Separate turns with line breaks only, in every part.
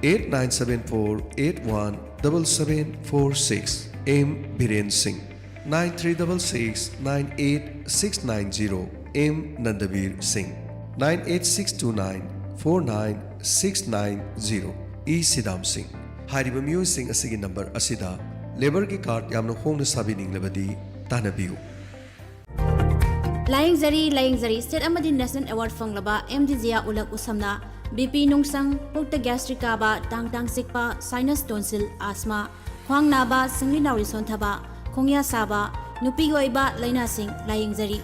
8974817746 M. Biren Singh 9366988690 M. Nandabir Singh 98629496990 E. Sidam Singh Hariba Singh asigi number asida labor ki card yamna hongna sabining labadi tanabiu
Laying Zari State Amadi National Award Fanglaba MDZia Ulak Usamna BP Nungsang Pukta Gastric Kaba Tang Sikpa Sinus Tonsil Asthma Khwang Naba Singli Naurison Thaba Khongya Saba Nupi Goiba Laina Singh Laying Zari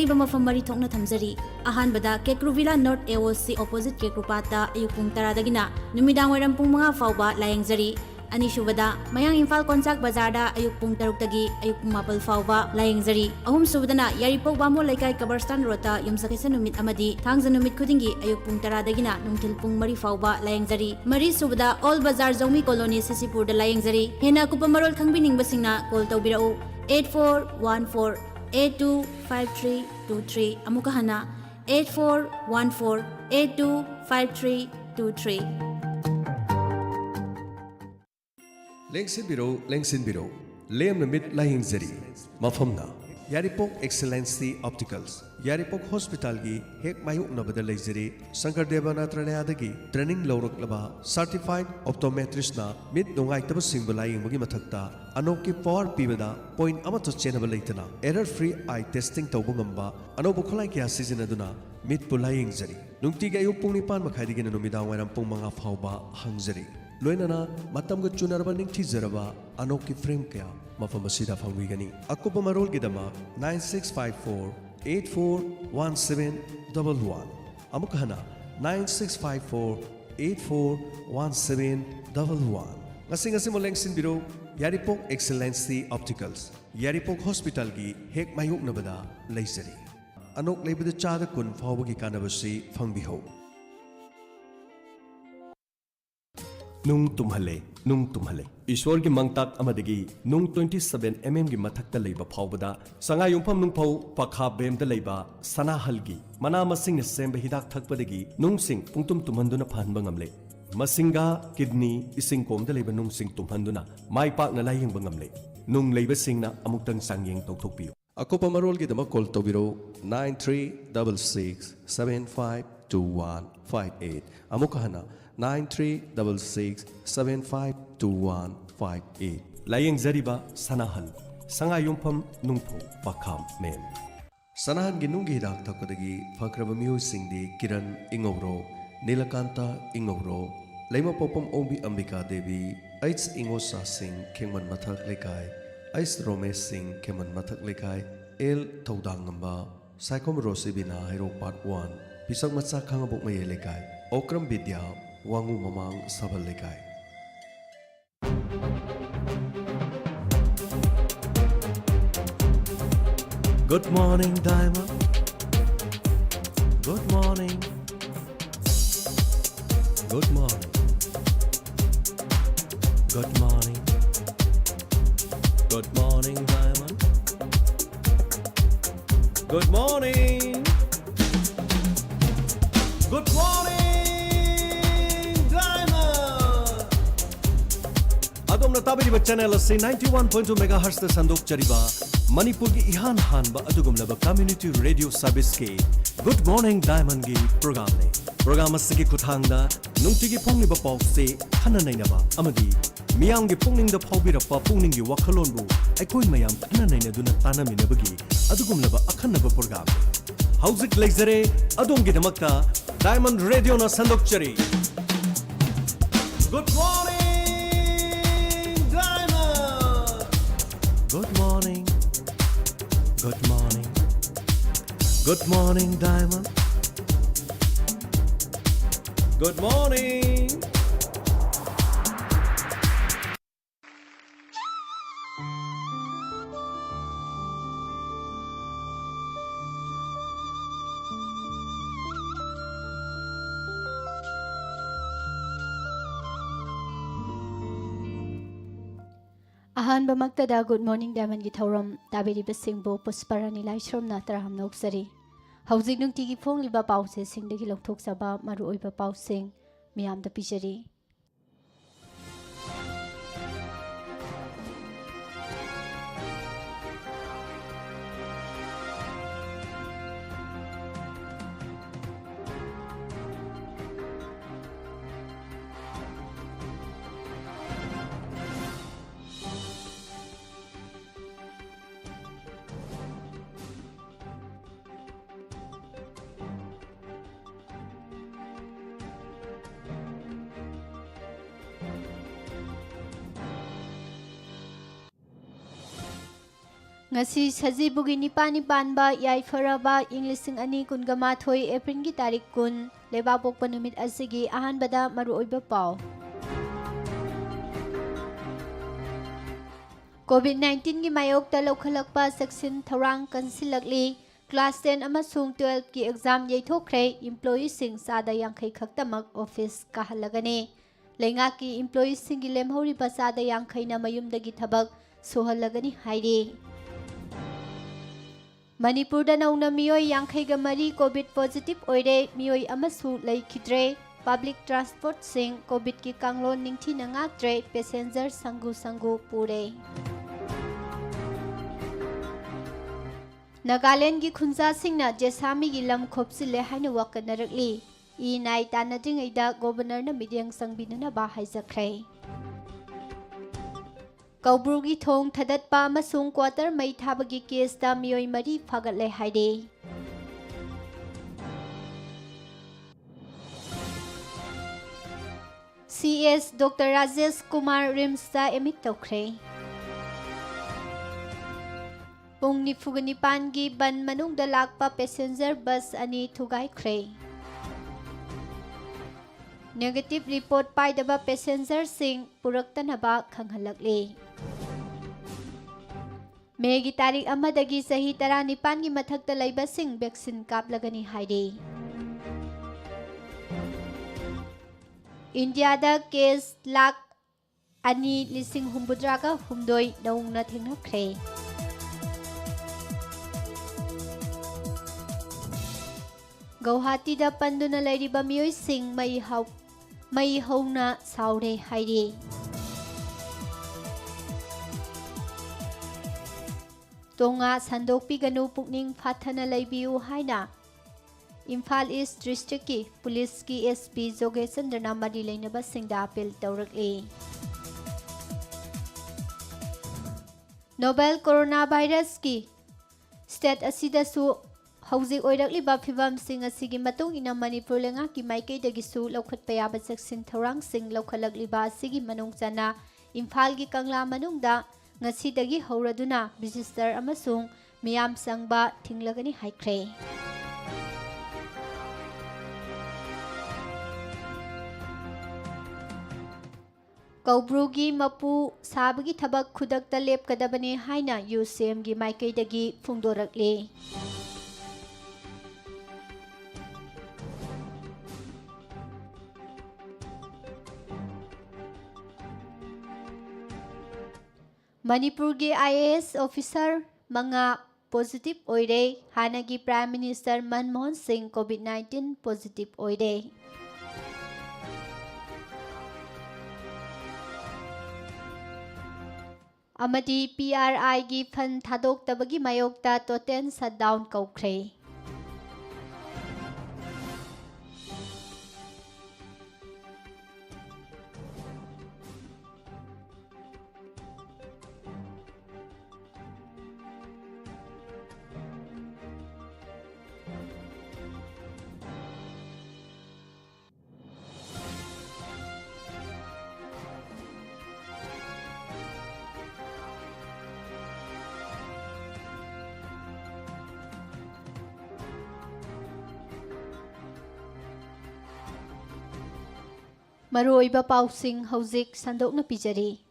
Bamafam Mari Tokna Thamzari Ahan Bada Kekruvilla North AOC opposite Kekrupata Ayupung Taradagina Numidang Werampung Mga Fauba Laying Zari Anishubada Mayang Infal Konsak Bazarda Ayupung Tarukagi Ayupung Mapal Fauba Laying Zari Ahum Subadana Yaripok Bamo Laikai Kabarstan Rota Yumsakisa Numit Amadi Tangza Numit Kudingi Ayupung Taradagina Nungtilpung Mari Fauba Laying Zari Mari Subada All Bazar Zomi Colony Sisipur the Laying Zari Hena Kupamarol Kangbining Basingna Call Taubirao 8414825323 Amukahana 8414825323
Lengsin Biro, Lem Namit Laying Zari, Mafamna, Yaripok Excellency Opticals, Yaripok Hospital Gi, Hek Mayuk Nabada Lazari, Sankar Devanatranadagi, Training Lorok Laba, Certified Optometrist na, Mid Nungai Taba Simbalaying Magimatakta, Anoki Power Pibada, Point Amato Chenabalatana, Error Free Eye Testing Taubungamba, Anobokolaikia Season Aduna, Mid Pulaying Zari, Nungtiga Yupunipan Makadigan Numida when Pumanga Fauba Hangzari. Loinana matamga chunaraba ningthi zaraba anoki frame kaya mafam asida phangwigani akupa marol gidama 9654841711 amukhana 9654841711 ngasing moleng sinbiro Yaripok Excellency Opticals Yaripok Hospital gi hek mayuk nabada leisari anok leibada chada kun phawbagi kanabasi phangbiho Nung tumhale Ishwar ki mangtak amadagi nung 27 mm gi mathakta leiba phawbada sangayumpham nung phau pakha bemda leiba sanahalgi mana masing ne semba hidak thakpadagi nung sing pungtum tumhanduna phanba ngamle masinga kidney ising komda leiba nung sing tumhanduna mai pak na layeng bangamle nung leiba singna amuktang sangyeng tokthokpiu akopa marol gi dama call tobiro 9366752158 amukahana 9366752158 Laying Zariba Sanahal Sangayumpham Nungpho Pakham Mem Sanahan Ginungi Hidak Thakadagi Phakraba Miyoy Singdi Kiran Ingowro Nilakanta Ingowro Leima Popam Ombi Ambika Devi Aits Ingosa Singh Khengman Mathak Lekai Ais Romesh Singh Khengman Mathak Lekai El Thodangamba Saikom Rosibina Hero Part 1 Pisak Matsa Khangabok Maye Lekai Okram Vidya Wangu Mamang Sabal Lekai Good morning Diamond Good morning Good morning Good morning Good morning Diamond Good morning Good morning Adom tabiriba channel ase 91.2 MHz da sandok chariba Manipur ki ihan hanba adugumlaba community radio service ke Good Morning Diamond gi program ne program asigi khuthangda nungtigi phongniba pawse khana nainaba amadi miyam gi pungning da phawbirapa pungning gi wakhalon bu aikoi mayam khana naina duna tanaminabagi adugumlaba akhanaba program hauzik lexare adom gi damakta Diamond Radio na sandok chari Good morning Good morning, good morning, good morning Diamond, good morning.
Ahanba magtada Good Morning Diamond gi thauram tabiriba singbo pusparani laishrom na taraham noksari hauzik nungtigi phongliba pause singdagi lokthok saba maru oiba pausing miyam da pijari Ngasi Sajibugi Nipa-Nipanba Yaifaraba Ing 2018 April tarik kun Leibabok Panumit asigi ahanbada maruoiba pau. COVID-19 gi mayokta laukhalakpa saksin thorang kansilakli Class 10 amasung 12 ki exam yaithokre employee sing sada yangkhai khaktamak office kahalagani. Lengaki employee sing gi lemhori pasada yangkhai na mayumdagi thabak sohalagani hairi. Manipur da nauna miyoi yangkhaiga mari COVID positive oire miyoi amasu laikhidre public transport sing COVID ki kanglon ningthi na ngaktre passenger sangu pure. Nagaland gi khunja singna jesami gi lam khopsile haina wakanarakli I nai tanading ida governor na midyang sangbinana ba haijakre. Kaubrugi thong thadat pa masung quarter mai thabagi case da miyoi mari phagatle haide. CS Dr. Rajesh Kumar Rimsa emit tokre. Pung nifugani gi ban manung da lakpa passenger bus ani thugai kre. Negative report pai daba passenger sing puraktanaba khanghalakle. Megi tarik amadagi sahi 19 gi mathakta laiba sing vaccine kaplagani haide. India da case lak ani lising humbudraga humdoi naungna thengnakre. Guwahati da panduna lairiba miyoi sing mai hauna saure haide. Tonga sandokpi ganu pukning phathana laibiu haina Imphal East District ki Police ki SP Jogesandra mari lainaba singda appeal taurakle. Novel coronavirus ki state asida su hauzik oirakli ba phibam sing asigi matung ina Manipur lenga ki maikei dagi su laukhatpa yaba jaksin thorang sing laukhalakli ba asigi manung chana Imphal gi Kangla manungda ngasi dagi hauraduna register amasung miyam sangba thinglagani haikre. Kaubrugi mapu sabagi thabak khudakta lepkadabane haina UCM gi maikei dagi phungdorakle. Manipur gi IAS officer mga positive oire hanagi Prime Minister Manmohan Singh COVID-19 positive oire. Amadi PRI gi fan thadok tabagi mayokta total shutdown kaukre. Maruoiba pausing hauzik sandokna pijari.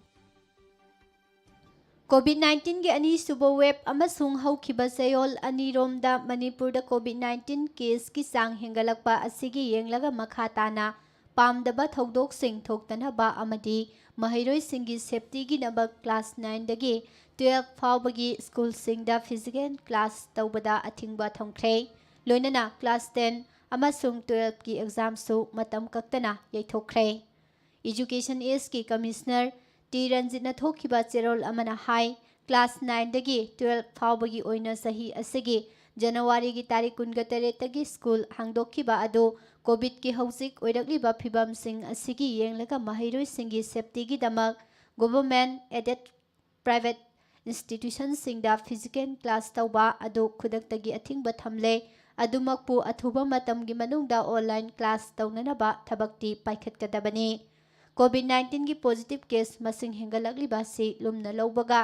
COVID-19 gi ani suba web amasung haukiba sayol aniromda Manipur da COVID-19 case ki sang hengalakpa asigi yenglaga makhatana pamdaba thodok sing thoktanaba amadi mahairoi singi safety gi naba class 9 dagi 12 fawbagi school singda physical class tawbada athingba thongkre loinana class 10 amasung 12 ki exam su matam kaktana yaithokre. Education East ki Commissioner T Ranjitna thokiba cherol amana hai class 9 dagi 12 fawbagi oina sahi asigi January gi tarik 19 tagi school hangdokhiba adu COVID ki hauzik oirakliba phibam sing asigi yenglaga mahairoi singi safety gi damak government aided private institutions singda physical class tawba adu khudaktagi athingba thamle adumakpu athuba matamgi manungda online class tawnanaba thabakti paikhatkadabani. COVID-19 gi positive case masing hengalakli basi lumna lawbaga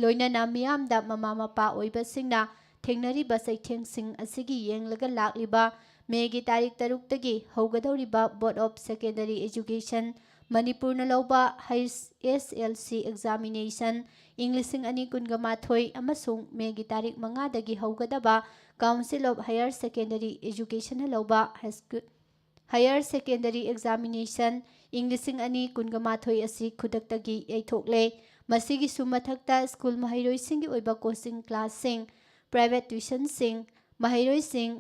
ꯂꯣꯏꯅꯅ ꯃꯤꯌꯥꯝꯗ ꯃꯃꯥ ꯃꯄꯥ ꯑꯣꯏꯕꯁꯤꯡꯅ ꯊꯦꯡꯅꯔꯤꯕ ꯆꯩꯊꯦꯡꯁꯤꯡ ꯑꯁꯤꯒꯤ ꯌꯦꯡꯂꯒ ꯂꯥꯛꯂꯤꯕ ꯃꯦꯒꯤ ꯇꯥꯔꯤꯛ 6ꯇꯒꯤ ꯍꯧꯒꯗꯧꯔꯤꯕ ꯕꯣꯔꯗ ꯑꯣꯐ ꯁꯦꯀꯦꯟꯗꯔꯤ ꯑꯦꯖꯨꯀꯦꯁꯟ ꯃꯅꯤꯄꯨꯔꯅ ꯂꯧꯕ HSLC ꯑꯦꯛꯖꯥꯃꯤꯅꯦꯁꯟ ꯏꯪ 2018 ꯑꯃꯁꯨꯡ ꯃꯦꯒꯤ ꯇꯥꯔꯤꯛ 5ꯗꯒꯤ ꯍꯧꯒꯗꯕ ꯀꯥꯎꯟꯁꯤꯜ ꯑꯣꯐ ꯍꯥꯌꯔ ꯁꯦꯀꯦꯟꯗꯔꯤ ꯑꯦꯖꯨꯀꯦꯁꯟꯅ ꯂꯧꯕ ꯍꯥꯌꯔ ꯁꯦꯀꯦꯟꯗꯔꯤ ꯑꯦꯛꯖꯥꯃꯤꯅꯦꯁꯟ ꯏꯪ 2018 ꯑꯁꯤ ꯈꯨꯗꯛꯇꯒꯤ ꯌꯩꯊꯣꯛꯂꯦ꯫ ꯃꯁꯤꯒꯤꯁꯨ ꯃꯊꯛꯇ ꯁ꯭ꯀꯨꯜ ꯃꯍꯩꯔꯣꯏꯁꯤꯡꯒꯤ ꯑꯣꯏꯕ ꯀꯣꯆꯤꯡ ꯀ꯭ꯂꯥꯁꯁꯤꯡ, ꯄ꯭ꯔꯥꯏꯚꯦꯠ ꯇ꯭ꯌꯨꯁꯟꯁꯤꯡ, ꯃꯍꯩꯔꯣꯏꯁꯤꯡ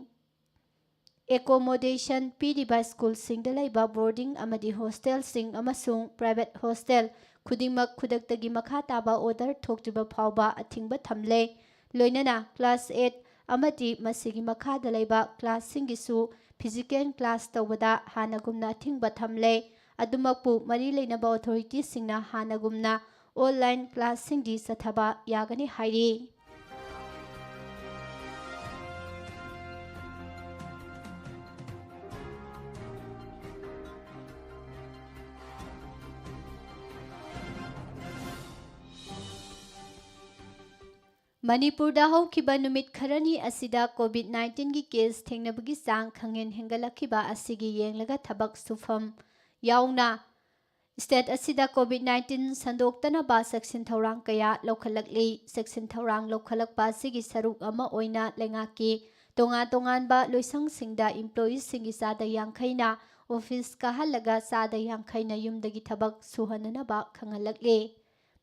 ꯑꯦꯀꯣꯃꯣꯗꯦꯁꯟ ꯄꯤꯔꯤꯕ ꯁ꯭ꯀꯨꯜꯁꯤꯡꯗ ꯂꯩꯕ ꯕꯣꯔꯗꯤꯡ ꯑꯃꯗꯤ ꯍꯣꯁꯇꯦꯜꯁꯤꯡ ꯑꯃꯁꯨꯡ ꯄ꯭ꯔꯥꯏꯚꯦꯠ ꯍꯣꯁꯇꯦꯜ ꯈꯨꯗꯤꯡꯃꯛ ꯈꯨꯗꯛꯇꯒꯤ ꯃꯈꯥ ꯇꯥꯕ ꯑꯣꯔꯗꯔ ꯊꯣꯛꯇ꯭ꯔꯤꯕ ꯐꯥꯎꯕ ꯑꯊꯤꯡꯕ ꯊꯝꯂꯦ꯫ ꯂꯣꯏꯅꯅ ꯀ꯭ꯂꯥꯁ 8 ꯑꯃꯗꯤ ꯃꯁꯤꯒꯤ ꯃꯈꯥꯗ ꯂꯩꯕ ꯀ꯭ꯂꯥꯁꯁꯤꯡꯒꯤꯁꯨ ꯐꯤꯖꯤꯀꯦꯜ ꯀ꯭ꯂꯥꯁ ꯇꯧꯕꯗ ꯍꯥꯟꯅꯒꯨꯝꯅ ꯑꯊꯤꯡꯕ ꯊꯝꯂꯦ꯫ ꯑꯗꯨꯃꯛꯄꯨ ꯃꯔꯤ ꯂꯩꯅꯕ ꯑꯣꯊꯣꯔꯤꯇꯤꯁꯤꯡꯅ ꯍꯥꯟꯅꯒꯨꯝꯅ ꯑꯣꯟꯂꯥꯏꯟ ꯀ꯭ꯂꯥꯁꯁꯤꯡꯗꯤ ꯆꯠꯊꯕ ꯌꯥꯒꯅꯤ ꯍꯥꯏꯔꯤ꯫ ꯃꯅꯤꯄꯨꯔꯗ ꯍꯧꯈꯤꯕ ꯅꯨꯃꯤꯠ ꯈꯔꯅꯤ ꯑꯁꯤꯗ ꯀꯣꯚꯤꯗ-19ꯒꯤ ꯀꯦꯁ ꯊꯦꯡꯅꯕꯒꯤ ꯆꯥꯡ ꯈꯪꯍꯦꯟ ꯍꯦꯟꯒꯠꯂꯛꯈꯤꯕ ꯑꯁꯤꯒꯤ ꯌꯦꯡꯂꯒ ꯊꯕꯛ ꯁꯨꯐꯝ ꯌꯥꯎꯅ ꯁ꯭ꯇꯦꯠ ꯑꯁꯤꯗ ꯀꯣꯚꯤꯗ-19 ꯁꯟꯗꯣꯛꯇꯅꯕ ꯆꯦꯛꯁꯤꯟ ꯊꯧꯔꯥꯡ ꯀꯌꯥ ꯂꯧꯈꯠꯂꯛꯂꯤ꯫ ꯆꯦꯛꯁꯤꯟ ꯊꯧꯔꯥꯡ ꯂꯧꯈꯠꯂꯛꯄ ꯑꯁꯤꯒꯤ ꯁꯔꯨꯛ ꯑꯃ ꯑꯣꯏꯅ ꯂꯩꯉꯥꯛꯀꯤ ꯇꯣꯉꯥꯟ-ꯇꯣꯉꯥꯟꯕ ꯂꯣꯏꯁꯪꯁꯤꯡꯗ ꯏꯝꯄ꯭ꯂꯣꯌꯤꯁꯤꯡꯒꯤ 50%ꯅ ꯑꯣꯐꯤꯁ ꯀꯥꯍꯜꯂꯒ 50%ꯅ ꯌꯨꯝꯗꯒꯤ ꯊꯕꯛ ꯁꯨꯍꯟꯅꯅꯕ ꯈꯪꯍꯜꯂꯛꯂꯤ꯫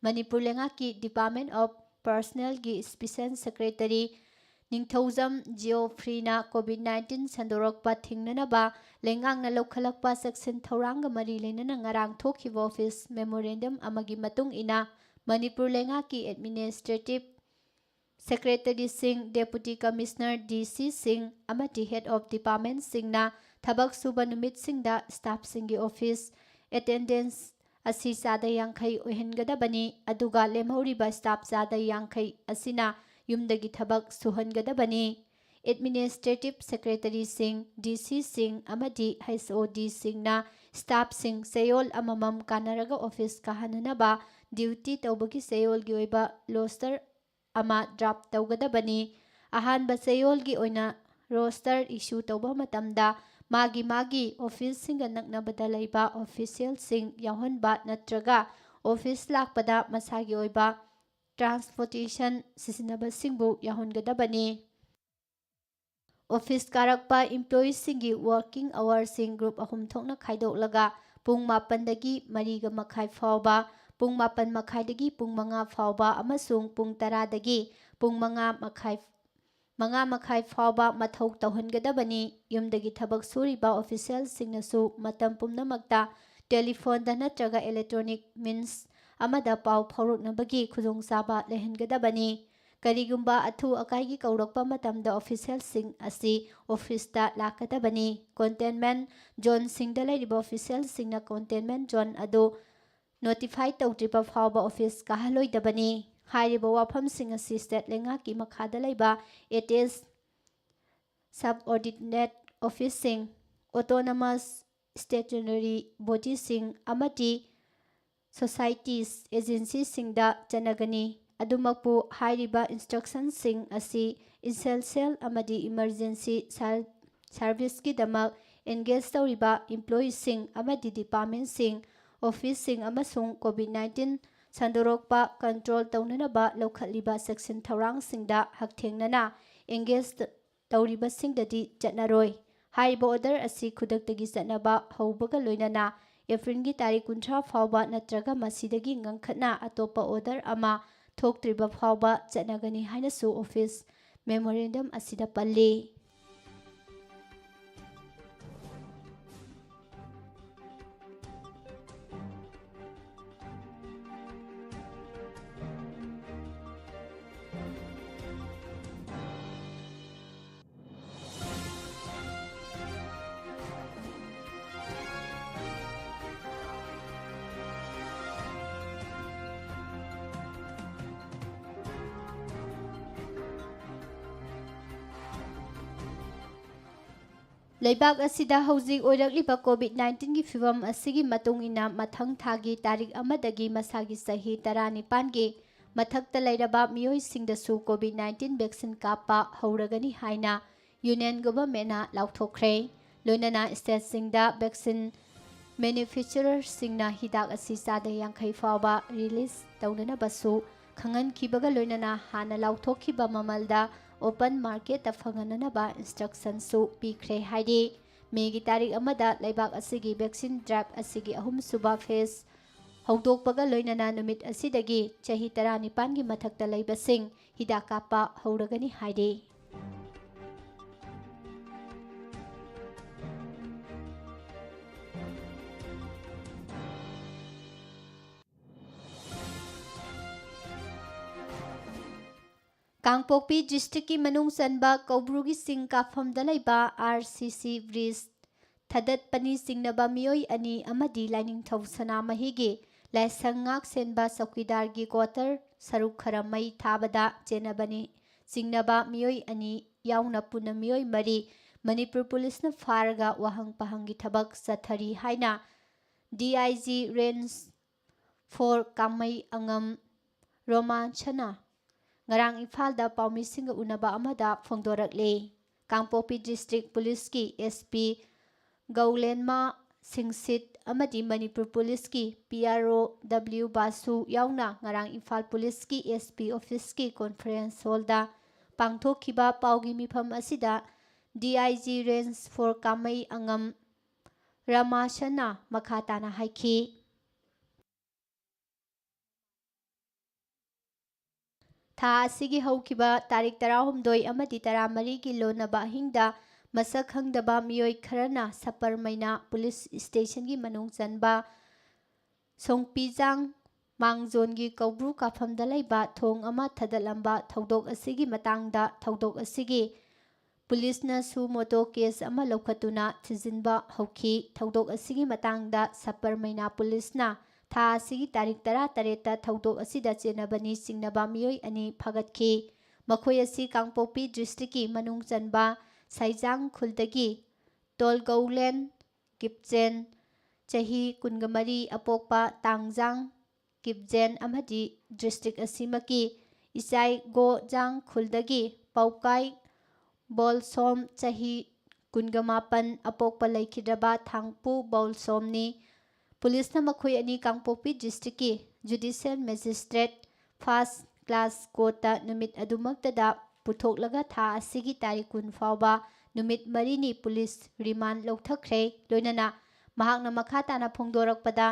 ꯃꯅꯤꯄꯨꯔ ꯂꯩꯉꯥꯛꯀꯤ ꯗꯤꯄꯥꯔꯠꯃꯦꯟꯠ ꯑꯣꯐ ꯄꯔꯁꯅꯦꯜꯒꯤ ꯁ꯭ꯄꯦꯁꯤꯑꯦꯜ ꯁꯦꯀ꯭ꯔꯦꯇꯔꯤ ꯅꯤꯡꯊꯧꯖꯝ ꯖꯤꯑꯣꯐ꯭ꯔꯤꯅ ꯀꯣꯚꯤꯗ-19 ꯁꯟꯗꯣꯔꯛꯄ ꯊꯤꯡꯅꯅꯕ ꯂꯩꯉꯥꯛꯅ ꯂꯧꯈꯠꯂꯛꯄ ꯆꯦꯛꯁꯤꯟ ꯊꯧꯔꯥꯡꯒ ꯃꯔꯤ ꯂꯩꯅꯅ ꯉꯔꯥꯡ ꯊꯣꯛꯈꯤꯕ ꯑꯣꯐꯤꯁ ꯃꯦꯃꯣꯔꯦꯟꯗꯝ ꯑꯃꯒꯤ ꯃꯇꯨꯡ ꯏꯟꯅ ꯃꯅꯤꯄꯨꯔ ꯂꯩꯉꯥꯛꯀꯤ ꯑꯦꯗꯃꯤꯅꯤꯁꯇ꯭ꯔꯦꯇꯤꯚ ꯁꯦꯀ꯭ꯔꯦꯇꯔꯤꯁꯤꯡ, ꯗꯦꯄꯨꯇꯤ ꯀꯃꯤꯁꯅꯔ ꯗꯤ.ꯁꯤꯁꯤꯡ ꯑꯃꯗꯤ ꯍꯦꯗ ꯑꯣꯐ ꯗꯤꯄꯥꯔꯠꯃꯦꯟꯠꯁꯤꯡꯅ ꯊꯕꯛ ꯁꯨꯕ ꯅꯨꯃꯤꯠꯁꯤꯡꯗ ꯁ꯭ꯇꯥꯐꯁꯤꯡꯒꯤ ꯑꯣꯐꯤꯁ ꯑꯦꯇꯦꯟꯗꯦꯟꯁ ꯑꯁꯤ 50% ꯑꯣꯏꯍꯟꯒꯗꯕꯅꯤ, ꯑꯗꯨꯒ ꯂꯦꯝꯍꯧꯔꯤꯕ ꯁ꯭ꯇꯥꯐ 50% ꯑꯁꯤꯅ ꯌꯨꯝꯗꯒꯤ ꯊꯕꯛ ꯁꯨꯍꯟꯒꯗꯕꯅꯤ꯫ ꯑꯦꯗꯃꯤꯅꯤꯁꯇ꯭ꯔꯦꯇꯤꯚ ꯁꯦꯀ꯭ꯔꯦꯇꯔꯤꯁꯤꯡ, ꯗꯤ.ꯁꯤꯁꯤꯡ ꯑꯃꯗꯤ HODꯁꯤꯡꯅ ꯁ꯭ꯇꯥꯐꯁꯤꯡ ꯆꯌꯣꯜ ꯑꯃꯃꯝ ꯀꯥꯟꯅꯔꯒ ꯑꯣꯐꯤꯁ ꯀꯥꯍꯟꯅꯅꯕ ꯗ꯭ꯌꯨꯇꯤ ꯇꯧꯕꯒꯤ ꯆꯌꯣꯜꯒꯤ ꯑꯣꯏꯕ ꯔꯣꯁꯇꯔ ꯑꯃ ꯗ꯭ꯔꯥꯐꯠ ꯇꯧꯒꯗꯕꯅꯤ꯫ ꯑꯍꯥꯟꯕ ꯆꯌꯣꯜꯒꯤ ꯑꯣꯏꯅ ꯔꯣꯁꯇꯔ ꯏꯁꯨ ꯇꯧꯕ ꯃꯇꯝꯗ ꯃꯥꯒꯤ ꯑꯣꯐꯤꯁꯁꯤꯡꯒ ꯅꯛꯅꯕꯗ ꯂꯩꯕ ꯑꯣꯐꯤꯁꯤꯌꯦꯜꯁꯤꯡ ꯌꯥꯎꯍꯟꯕ ꯅꯠꯇ꯭ꯔꯒ ꯑꯣꯐꯤꯁ ꯂꯥꯛꯄꯗ ꯃꯁꯥꯒꯤ ꯑꯣꯏꯕ ꯇ꯭ꯔꯥꯟꯁꯄꯣꯔꯇꯦꯁꯟ ꯁꯤꯖꯤꯟꯅꯕꯁꯤꯡꯕꯨ ꯌꯥꯎꯍꯟꯒꯗꯕꯅꯤ꯫ ꯑꯣꯐꯤꯁ ꯀꯥꯔꯛꯄ ꯏꯝꯄ꯭ꯂꯣꯌꯤꯁꯤꯡꯒꯤ ꯋꯥꯔꯀꯤꯡ ꯑꯋꯥꯔꯁꯤꯡ ꯒ꯭ꯔꯨꯞ 3 ꯊꯣꯛꯅ ꯈꯥꯏꯗꯣꯛꯂꯒ ꯄꯨꯡ 7ꯗꯒꯤ 4:30 ꯐꯥꯎꯕ, ꯄꯨꯡ 7:30ꯗꯒꯤ ꯄꯨꯡ 5 ꯐꯥꯎꯕ ꯑꯃꯁꯨꯡ ꯄꯨꯡ 10ꯗꯒꯤ ꯄꯨꯡ 5:30 ꯐꯥꯎꯕ ꯃꯊꯧ ꯇꯧꯍꯟꯒꯗꯕꯅꯤ꯫ ꯌꯨꯝꯗꯒꯤ ꯊꯕꯛ ꯁꯨꯔꯤꯕ ꯑꯣꯐꯤꯁꯤꯌꯦꯜꯁꯤꯡꯅꯁꯨ ꯃꯇꯝ ꯄꯨꯝꯅꯃꯛꯇ ꯇꯦꯂꯤꯐꯣꯟꯗ ꯅꯠꯇ꯭ꯔꯒꯏꯂꯦꯛꯇ꯭ꯔꯣꯅꯤꯛ ꯃꯤꯟꯁ ꯑꯃꯗ ꯄꯥꯎ ꯐꯥꯎꯔꯛꯅꯕꯒꯤ ꯈꯨꯗꯣꯡꯆꯥꯕ ꯂꯩꯍꯟꯒꯗꯕꯅꯤ꯫ ꯀꯔꯤꯒꯨꯝꯕ ꯑꯊꯨ-ꯑꯀꯥꯏꯒꯤ ꯀꯧꯔꯛꯄ ꯃꯇꯝꯗ ꯑꯣꯐꯤꯁꯤꯌꯦꯜꯁꯤꯡ ꯑꯁꯤ ꯑꯣꯐꯤꯁꯇ ꯂꯥꯛꯀꯗꯕꯅꯤ꯫ ꯀꯣꯟꯇꯦꯟꯃꯦꯟꯠ ꯖꯣꯟꯁꯤꯡꯗ ꯂꯩꯔꯤꯕ ꯑꯣꯐꯤꯁꯤꯌꯦꯜꯁꯤꯡꯅ ꯀꯣꯟꯇꯦꯟꯃꯦꯟꯠ ꯖꯣꯟ ꯑꯗꯨ ꯅꯣꯇꯤꯐꯥꯏ ꯇꯧꯗ꯭ꯔꯤꯕ ꯐꯥꯎꯕ ꯑꯣꯐꯤꯁ ꯀꯥꯍꯜꯂꯣꯏꯗꯕꯅꯤ꯫ ꯍꯥꯏꯔꯤꯕ ꯋꯥꯐꯝꯁꯤꯡ ꯑꯁꯤ ꯁ꯭ꯇꯦꯠ ꯂꯩꯉꯥꯛꯀꯤ ꯃꯈꯥꯗ ꯂꯩꯕ ꯑꯦꯇꯦꯆ ꯁꯕꯑꯣꯔꯗꯤꯅꯦꯠ ꯑꯣꯐꯤꯁꯁꯤꯡ, ꯑꯣꯇꯣꯅꯣꯃꯁ ꯁ꯭ꯇꯦꯇ꯭ꯌꯨꯇꯔꯤ ꯕꯣꯗꯤꯁꯤꯡ ꯑꯃꯗꯤ ꯁꯣꯁꯥꯏꯇꯤꯖ ꯑꯦꯖꯦꯟꯁꯤꯁꯤꯡꯗ ꯆꯠꯅꯒꯅꯤ꯫ ꯑꯗꯨꯃꯛꯄꯨ ꯍꯥꯏꯔꯤꯕ ꯏꯟꯁꯇ꯭ꯔꯛꯁꯟꯁꯤꯡ ꯑꯁꯤ ꯏꯁꯦꯟꯁꯤꯌꯦꯜ ꯑꯃꯗꯤ ꯏꯃꯔꯖꯦꯟꯁꯤ ꯁꯔꯚꯤꯁꯀꯤꯗꯃꯛ ꯑꯦꯡꯒꯦꯖ ꯇꯧꯔꯤꯕ ꯏꯝꯄ꯭ꯂꯣꯌꯤꯁꯤꯡ ꯑꯃꯗꯤ ꯗꯤꯄꯥꯔꯠꯃꯦꯟꯠꯁꯤꯡ, ꯑꯣꯐꯤꯁꯁꯤꯡ ꯑꯃꯁꯨꯡ ꯀꯣꯚꯤꯗ-19 ꯁꯟꯗꯣꯔꯛꯄ ꯀꯟꯇ꯭ꯔꯣꯜ ꯇꯧꯅꯅꯕ ꯂꯧꯈꯠꯂꯤꯕ ꯆꯦꯛꯁꯤꯟ ꯊꯧꯔꯥꯡꯁꯤꯡꯗ ꯍꯛꯊꯦꯡꯅꯅ ꯑꯦꯡꯒꯦꯖ ꯇꯧꯔꯤꯕꯁꯤꯡꯗꯗꯤ ꯆꯠꯅꯔꯣꯏ꯫ ꯍꯥꯏꯔꯤꯕ ꯑꯣꯔꯗꯔ ꯑꯁꯤ ꯈꯨꯗꯛꯇꯒꯤ ꯆꯠꯅꯕ ꯍꯧꯕꯒ ꯂꯣꯏꯅꯅ ꯑꯦꯄ꯭ꯔꯤꯜꯒꯤ ꯇꯥꯔꯤꯛ 30 ꯐꯥꯎꯕ ꯅꯠꯇ꯭ꯔꯒ ꯃꯁꯤꯗꯒꯤ ꯉꯟꯈꯠꯅ ꯑꯇꯣꯞꯄ ꯑꯣꯔꯗꯔ ꯑꯃ ꯊꯣꯛꯇ꯭ꯔꯤꯕ ꯐꯥꯎꯕ ꯆꯠꯅꯒꯅꯤ ꯍꯥꯏꯅꯁꯨ ꯑꯣꯐꯤꯁ ꯃꯦꯃꯣꯔꯦꯟꯗꯝ ꯑꯁꯤꯗ ꯄꯜꯂꯤ꯫ ꯂꯩꯕꯥꯛ ꯑꯁꯤꯗ ꯍꯧꯖꯤꯛ ꯑꯣꯏꯔꯛꯂꯤꯕ ꯀꯣꯚꯤꯗ-19ꯒꯤ ꯐꯤꯚꯝ ꯑꯁꯤꯒꯤ ꯃꯇꯨꯡ ꯏꯟꯅ ꯃꯊꯪ ꯊꯥꯒꯤ ꯇꯥꯔꯤꯛ 1ꯗꯒꯤ ꯃꯁꯥꯒꯤ ꯆꯍꯤ 19ꯒꯤ ꯃꯊꯛꯇ ꯂꯩꯔꯕ ꯃꯤꯑꯣꯏꯁꯤꯡꯗꯁꯨ ꯀꯣꯚꯤꯗ-19 ꯚꯦꯛꯁꯤꯟ ꯀꯥꯞꯄ ꯍꯧꯔꯒꯅꯤ ꯍꯥꯏꯅ ꯌꯨꯅꯤꯌꯟ ꯒꯚꯔꯟꯃꯦꯟꯠꯅ ꯂꯥꯎꯊꯣꯛꯈ꯭ꯔꯦ꯫ ꯂꯣꯏꯅꯅ ꯁ꯭ꯇꯦꯠꯁꯤꯡꯗ ꯚꯦꯛꯁꯤꯟ ꯃꯦꯅ꯭ꯌꯨꯐꯦꯛꯆꯔꯔꯁꯤꯡꯅ ꯍꯤꯗꯥꯛ ꯑꯁꯤ ꯆꯥꯗ 50 ꯐꯥꯎꯕ ꯔꯤꯂꯤꯖ ꯇꯧꯅꯅꯕꯁꯨ ꯈꯪꯍꯟꯈꯤꯕꯒ ꯂꯣꯏꯅꯅ ꯍꯥꯟꯅ ꯂꯥꯎꯊꯣꯛꯈꯤꯕ ꯃꯃꯜꯗ ꯑꯣꯄꯟ ꯃꯥꯔꯀꯦꯠꯇ ꯐꯪꯍꯟꯅꯅꯕ ꯏꯟꯁꯇ꯭ꯔꯛꯁꯟꯁꯨ ꯄꯤꯈ꯭ꯔꯦ ꯍꯥꯏꯔꯤ꯫ ꯃꯦꯒꯤ ꯇꯥꯔꯤꯛ ꯑꯃꯗ ꯂꯩꯕꯥꯛ ꯑꯁꯤꯒꯤ ꯚꯦꯛꯁꯤꯟ ꯗ꯭ꯔꯥꯏꯚ ꯑꯁꯤꯒꯤ ꯑꯍꯨꯝꯁꯨꯕ ꯐꯦꯖ ꯍꯧꯗꯣꯛꯄꯒ ꯂꯣꯏꯅꯅ ꯅꯨꯃꯤꯠ ꯑꯁꯤꯗꯒꯤ ꯆꯍꯤ 19ꯒꯤ ꯃꯊꯛꯇ ꯂꯩꯕꯁꯤꯡ ꯍꯤꯗꯥꯛ ꯀꯥꯞꯄ ꯍꯧꯔꯒꯅꯤ ꯍꯥꯏꯔꯤ꯫ ꯀꯥꯡꯄꯣꯛꯄꯤ ꯗꯤꯁꯇ꯭ꯔꯤꯛꯀꯤ ꯃꯅꯨꯡ ꯆꯟꯕ ꯀꯧꯕ꯭ꯔꯨꯒꯤ ꯆꯤꯡ ꯀꯥꯐꯝꯗ ꯂꯩꯕ RCC ꯕ꯭ꯔꯤꯖ ꯊꯗꯠꯄꯅꯤ ꯆꯤꯡꯅꯕ ꯃꯤꯑꯣꯏ 2 ꯑꯃꯗꯤ ꯂꯥꯏꯅꯤꯡꯊꯧ ꯁꯅꯥꯃꯍꯤꯒꯤ ꯂꯥꯏꯁꯪ ꯉꯥꯛ ꯁꯦꯟꯕ ꯆꯧꯀꯤꯗꯥꯔꯒꯤ ꯀ꯭ꯋꯥꯇꯔ ꯁꯔꯨꯛ ꯈꯔ ꯃꯩ ꯊꯥꯕꯗ ꯆꯦꯟꯅꯕꯅꯤ ꯆꯤꯡꯅꯕ ꯃꯤꯑꯣꯏ 2 ꯌꯥꯎꯅ ꯄꯨꯟꯅ ꯃꯤꯑꯣꯏ 4 ꯃꯅꯤꯄꯨꯔ ꯄꯨꯂꯤꯁꯅ ꯐꯥꯔꯒ ꯋꯥꯍꯪ ꯄꯥꯍꯪꯒꯤ ꯊꯕꯛ ꯆꯠꯊꯔꯤ ꯍꯥꯏꯅ DIG ꯔꯦꯟꯖ 4 ꯀꯥꯃꯩ ꯑꯉꯝ ꯔꯣꯃꯥꯟꯁꯅ ꯉꯔꯥꯡ ꯏꯝꯐꯥꯜꯗ ꯄꯥꯎꯃꯤꯁꯤꯡꯒ ꯎꯅꯕ ꯑꯃꯗ ꯐꯣꯡꯗꯣꯔꯛꯂꯦ꯫ ꯀꯥꯡꯄꯣꯛꯄꯤ ꯗꯤꯁꯇ꯭ꯔꯤꯛ ꯄꯨꯂꯤꯁꯀꯤ SP ꯒꯧꯂꯦꯟꯃꯥ ꯁꯤꯡꯁꯤꯠ ꯑꯃꯗꯤ ꯃꯅꯤꯄꯨꯔ ꯄꯨꯂꯤꯁꯀꯤ PRO W ꯕꯥꯁꯨ ꯌꯥꯎꯅ ꯉꯔꯥꯡ ꯏꯝꯐꯥꯜ ꯄꯨꯂꯤꯁꯀꯤ SP ꯑꯣꯐꯤꯁꯀꯤ ꯀꯣꯟꯐꯔꯦꯟꯁ ꯍꯣꯜꯗ ꯄꯥꯡꯊꯣꯛꯈꯤꯕ ꯄꯥꯎꯒꯤ ꯃꯤꯐꯝ ꯑꯁꯤꯗ DIG ꯔꯦꯟꯖ 4 ꯀꯥꯃꯩ ꯑꯉꯝ ꯔꯥꯃꯥꯁꯟꯅ ꯃꯈꯥ ꯇꯥꯅ ꯍꯥꯏꯈꯤ꯫ ꯊꯥ ꯑꯁꯤꯒꯤ ꯍꯧꯈꯤꯕ ꯇꯥꯔꯤꯛ 19 ꯑꯃꯗꯤ 14ꯒꯤ ꯂꯣꯟꯅꯕ ꯑꯍꯤꯡꯗ ꯃꯁꯛ ꯈꯪꯗꯕ ꯃꯤꯑꯣꯏ ꯈꯔꯅ ꯁꯄꯔꯃꯩꯅ ꯄꯨꯂꯤꯁ ꯁ꯭ꯇꯦꯁꯟꯒꯤ ꯃꯅꯨꯡ ꯆꯟꯕ ꯁꯣꯡꯄꯤꯖꯥꯡ ꯃꯥꯡꯖꯣꯟꯒꯤ ꯀꯧꯕ꯭ꯔꯨ ꯀꯥꯐꯝꯗ ꯂꯩꯕ ꯊꯣꯡ ꯑꯃ ꯊꯗꯠꯂꯝꯕ ꯊꯧꯗꯣꯛ ꯑꯁꯤꯒꯤ ꯃꯇꯥꯡꯗ ꯊꯧꯗꯣꯛ ꯑꯁꯤꯒꯤ ꯄꯨꯂꯤꯁꯅꯁꯨ ꯃꯣꯇꯣ ꯀꯦꯁ ꯑꯃ ꯂꯧꯈꯠꯇꯨꯅ ꯊꯤꯖꯤꯟꯕ ꯍꯧꯈꯤ꯫ ꯊꯧꯗꯣꯛ ꯑꯁꯤꯒꯤ ꯃꯇꯥꯡꯗ ꯁꯄꯔꯃꯩꯅ ꯄꯨꯂꯤꯁꯅ ꯊꯥ ꯑꯁꯤꯒꯤ ꯇꯥꯔꯤꯛ 18ꯇ ꯊꯧꯗꯣꯛ ꯑꯁꯤꯗ ꯆꯦꯟꯅꯕꯅꯤ ꯆꯤꯡꯅꯕ ꯃꯤꯑꯣꯏ 2 ꯐꯥꯒꯠꯈꯤ꯫ ꯃꯈꯣꯏ ꯑꯁꯤ ꯀꯥꯡꯄꯣꯛꯄꯤ ꯗꯤꯁꯇ꯭ꯔꯤꯛꯀꯤ ꯃꯅꯨꯡ ꯆꯟꯕ ꯁꯥꯏꯖꯥꯡ ꯈꯨꯜꯗꯒꯤ ꯇꯣꯜꯒꯧꯂꯦꯟ ꯀꯤꯞꯆꯦꯟ ꯆꯍꯤ 24 ꯑꯄꯣꯛꯄ ꯇꯥꯡꯖꯥꯡ ꯀꯤꯞꯖꯦꯟ ꯑꯃꯗꯤ ꯗꯤꯁꯇ꯭ꯔꯤꯛ ꯑꯁꯤꯃꯛꯀꯤ ꯏꯆꯥꯏꯒꯣꯖꯥꯡ ꯈꯨꯜꯗꯒꯤ ꯄꯥꯎꯀꯥꯏ ꯕꯣꯜꯁꯣꯝ ꯆꯍꯤ 28 ꯑꯄꯣꯛꯄ ꯂꯩꯈꯤꯗ꯭ꯔꯕ ꯊꯥꯡꯄꯨ ꯕꯣꯜꯁꯣꯝꯅꯤ꯫ ꯄꯨꯂꯤꯁꯅ ꯃꯈꯣꯏ 2 ꯀꯥꯡꯄꯣꯛꯄꯤ ꯗꯤꯁꯇ꯭ꯔꯤꯛꯀꯤ ꯖꯨꯗꯤꯁꯤꯌꯦꯜ ꯃꯦꯖꯤꯁꯇ꯭ꯔꯦꯠ ꯐꯥꯔꯁꯠ ꯀ꯭ꯂꯥꯁ ꯀꯣꯔꯠꯇ ꯅꯨꯃꯤꯠ ꯑꯗꯨꯃꯛꯇꯗ ꯄꯨꯊꯣꯛꯂꯒ ꯊꯥ ꯑꯁꯤꯒꯤ ꯇꯥꯔꯤꯛ 10 ꯐꯥꯎꯕ ꯅꯨꯃꯤꯠ 4ꯅꯤ ꯄꯨꯂꯤꯁ ꯔꯤꯃꯥꯟ ꯂꯧꯊꯈ꯭ꯔꯦ꯫ ꯂꯣꯏꯅꯅ ꯃꯍꯥꯛꯅ ꯃꯈꯥ ꯇꯥꯅ ꯐꯣꯡꯗꯣꯔꯛꯄꯗ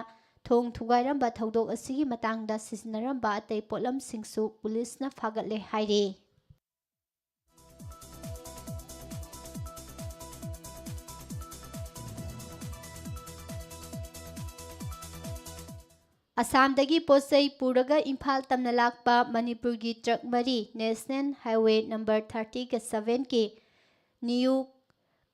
ꯊꯣꯡ ꯊꯨꯒꯥꯏꯔꯝꯕ ꯊꯧꯗꯣꯛ ꯑꯁꯤꯒꯤ ꯃꯇꯥꯡꯗ ꯁꯤꯖꯤꯟꯅꯔꯝꯕ ꯑꯇꯩ ꯄꯣꯠꯂꯝꯁꯤꯡꯁꯨ ꯄꯨꯂꯤꯁꯅ ꯐꯥꯒꯠꯂꯦ ꯍꯥꯏꯔꯤ꯫ ꯑꯁꯥꯝꯗꯒꯤ ꯄꯣꯠꯆꯩ ꯄꯨꯔꯒ ꯏꯝꯐꯥꯜ ꯇꯝꯅ ꯂꯥꯛꯄ ꯃꯅꯤꯄꯨꯔꯒꯤ ꯇ꯭ꯔꯛ 4 ꯅꯦꯁꯅꯦꯜ ꯍꯥꯏꯋꯦ ꯅꯝꯕꯔ 30-7ꯒꯤ ꯅꯤꯌꯨ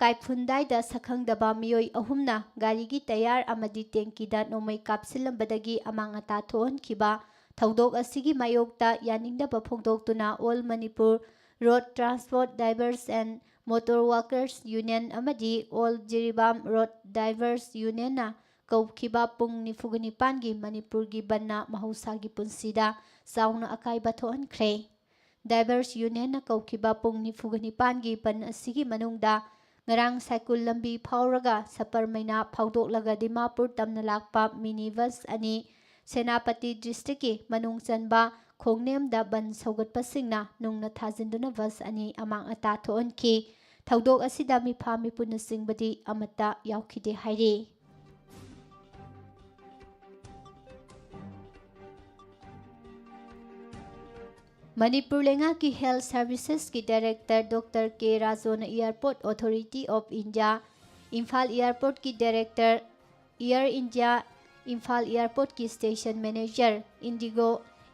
ꯀꯥꯏꯐꯨꯟꯗꯥꯏꯗ ꯁꯛꯈꯪꯗꯕ ꯃꯤꯑꯣꯏ 3ꯅ ꯒꯥꯔꯤꯒꯤ ꯇꯌꯥꯔ ꯑꯃꯗꯤ ꯇꯦꯡꯀꯤꯗ ꯅꯣꯡꯃꯩ ꯀꯥꯞꯁꯤꯜꯂꯝꯕꯗꯒꯤ ꯑꯃꯥꯡ ꯑꯇꯥ ꯊꯣꯛꯍꯟꯈꯤꯕ ꯊꯧꯗꯣꯛ ꯑꯁꯤꯒꯤ ꯃꯥꯌꯣꯛꯇ ꯌꯥꯅꯤꯡꯗꯕ ꯐꯣꯡꯗꯣꯛꯇꯨꯅ all Manipur road transport drivers and motor workers union ꯑꯃꯗꯤ ꯑꯣꯜ ꯖꯤꯔꯤꯕꯥꯝ ꯔꯣꯗ ꯗ꯭ꯔꯥꯏꯚꯔꯁ ꯌꯨꯅꯤꯌꯟꯅ ꯀꯧꯈꯤꯕ ꯄꯨꯡ 49ꯒꯤ ꯃꯅꯤꯄꯨꯔꯒꯤ ꯕꯟꯅ ꯃꯍꯧꯁꯥꯒꯤ ꯄꯨꯟꯁꯤꯗ ꯆꯥꯎꯅ ꯑꯀꯥꯏꯕ ꯊꯣꯛꯍꯟꯈ꯭ꯔꯦ꯫ ꯗ꯭ꯔꯥꯏꯚꯔꯁ ꯌꯨꯅꯤꯌꯟꯅ ꯀꯧꯈꯤꯕ ꯄꯨꯡ 49ꯒꯤ ꯕꯟ ꯑꯁꯤꯒꯤ ꯃꯅꯨꯡꯗ ꯉꯔꯥꯡ ꯁꯥꯏꯀꯨꯜ ꯂꯝꯕꯤ ꯐꯥꯎꯔꯒ ꯁꯄꯔꯃꯩꯅ ꯐꯥꯎꯗꯣꯛꯂꯒ ꯗꯤꯃꯥꯄꯨꯔ ꯇꯝꯅ ꯂꯥꯛꯄ ꯃꯤꯅꯤ ꯕꯁ 2 ꯁꯦꯅꯥꯄꯇꯤ ꯗꯤꯁꯇ꯭ꯔꯤꯛꯀꯤ ꯃꯅꯨꯡ ꯆꯟꯕ ꯈꯣꯡꯅꯦꯝꯗ ꯕꯟ ꯁꯧꯒꯠꯄꯁꯤꯡꯅ ꯅꯨꯡꯅ ꯊꯥꯖꯤꯟꯗꯨꯅ ꯕꯁ 2 ꯑꯃꯥꯡ ꯑꯇꯥ ꯊꯣꯛꯍꯟꯈꯤ꯫ ꯊꯧꯗꯣꯛ ꯑꯁꯤꯗ ꯃꯤꯐꯥ ꯃꯤꯄꯨꯅꯆꯤꯡꯕꯗꯤ ꯑꯃꯠꯇ ꯌꯥꯎꯈꯤꯗꯦ ꯍꯥꯏꯔꯤ꯫ ꯃꯅꯤꯄꯨꯔ ꯂꯩꯉꯥꯛꯀꯤ ꯍꯦꯜꯊ ꯁꯔꯚꯤꯁꯦꯁꯀꯤ ꯗꯥꯏꯔꯦꯛꯇꯔ ꯗꯣꯛꯇꯔ ꯀꯦ ꯔꯥꯖꯣꯅ airport authority of India Imphal ꯏꯌꯥꯔꯄꯣꯔꯠꯀꯤ ꯗꯥꯏꯔꯦꯛꯇꯔ ꯏꯌꯔ ꯏꯟꯗꯤꯌꯥ ꯏꯝꯐꯥꯜ ꯏꯌꯥꯔꯄꯣꯔꯠꯀꯤ ꯁ꯭ꯇꯦꯁꯟ ꯃꯦꯅꯦꯖꯔ ꯏꯟꯗꯤꯒꯣ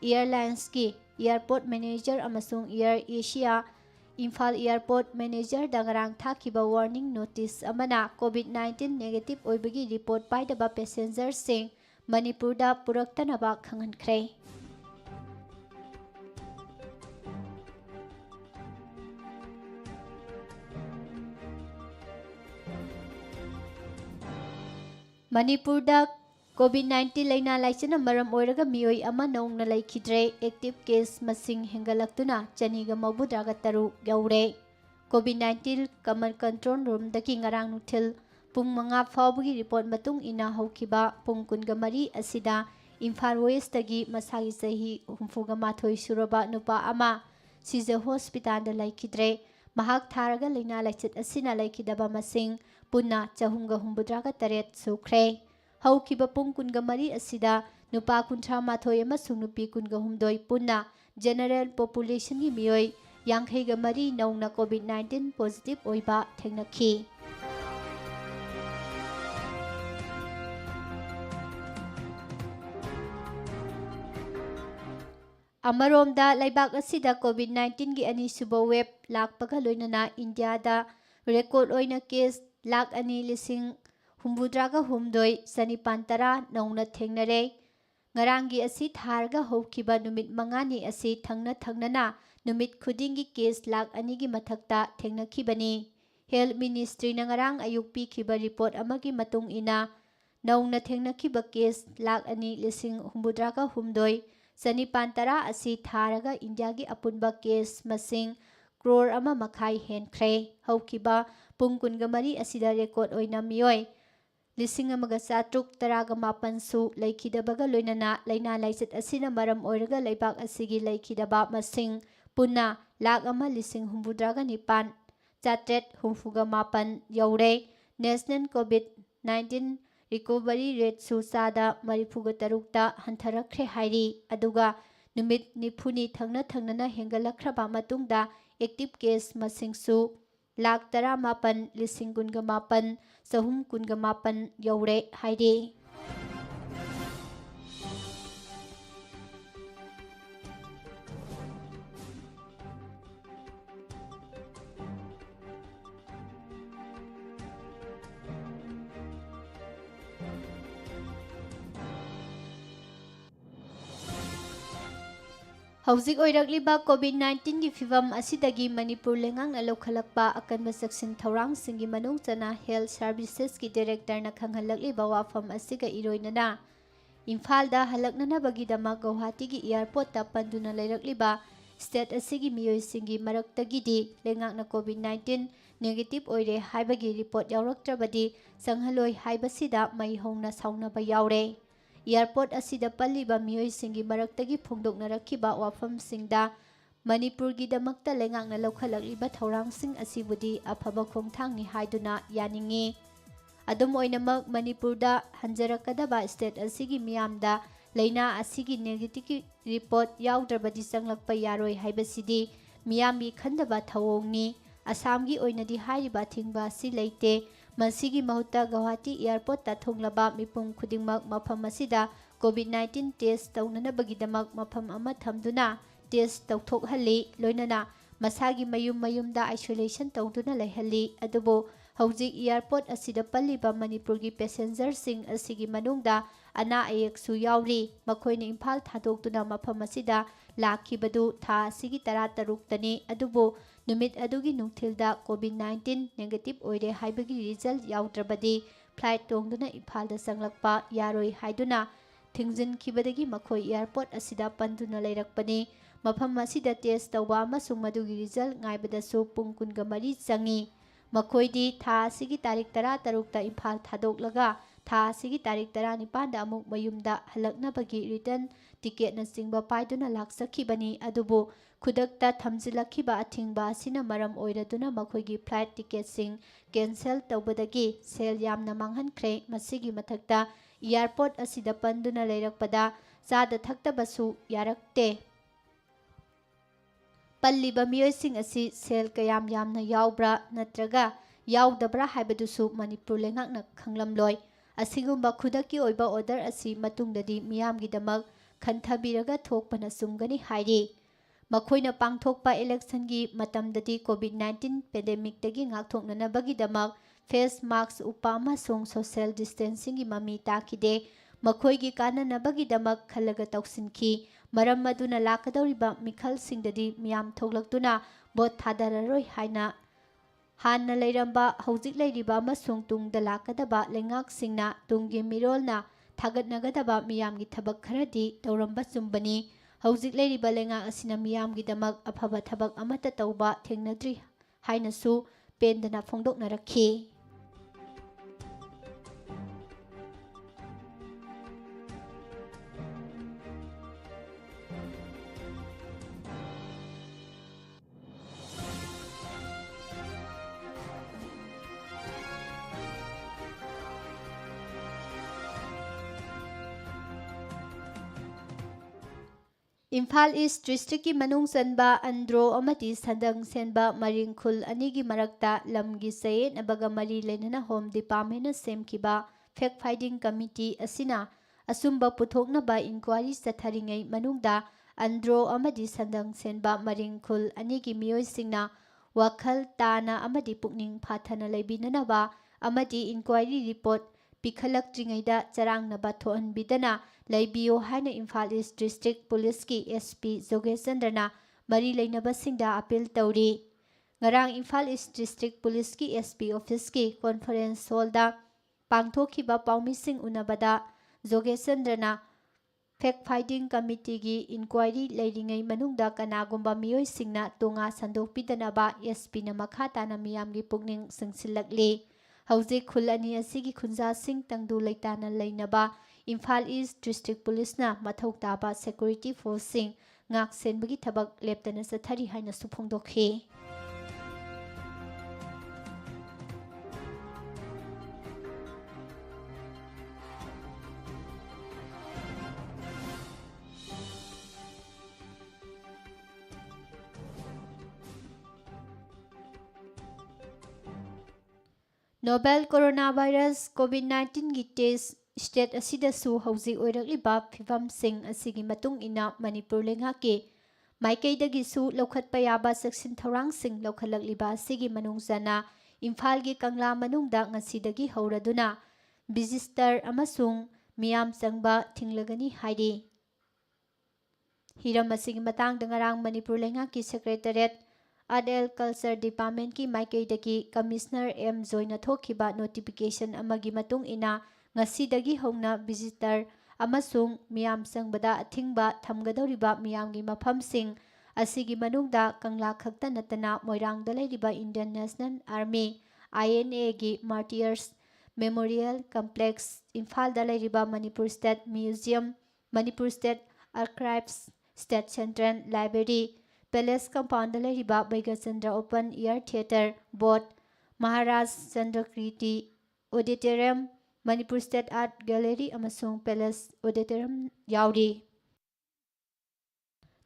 ꯏꯌꯔꯂꯥꯏꯟꯁꯀꯤ ꯏꯌꯥꯔꯄꯣꯔꯠ ꯃꯦꯅꯦꯖꯔ ꯑꯃꯁꯨꯡ ꯏꯌꯔ ꯑꯦꯁꯤꯌꯥ ꯏꯝꯐꯥꯜ ꯏꯌꯥꯔꯄꯣꯔꯠ ꯃꯦꯅꯦꯖꯔꯗ ꯉꯔꯥꯡ ꯊꯥꯈꯤꯕ ꯋꯥꯔꯅꯤꯡ ꯅꯣꯇꯤꯁ ꯑꯃꯅ ꯀꯣꯚꯤꯗ-19 ꯅꯦꯒꯦꯇꯤꯚ ꯑꯣꯏꯕꯒꯤ ꯔꯤꯄꯣꯔꯠ ꯄꯥꯏꯗꯕ ꯄꯦꯁꯦꯟꯖꯔꯁꯤꯡ ꯃꯅꯤꯄꯨꯔꯗ ꯄꯨꯔꯛꯇꯅꯕ ꯈꯪꯍꯟꯈ꯭ꯔꯦ꯫ ꯃꯅꯤꯄꯨꯔꯗ COVID-19 laina laicina maram oiraga mioi ama nongna laikhidre active case masing hengalakuna chaniga maubudraga taru yaure. COVID-19 command control room daki ngarang nuthil pung manga fawbagi report matung ina haukiba pung kunga mari asida Imphal West dagi masagi sahi humfuga mathoi suraba nupa ama Siza hospital da laikhidre mahak tharaga laina laichit asina laikhidaba masing punna chahumga humbudraga taret sukre. Haukiba pung kunga mari asida nupa kuntra mathoi amasung nupi kunga humdoi punna general population gi mioi yankhaiga mari nauna COVID-19 positive oiba thengnakhi. Amaromda laibak asida COVID-19 gi ani suba web lakpaga loinana India da record oina case lak ani lising humbudraga humdoi sanipantara nauna thengnare. Ngarangi asi tharga haukiba numit mangani asi thangnana numit khudingi case lak ani gi mathakta thengnakhibani. Health Ministry na ngarang ayuk pikhiba report amagi matung ina nauna thengnakhiba case lak ani lising humbudraga humdoi sanipantara asi tharaga India gi apunba case masing crore ama makhai henkre. Haukiba pungkunga mari asida record oina mioi lising amaga satruk taraga mapan su laikhidabaga loinana laina laicit asina maram oiraga laibak asigi laikhidaba masing punna lak ama lising humbudraga nipan chatret humfuga mapan yaure. National COVID-19 recovery rate su sada marifuga tarukta hantarakre hairi aduga numit nifuni thangnana hengalakhraba matungda active case masing su lak tara mapan lising kunga mapan sahum kunga mapan yaure hairi. Hauzik oirakliba COVID-19 gi fivam asidagi Manipur lengangna lokhalakpa akanba saksin thaurang singi manung chana Health Services ki Director na khanghalakliba wafam asiga iroinana Imphal da halaknana bagidama Guwahati gi airport ta panduna leirakliba state asigi miyoi singi maraktagidi lengangna COVID-19 negative oire haibagi report yauraktrabadi sanghaloi haibasida mai hongna saunaba yaure. Airport asida palliba miyoi singi maraktagi phongdoknarakhiba wafamsingda Manipurgi damakta lengangna lokhalakliba thaurangsing asibudi afaba khongthangni haiduna yaningi. Adum oinamak Manipurda hanjarakadaba state asigi miyamda laina asigi negative report yaudrabadi sanglakpa yaroi haibasidi miyamgi khandaba thawongni. Assamgi oinadi hairiba thingba si leite masigi mahutta Guwahati airport ta thonglaba mipum khudingmak mafam asida COVID-19 test taunanabagidamak mafam ama thamduna test tauthokhalli loinana masagi mayumda isolation tauduna laihalli adubo hauzik airport asida palliba Manipurgi passenger sing asigi manungda ana ayeksu yauri makhoina Imphal thadokduna mafam asida lakhibadu tha asigi 13 tani adubo numit adugi nungthilda COVID-19 negative oire haibagi result yaudrabadi flight tongduna Imphal da sanglakpa yaroi haiduna thingjinkibadagi makhoi airport asida panduna leirakpani mafam asida test tawba amasung madugi result ngaibadasu pung kunga mari changi makhoidi tha asigi tarik 13 ta Imphal thadoklaga tha asigi tarik 19 da amuk mayumda halaknabagi return ticket na singba paiduna laksakhibani adubu khudakta thamjilakhiba athingba asina maram oiraduna makhoigi flight ticket sing cancel tawbadagi sel yamna manghankhre masigi mathakta airport asida panduna leirakpada chada thaktabasu yarakte palliba miyoising asi sel kayam yamna yaubra natraga yaudabra haibadusu Manipur lengakna khanglamloi asigumba khudaki oiba order asi matungdadi miyamgi damak khantabiraga thokpana sumgani hairi. Makhoina pangthokpa election gi matamdadi COVID-19 pandemic tagi ngakthoknanabagidamak face mask upa amasung social distancing gi mami takide makhoigi kananabagidamak khalaga tawsinki maram maduna lakadawriba mikhal singdadi miyam thoklaktuna bot thadararoi haina hanna leiramba hauzik leiriba amasung tungda lakadaba lengak singna tunggi mirolna ꯊꯥꯒꯠꯅꯒꯗꯕ ꯃꯤꯌꯥꯝꯒꯤ ꯊꯕꯛ ꯈꯔꯗꯤ ꯇꯧꯔꯝꯕ ꯆꯨꯝꯕꯅꯤ ꯍꯧꯖꯤꯛ ꯂꯩꯔꯤꯕ ꯂꯩꯉꯥꯛ ꯑꯁꯤꯅ ꯃꯤꯌꯥꯝꯒꯤꯗꯃꯛ ꯑꯐꯕ ꯊꯕꯛ ꯑꯃꯠꯇ ꯇꯧꯕ ꯊꯦꯡꯅꯗ꯭ꯔꯤ ꯍꯥꯏꯅꯁꯨ ꯄꯦꯟꯗꯅ ꯐꯣꯡꯗꯣꯛꯅꯔꯛꯈꯤ ꯏꯝꯐꯥꯜ ꯏꯁ ꯗꯤꯁꯇ꯭ꯔꯤꯛꯀꯤ ꯃꯅꯨꯡ ꯆꯟꯕ ꯑꯟꯗ꯭ꯔꯣ ꯑꯃꯗꯤ ꯁꯟꯗꯪ ꯁꯦꯟꯕ ꯃꯔꯤꯡꯈꯨꯜ ꯑꯅꯤꯒꯤ ꯃꯔꯛꯇ ꯂꯝꯒꯤ ꯆꯌꯦꯠꯅꯕꯒ ꯃꯔꯤ ꯂꯩꯅꯅ ꯍꯣꯝ ꯗꯤꯄꯥꯔꯠꯃꯦꯟꯠꯅ ꯁꯦꯝꯈꯤꯕ ꯐꯦꯛ ꯐꯥꯏꯟꯗꯤꯡ ꯀꯃꯤꯇꯤ ꯑꯁꯤꯅ ꯑꯆꯨꯝꯕ ꯄꯨꯊꯣꯛꯅꯕ ꯏꯟꯀ꯭ꯋꯥꯏꯔꯤ ꯆꯠꯊꯔꯤꯉꯩ ꯃꯅꯨꯡꯗ ꯑꯟꯗ꯭ꯔꯣ ꯑꯃꯗꯤ ꯁꯟꯗꯪ ꯁꯦꯟꯕ ꯃꯔꯤꯡꯈꯨꯜ ꯑꯅꯤꯒꯤ ꯃꯤꯑꯣꯏꯁꯤꯡꯅ ꯋꯥꯈꯜ ꯇꯥꯅ ꯑꯃꯗꯤ ꯄꯨꯛꯅꯤꯡ ꯐꯥꯊꯅ ꯂꯩꯕꯤꯅꯅꯕ ꯑꯃꯗꯤ ꯏꯟꯀ꯭ꯋꯥꯏꯔꯤ ꯔꯤꯄꯣꯔꯠ ꯄꯤꯈꯠꯂꯛꯇ꯭ꯔꯤꯉꯩꯗ ꯆꯔꯥꯡꯅꯕ ꯊꯣꯛꯍꯟꯕꯤꯗꯅ ꯂꯩꯕꯤꯌꯨ ꯍꯥꯏꯅ ꯏꯝꯐꯥꯜ ꯏꯁ ꯗꯤꯁꯇ꯭ꯔꯤꯛ ꯄꯨꯂꯤꯁꯀꯤ SP ꯖꯣꯒꯦꯁꯆꯟꯗ꯭ꯔꯅ ꯃꯔꯤ ꯂꯩꯅꯕꯁꯤꯡꯗ ꯑꯄꯤꯜ ꯇꯧꯔꯤ ꯉꯔꯥꯡ ꯏꯝꯐꯥꯜ ꯏꯁ ꯗꯤꯁꯇ꯭ꯔꯤꯛ ꯄꯨꯂꯤꯁꯀꯤ SP ꯑꯣꯐꯤꯁꯀꯤ ꯀꯣꯟꯐꯔꯦꯟꯁ ꯍꯣꯜꯗ ꯄꯥꯡꯊꯣꯛꯈꯤꯕ ꯄꯥꯎꯃꯤꯁꯤꯡ ꯎꯅꯕꯗ ꯖꯣꯒꯦꯁꯆꯟꯗ꯭ꯔꯅ ꯐꯦꯛ ꯐꯥꯏꯟꯗꯤꯡ ꯀꯃꯤꯇꯤꯒꯤ ꯏꯟꯀ꯭ꯋꯥꯏꯔꯤ ꯂꯩꯔꯤꯉꯩ ꯃꯅꯨꯡꯗ ꯀꯅꯥꯒꯨꯝꯕ ꯃꯤꯑꯣꯏꯁꯤꯡꯅ ꯇꯣꯉꯥ ꯁꯟꯗꯣꯛꯄꯤꯗꯅꯕ SPꯅ ꯃꯈꯥ ꯇꯥꯅ ꯃꯤꯌꯥꯝꯒꯤ ꯄꯨꯛꯅꯤꯡ ꯆꯤꯡꯁꯤꯜꯂꯛꯂꯤ ꯍꯧꯖꯤꯛ ꯈꯨꯜ ꯑꯅꯤ ꯑꯁꯤꯒꯤ ꯈꯨꯟꯖꯥꯁꯤꯡ ꯇꯪꯗꯨ ꯂꯩꯇꯥꯅ ꯂꯩꯅꯕ ꯏꯝꯐꯥꯜ ꯏꯁ ꯗꯤꯁꯇ꯭ꯔꯤꯛ ꯄꯨꯂꯤꯁꯅ ꯃꯊꯧ ꯇꯥꯕ ꯁꯦꯀ꯭ꯌꯨꯔꯤꯇꯤ ꯐꯣꯔꯁꯁꯤꯡ ꯉꯥꯛ ꯁꯦꯟꯕꯒꯤ ꯊꯕꯛ ꯂꯦꯞꯇꯅ ꯆꯠꯊꯔꯤ ꯍꯥꯏꯅꯁꯨ ꯐꯣꯡꯗꯣꯛꯈꯤ ꯅꯣꯕꯦꯜ ꯀꯣꯔꯣꯅꯥ ꯚꯥꯏꯔꯁ COVID-19ꯒꯤ ꯇꯦꯁ ꯁ꯭ꯇꯦꯠ ꯑꯁꯤꯗꯁꯨ ꯍꯧꯖꯤꯛ ꯑꯣꯏꯔꯛꯂꯤꯕ ꯐꯤꯚꯝꯁꯤꯡ ꯑꯁꯤꯒꯤ ꯃꯇꯨꯡ ꯏꯟꯅ ꯃꯅꯤꯄꯨꯔ ꯂꯩꯉꯥꯛꯀꯤ ꯃꯥꯏꯀꯩꯗꯒꯤꯁꯨ ꯂꯧꯈꯠꯄ ꯌꯥꯕ ꯆꯦꯛꯁꯤꯟ ꯊꯧꯔꯥꯡꯁꯤꯡ ꯂꯧꯈꯠꯂꯛꯂꯤꯕ ꯑꯁꯤꯒꯤ ꯃꯅꯨꯡ ꯆꯟꯅ ꯏꯝꯐꯥꯜꯒꯤ ꯀꯪꯂꯥ ꯃꯅꯨꯡꯗ ꯉꯁꯤꯗꯒꯤ ꯍꯧꯔꯗꯨꯅ ꯚꯤꯖꯤꯇꯔ ꯑꯃꯁꯨꯡ ꯃꯤꯌꯥꯝ ꯆꯪꯕ ꯊꯤꯡꯂꯒꯅꯤ ꯍꯥꯏꯔꯤ ꯍꯤꯔꯝ ꯑꯁꯤꯒꯤ ꯃꯇꯥꯡꯗ ꯉꯔꯥꯡ ꯃꯅꯤꯄꯨꯔ ꯂꯩꯉꯥꯛꯀꯤ ꯁꯦꯀ꯭ꯔꯦꯇꯔꯤꯌꯦꯠ ꯑꯥꯔꯠ ꯑꯦꯟ ꯀꯜꯆꯔ ꯗꯤꯄꯥꯔꯠꯃꯦꯟꯠꯀꯤ ꯃꯥꯏꯀꯩꯗꯒꯤ ꯀꯃꯤꯁꯅꯔ M. ꯖꯣꯏꯅ ꯊꯣꯛꯈꯤꯕ ꯅꯣꯇꯤꯐꯤꯀꯦꯁꯟ ꯑꯃꯒꯤ ꯃꯇꯨꯡ ꯏꯟꯅ ꯉꯁꯤꯗꯒꯤ ꯍꯧꯅ ꯚꯤꯖꯤꯇꯔ ꯑꯃꯁꯨꯡ ꯃꯤꯌꯥꯝ ꯆꯪꯕꯗ ꯑꯊꯤꯡꯕ ꯊꯝꯒꯗꯧꯔꯤꯕ ꯃꯤꯌꯥꯝꯒꯤ ꯃꯐꯝꯁꯤꯡ ꯑꯁꯤꯒꯤ ꯃꯅꯨꯡꯗ ꯀꯪꯂꯥ ꯈꯛꯇ ꯅꯠꯇꯅ ꯃꯣꯏꯔꯥꯡꯗ ꯂꯩꯔꯤꯕ ꯏꯟꯗꯤꯌꯟ ꯅꯦꯁꯅꯦꯜ ꯑꯥꯔꯃꯤ INAꯒꯤ ꯃꯥꯔꯇꯤꯌꯔꯁ ꯃꯦꯃꯣꯔꯤꯌꯦꯜ ꯀꯝꯄ꯭ꯂꯦꯛꯁ ꯏꯝꯐꯥꯜꯗ ꯂꯩꯔꯤꯕ Manipur state museum Manipur state archives state central library palace compound ꯂꯩꯔꯤꯕ Bhagyachandra open air theatre both Maharaj Chandrakirti auditorium Manipur state art gallery ꯑꯃꯁꯨꯡ ꯄꯦꯂꯦꯁ ꯑꯣꯗꯤꯇꯣꯔꯤꯌꯝ ꯌꯥꯎꯔꯤ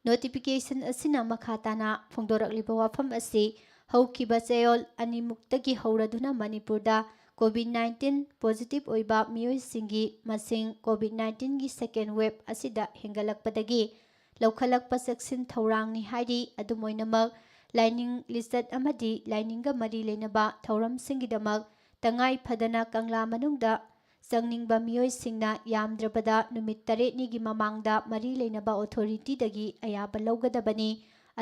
ꯅꯣꯇꯤꯐꯤꯀꯦꯁꯟ ꯑꯁꯤꯅ ꯃꯈꯥ ꯇꯥꯅ ꯐꯣꯡꯗꯣꯔꯛꯂꯤꯕ ꯋꯥꯐꯝ ꯑꯁꯤ ꯍꯧꯈꯤꯕ ꯆꯌꯣꯜ ꯑꯅꯤꯃꯨꯛꯇꯒꯤ ꯍꯧꯔꯗꯨꯅ ꯃꯅꯤꯄꯨꯔꯗ COVID-19 ꯄꯣꯖꯤꯇꯤꯚ ꯑꯣꯏꯕ ꯃꯤꯑꯣꯏꯁꯤꯡꯒꯤ ꯃꯁꯤꯡ COVID-19ꯒꯤ ꯁꯦꯀꯦꯟ ꯋꯦꯕ ꯑꯁꯤꯗ ꯍꯦꯟꯒꯠꯂꯛꯄꯗꯒꯤ ꯂꯧꯈꯠꯂꯛꯄ ꯆꯦꯛꯁꯤꯟ ꯊꯧꯔꯥꯡꯅꯤ ꯍꯥꯏꯔꯤ ꯑꯗꯨꯝ ꯑꯣꯏꯅꯃꯛ ꯂꯥꯏꯅꯤꯡ ꯂꯤꯆꯠ ꯑꯃꯗꯤ ꯂꯥꯏꯅꯤꯡꯒ ꯃꯔꯤ ꯂꯩꯅꯕ ꯊꯧꯔꯝꯁꯤꯡꯒꯤꯗꯃꯛ ꯇꯉꯥꯏ ꯐꯗꯅ ꯀꯪꯂꯥ ꯃꯅꯨꯡꯗ ꯆꯪꯅꯤꯡꯕ ꯃꯤꯑꯣꯏꯁꯤꯡꯅ ꯌꯥꯝꯗ꯭ꯔꯕꯗ ꯅꯨꯃꯤꯠ 8ꯅꯤꯒꯤ ꯃꯃꯥꯡꯗ ꯃꯔꯤ ꯂꯩꯅꯕ ꯑꯣꯊꯣꯔꯤꯇꯤꯗꯒꯤ ꯑꯌꯥꯕ ꯂꯧꯒꯗꯕꯅꯤ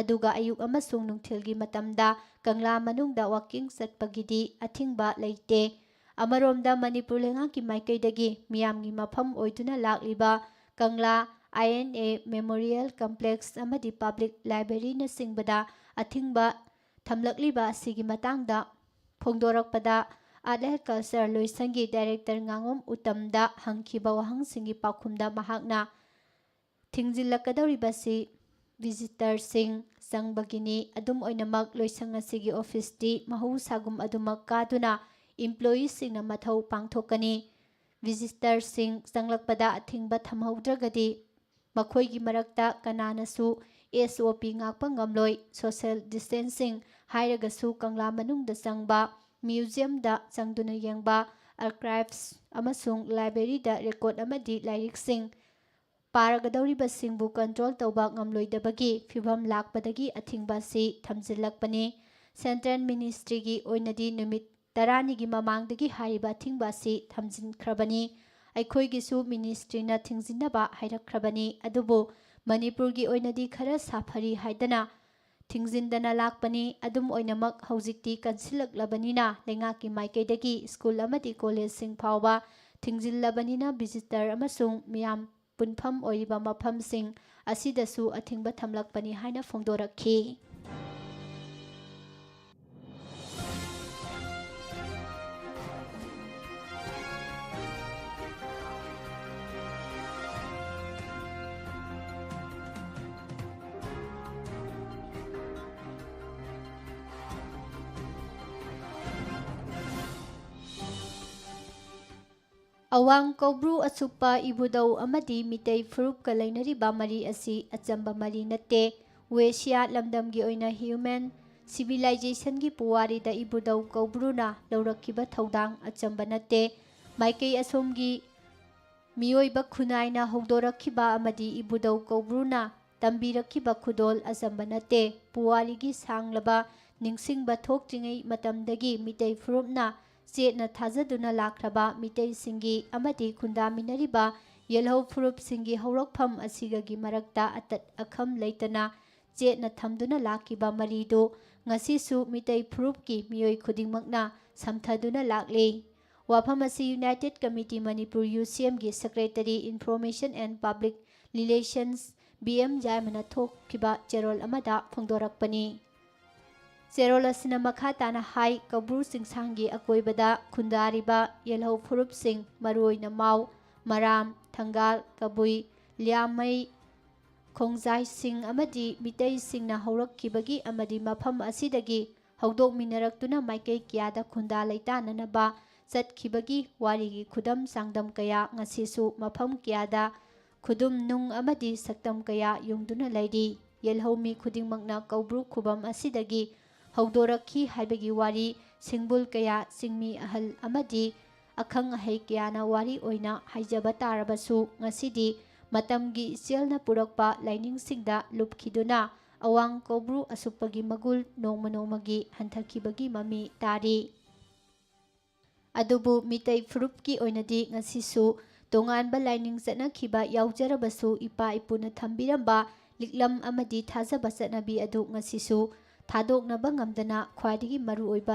ꯑꯗꯨꯒ ꯑꯌꯨꯛ ꯑꯃꯁꯨꯡ ꯅꯨꯡꯊꯤꯜꯒꯤ ꯃꯇꯝꯗ ꯀꯪꯂꯥ ꯃꯅꯨꯡꯗ ꯋꯥꯀꯤꯡ ꯆꯠꯄꯒꯤꯗꯤ ꯑꯊꯤꯡꯕ ꯂꯩꯇꯦ ꯑꯃꯔꯣꯝꯗ ꯃꯅꯤꯄꯨꯔ ꯂꯩꯉꯥꯛꯀꯤ ꯃꯥꯏꯀꯩꯗꯒꯤ ꯃꯤꯌꯥꯝꯒꯤ ꯃꯐꯝ ꯑꯣꯏꯗꯨꯅ ꯂꯥꯛꯂꯤꯕ ꯀꯪꯂꯥ INA ꯃꯦꯃꯣꯔꯤꯌꯦꯜ ꯀꯝꯄ꯭ꯂꯦꯛꯁ ꯑꯃꯗꯤ ꯄꯕ꯭ꯂꯤꯛ ꯂꯥꯏꯕ꯭ꯔꯦꯔꯤꯅꯆꯤꯡꯕꯗ ꯑꯊꯤꯡꯕ ꯊꯝꯂꯛꯂꯤꯕ ꯑꯁꯤꯒꯤ ꯃꯇꯥꯡꯗ ꯐꯣꯡꯗꯣꯔꯛꯄꯗ ꯑꯥꯔꯠ ꯑꯦꯟ ꯀꯜꯆꯔ ꯂꯣꯏꯁꯪꯒꯤ ꯗꯥꯏꯔꯦꯛꯇꯔ ꯉꯥꯉꯣꯝ ꯎꯇꯝꯗ ꯍꯪꯈꯤꯕ ꯋꯥꯍꯪꯁꯤꯡꯒꯤ ꯄꯥꯎꯈꯨꯝꯗ ꯃꯍꯥꯛꯅ ꯊꯤꯡꯖꯤꯜꯂꯛꯀꯗꯧꯔꯤꯕꯁꯤ ꯚꯤꯖꯤꯇꯔꯁꯤꯡ ꯆꯪꯕꯒꯤꯅꯤ ꯑꯗꯨꯝ ꯑꯣꯏꯅꯃꯛ ꯂꯣꯏꯁꯪ ꯑꯁꯤꯒꯤ ꯑꯣꯐꯤꯁꯇꯤ ꯃꯍꯧꯁꯥꯒꯨꯝ ꯑꯗꯨꯃꯛ ꯀꯥꯗꯨꯅ ꯏꯝꯄ꯭ꯂꯣꯌꯤꯁꯤꯡꯅ ꯃꯊꯧ ꯄꯥꯡꯊꯣꯛꯀꯅꯤ ꯚꯤꯖꯤꯇꯔꯁꯤꯡ ꯆꯪꯂꯛꯄꯗ ꯑꯊꯤꯡꯕ ꯊꯝꯍꯧꯗ꯭ꯔꯒꯗꯤ ꯃꯈꯣꯏꯒꯤ ꯃꯔꯛꯇ ꯀꯅꯥꯅꯁꯨ SOP ꯉꯥꯛꯄ ꯉꯝꯂꯣꯏ ꯁꯣꯁꯤꯌꯦꯜ ꯗꯤꯁꯇꯦꯟꯁꯤꯡ ꯍꯥꯏꯔꯒꯁꯨ ꯀꯪꯂꯥ ꯃꯅꯨꯡꯗ ꯆꯪꯕ ꯃ꯭ꯌꯨꯖꯤꯌꯝꯗ ꯆꯪꯗꯨꯅ ꯌꯦꯡꯕ ꯑꯥꯔꯀꯥꯏꯚꯁ ꯑꯃꯁꯨꯡ ꯂꯥꯏꯕ꯭ꯔꯦꯔꯤꯗ ꯔꯦꯀꯣꯔꯗ ꯑꯃꯗꯤ ꯂꯥꯏꯔꯤꯛꯁꯤꯡ ꯄꯥꯔꯒꯗꯧꯔꯤꯕꯁꯤꯡꯕꯨ ꯀꯟꯇ꯭ꯔꯣꯜ ꯇꯧꯕ ꯉꯝꯂꯣꯏꯗꯕꯒꯤ ꯐꯤꯚꯝ ꯂꯥꯛꯄꯗꯒꯤ ꯑꯊꯤꯡꯕ ꯑꯁꯤ ꯊꯝꯖꯤꯜꯂꯛꯄꯅꯤ ꯁꯦꯟꯇ꯭ꯔꯦꯜ ꯃꯤꯅꯤꯁꯇ꯭ꯔꯤꯒꯤ ꯑꯣꯏꯅꯗꯤ ꯅꯨꯃꯤꯠ 10ꯅꯤꯒꯤ ꯃꯃꯥꯡꯗꯒꯤ ꯍꯥꯏꯔꯤꯕ ꯑꯊꯤꯡꯕ ꯑꯁꯤ ꯊꯝꯖꯤꯟꯈ꯭ꯔꯕꯅꯤ ꯑꯩꯈꯣꯏꯒꯤꯁꯨ ꯃꯤꯅꯤꯁꯇ꯭ꯔꯤꯅ ꯊꯤꯡꯖꯤꯟꯅꯕ ꯍꯥꯏꯔꯛꯈ꯭ꯔꯕꯅꯤ ꯑꯗꯨꯕꯨ ꯃꯅꯤꯄꯨꯔꯒꯤ ꯑꯣꯏꯅꯗꯤ ꯈꯔ ꯁꯥꯐꯔꯤ ꯍꯥꯏꯗꯅ ꯊꯤꯡꯖꯤꯟꯗꯅ ꯂꯥꯛꯄꯅꯤ ꯑꯗꯨꯝ ꯑꯣꯏꯅꯃꯛ ꯍꯧꯖꯤꯛꯇꯤ ꯀꯟꯁꯤꯜꯂꯛꯂꯕꯅꯤꯅ ꯂꯩꯉꯥꯛꯀꯤ ꯃꯥꯏꯀꯩꯗꯒꯤ ꯁ꯭ꯀꯨꯜ ꯑꯃꯗꯤ ꯀꯣꯂꯦꯖꯁꯤꯡ ꯐꯥꯎꯕ ꯊꯤꯡꯖꯤꯜꯂꯕꯅꯤꯅ ꯚꯤꯖꯤꯇꯔ ꯑꯃꯁꯨꯡ ꯃꯤꯌꯥꯝ ꯄꯨꯟꯐꯝ ꯑꯣꯏꯔꯤꯕ ꯃꯐꯝꯁꯤꯡ ꯑꯁꯤꯗꯁꯨ ꯑꯊꯤꯡꯕ ꯊꯝꯂꯛꯄꯅꯤ ꯍꯥꯏꯅ ꯐꯣꯡꯗꯣꯔꯛꯈꯤ꯫ ꯑꯋꯥꯡ ꯀꯧꯕ꯭ꯔꯨ ꯑꯁꯨꯛꯄ ꯏꯕꯨꯗꯧ ꯑꯃꯗꯤ ꯃꯤꯇꯩ ꯐꯨꯔꯨꯞꯀ ꯂꯩꯅꯔꯤꯕ ꯃꯔꯤ ꯑꯁꯤ ꯑꯆꯝꯕ ꯃꯔꯤ ꯅꯠꯇꯦ꯫ ꯋꯦꯁꯤꯌꯥ ꯂꯝꯗꯝꯒꯤ ꯑꯣꯏꯅ ꯍ꯭ꯌꯨꯃꯦꯟ ꯁꯤꯚꯤꯂꯥꯏꯖꯦꯁꯟꯒꯤ ꯄꯨꯋꯥꯔꯤꯗ ꯏꯕꯨꯗꯧ ꯀꯧꯕ꯭ꯔꯨꯅ ꯂꯧꯔꯛꯈꯤꯕ ꯊꯧꯗꯥꯡ ꯑꯆꯝꯕ ꯅꯠꯇꯦ꯫ ꯃꯥꯏꯀꯩ ꯑꯁꯣꯝꯒꯤ ꯃꯤꯑꯣꯏꯕ ꯈꯨꯟꯅꯥꯏꯅ ꯍꯧꯗꯣꯔꯛꯈꯤꯕ ꯑꯃꯗꯤ ꯏꯕꯨꯗꯧ ꯀꯧꯕ꯭ꯔꯨꯅ ꯇꯝꯕꯤꯔꯛꯈꯤꯕ ꯈꯨꯗꯣꯜ ꯑꯆꯝꯕ ꯅꯠꯇꯦ꯫ ꯄꯨꯋꯥꯔꯤꯒꯤ ꯁꯥꯡꯂꯕ ꯅꯤꯡꯁꯤꯡꯕ ꯊꯣꯛꯇ꯭ꯔꯤꯉꯩ ꯃꯇꯝꯗꯒꯤ ꯃꯤꯇꯩ ꯐꯨꯔꯨꯞꯅ ꯆꯦꯠꯅ ꯊꯥꯖꯗꯨꯅ ꯂꯥꯛꯈ꯭ꯔꯕ ꯃꯤꯇꯩꯁꯤꯡꯒꯤ ꯑꯃꯗꯤ ꯈꯨꯟꯗꯥꯃꯤꯟꯅꯔꯤꯕ ꯌꯦꯜꯍꯧ ꯐꯨꯔꯨꯞꯁꯤꯡꯒꯤ ꯍꯧꯔꯛꯐꯝ ꯑꯁꯤꯒꯒꯤ ꯃꯔꯛꯇ ꯑꯇꯠ ꯑꯈꯝ ꯂꯩꯇꯅ ꯆꯦꯠꯅ ꯊꯝꯗꯨꯅ ꯂꯥꯛꯈꯤꯕ ꯃꯔꯤꯗꯨ ꯉꯁꯤꯁꯨ ꯃꯤꯇꯩ ꯐꯨꯔꯨꯞꯀꯤ ꯃꯤꯑꯣꯏ ꯈꯨꯗꯤꯡꯃꯛꯅ ꯁꯝꯊꯗꯨꯅ ꯂꯥꯛꯂꯤ꯫ ꯋꯥꯐꯝ ꯑꯁꯤ ꯌꯨꯅꯥꯏꯇꯦꯗ ꯀꯃꯤꯇꯤ ꯃꯅꯤꯄꯨꯔ UCMꯒꯤ secretary information and public relations BM ꯌꯥꯏꯃꯅ ꯊꯣꯛꯈꯤꯕ ꯆꯦꯔꯣꯜ ꯑꯃꯗ ꯐꯣꯡꯗꯣꯔꯛꯄꯅꯤ꯫ ꯆꯦꯔꯣꯜ ꯑꯁꯤꯅ ꯃꯈꯥ ꯇꯥꯅ ꯍꯥꯏ ꯀꯧꯕ꯭ꯔꯨ ꯆꯤꯡꯁꯥꯡꯒꯤ ꯑꯀꯣꯏꯕꯗ ꯈꯨꯟꯗꯥꯔꯤꯕ ꯌꯦꯜꯍꯧ ꯐꯨꯔꯨꯞꯁꯤꯡ ꯃꯔꯨꯑꯣꯏꯅ ꯃꯥꯎ, ꯃꯔꯥꯝ, ꯊꯪꯒꯥꯜ, ꯀꯕꯨꯏ, ꯂꯤꯌꯥꯃꯩ, ꯈꯣꯡꯖꯥꯏꯁꯤꯡ ꯑꯃꯗꯤ ꯃꯤꯇꯩꯁꯤꯡꯅ ꯍꯧꯔꯛꯈꯤꯕꯒꯤ ꯑꯃꯗꯤ ꯃꯐꯝ ꯑꯁꯤꯗꯒꯤ ꯍꯧꯗꯣꯛꯃꯤꯟꯅꯔꯛꯇꯨꯅ ꯃꯥꯏꯀꯩ ꯀꯌꯥꯗ ꯈꯨꯟꯗꯥ ꯂꯩꯇꯥꯅꯅꯕ ꯆꯠꯈꯤꯕꯒꯤ ꯋꯥꯔꯤꯒꯤ ꯈꯨꯗꯝ ꯆꯥꯡꯗꯝ ꯀꯌꯥ ꯉꯁꯤꯁꯨ ꯃꯐꯝ kayada ꯈꯨꯗꯨꯝ ꯅꯨꯡ ꯑꯃꯗꯤ ꯁꯛꯇꯝ ꯀꯌꯥ ꯌꯨꯡꯗꯨꯅ ꯂꯩꯔꯤ꯫ ꯌꯦꯜꯍꯧ ꯃꯤ ꯈꯨꯗꯤꯡꯃꯛꯅ ꯀꯧꯕ꯭ꯔꯨ ꯈꯨꯕꯝ ꯑꯁꯤꯗꯒꯤ ꯍꯧꯗꯣꯔꯛꯈꯤ ꯍꯥꯏꯕꯒꯤ ꯋꯥꯔꯤ ꯁꯤꯡꯕꯨꯜ ꯀꯌꯥ, ꯆꯤꯡꯃꯤ ꯑꯍꯜ ꯑꯃꯗꯤ ꯑꯈꯪ ꯑꯍꯩ ꯀꯌꯥꯅ ꯋꯥꯔꯤ ꯑꯣꯏꯅ ꯍꯥꯏꯖꯕ ꯇꯥꯔꯕꯁꯨ ꯉꯁꯤꯗꯤ ꯃꯇꯝꯒꯤ ꯏꯆꯦꯜꯅ ꯄꯨꯔꯛꯄ ꯂꯥꯏꯅꯤꯡꯁꯤꯡꯗ ꯂꯨꯞꯈꯤꯗꯨꯅ ꯑꯋꯥꯡ ꯀꯧꯕ꯭ꯔꯨ ꯑꯁꯨꯛꯄꯒꯤ ꯃꯒꯨꯜ ꯅꯣꯡꯃ ꯅꯣꯡꯃꯒꯤ ꯍꯟꯊꯈꯤꯕꯒꯤ ꯃꯃꯤ ꯇꯥꯔꯤ꯫ ꯑꯗꯨꯕꯨ ꯃꯤꯇꯩ ꯐꯨꯔꯨꯞꯀꯤ ꯑꯣꯏꯅꯗꯤ ꯉꯁꯤꯁꯨ ꯇꯣꯉꯥꯟꯕ ꯂꯥꯏꯅꯤꯡ ꯆꯠꯅꯈꯤꯕ ꯌꯥꯎꯖꯔꯕꯁꯨ ꯏꯄꯥ ꯏꯄꯨꯅ ꯊꯝꯕꯤꯔꯝꯕ ꯂꯤꯛꯂꯝ ꯑꯃꯗꯤ ꯊꯥꯖꯕ ꯆꯠꯅꯕꯤ ꯑꯗꯨ ꯉꯁꯤꯁꯨ ꯊꯥꯗꯣꯛꯅꯕ ꯉꯝꯗꯅ ꯈ꯭ꯋꯥꯏꯗꯒꯤ ꯃꯔꯨꯑꯣꯏꯕ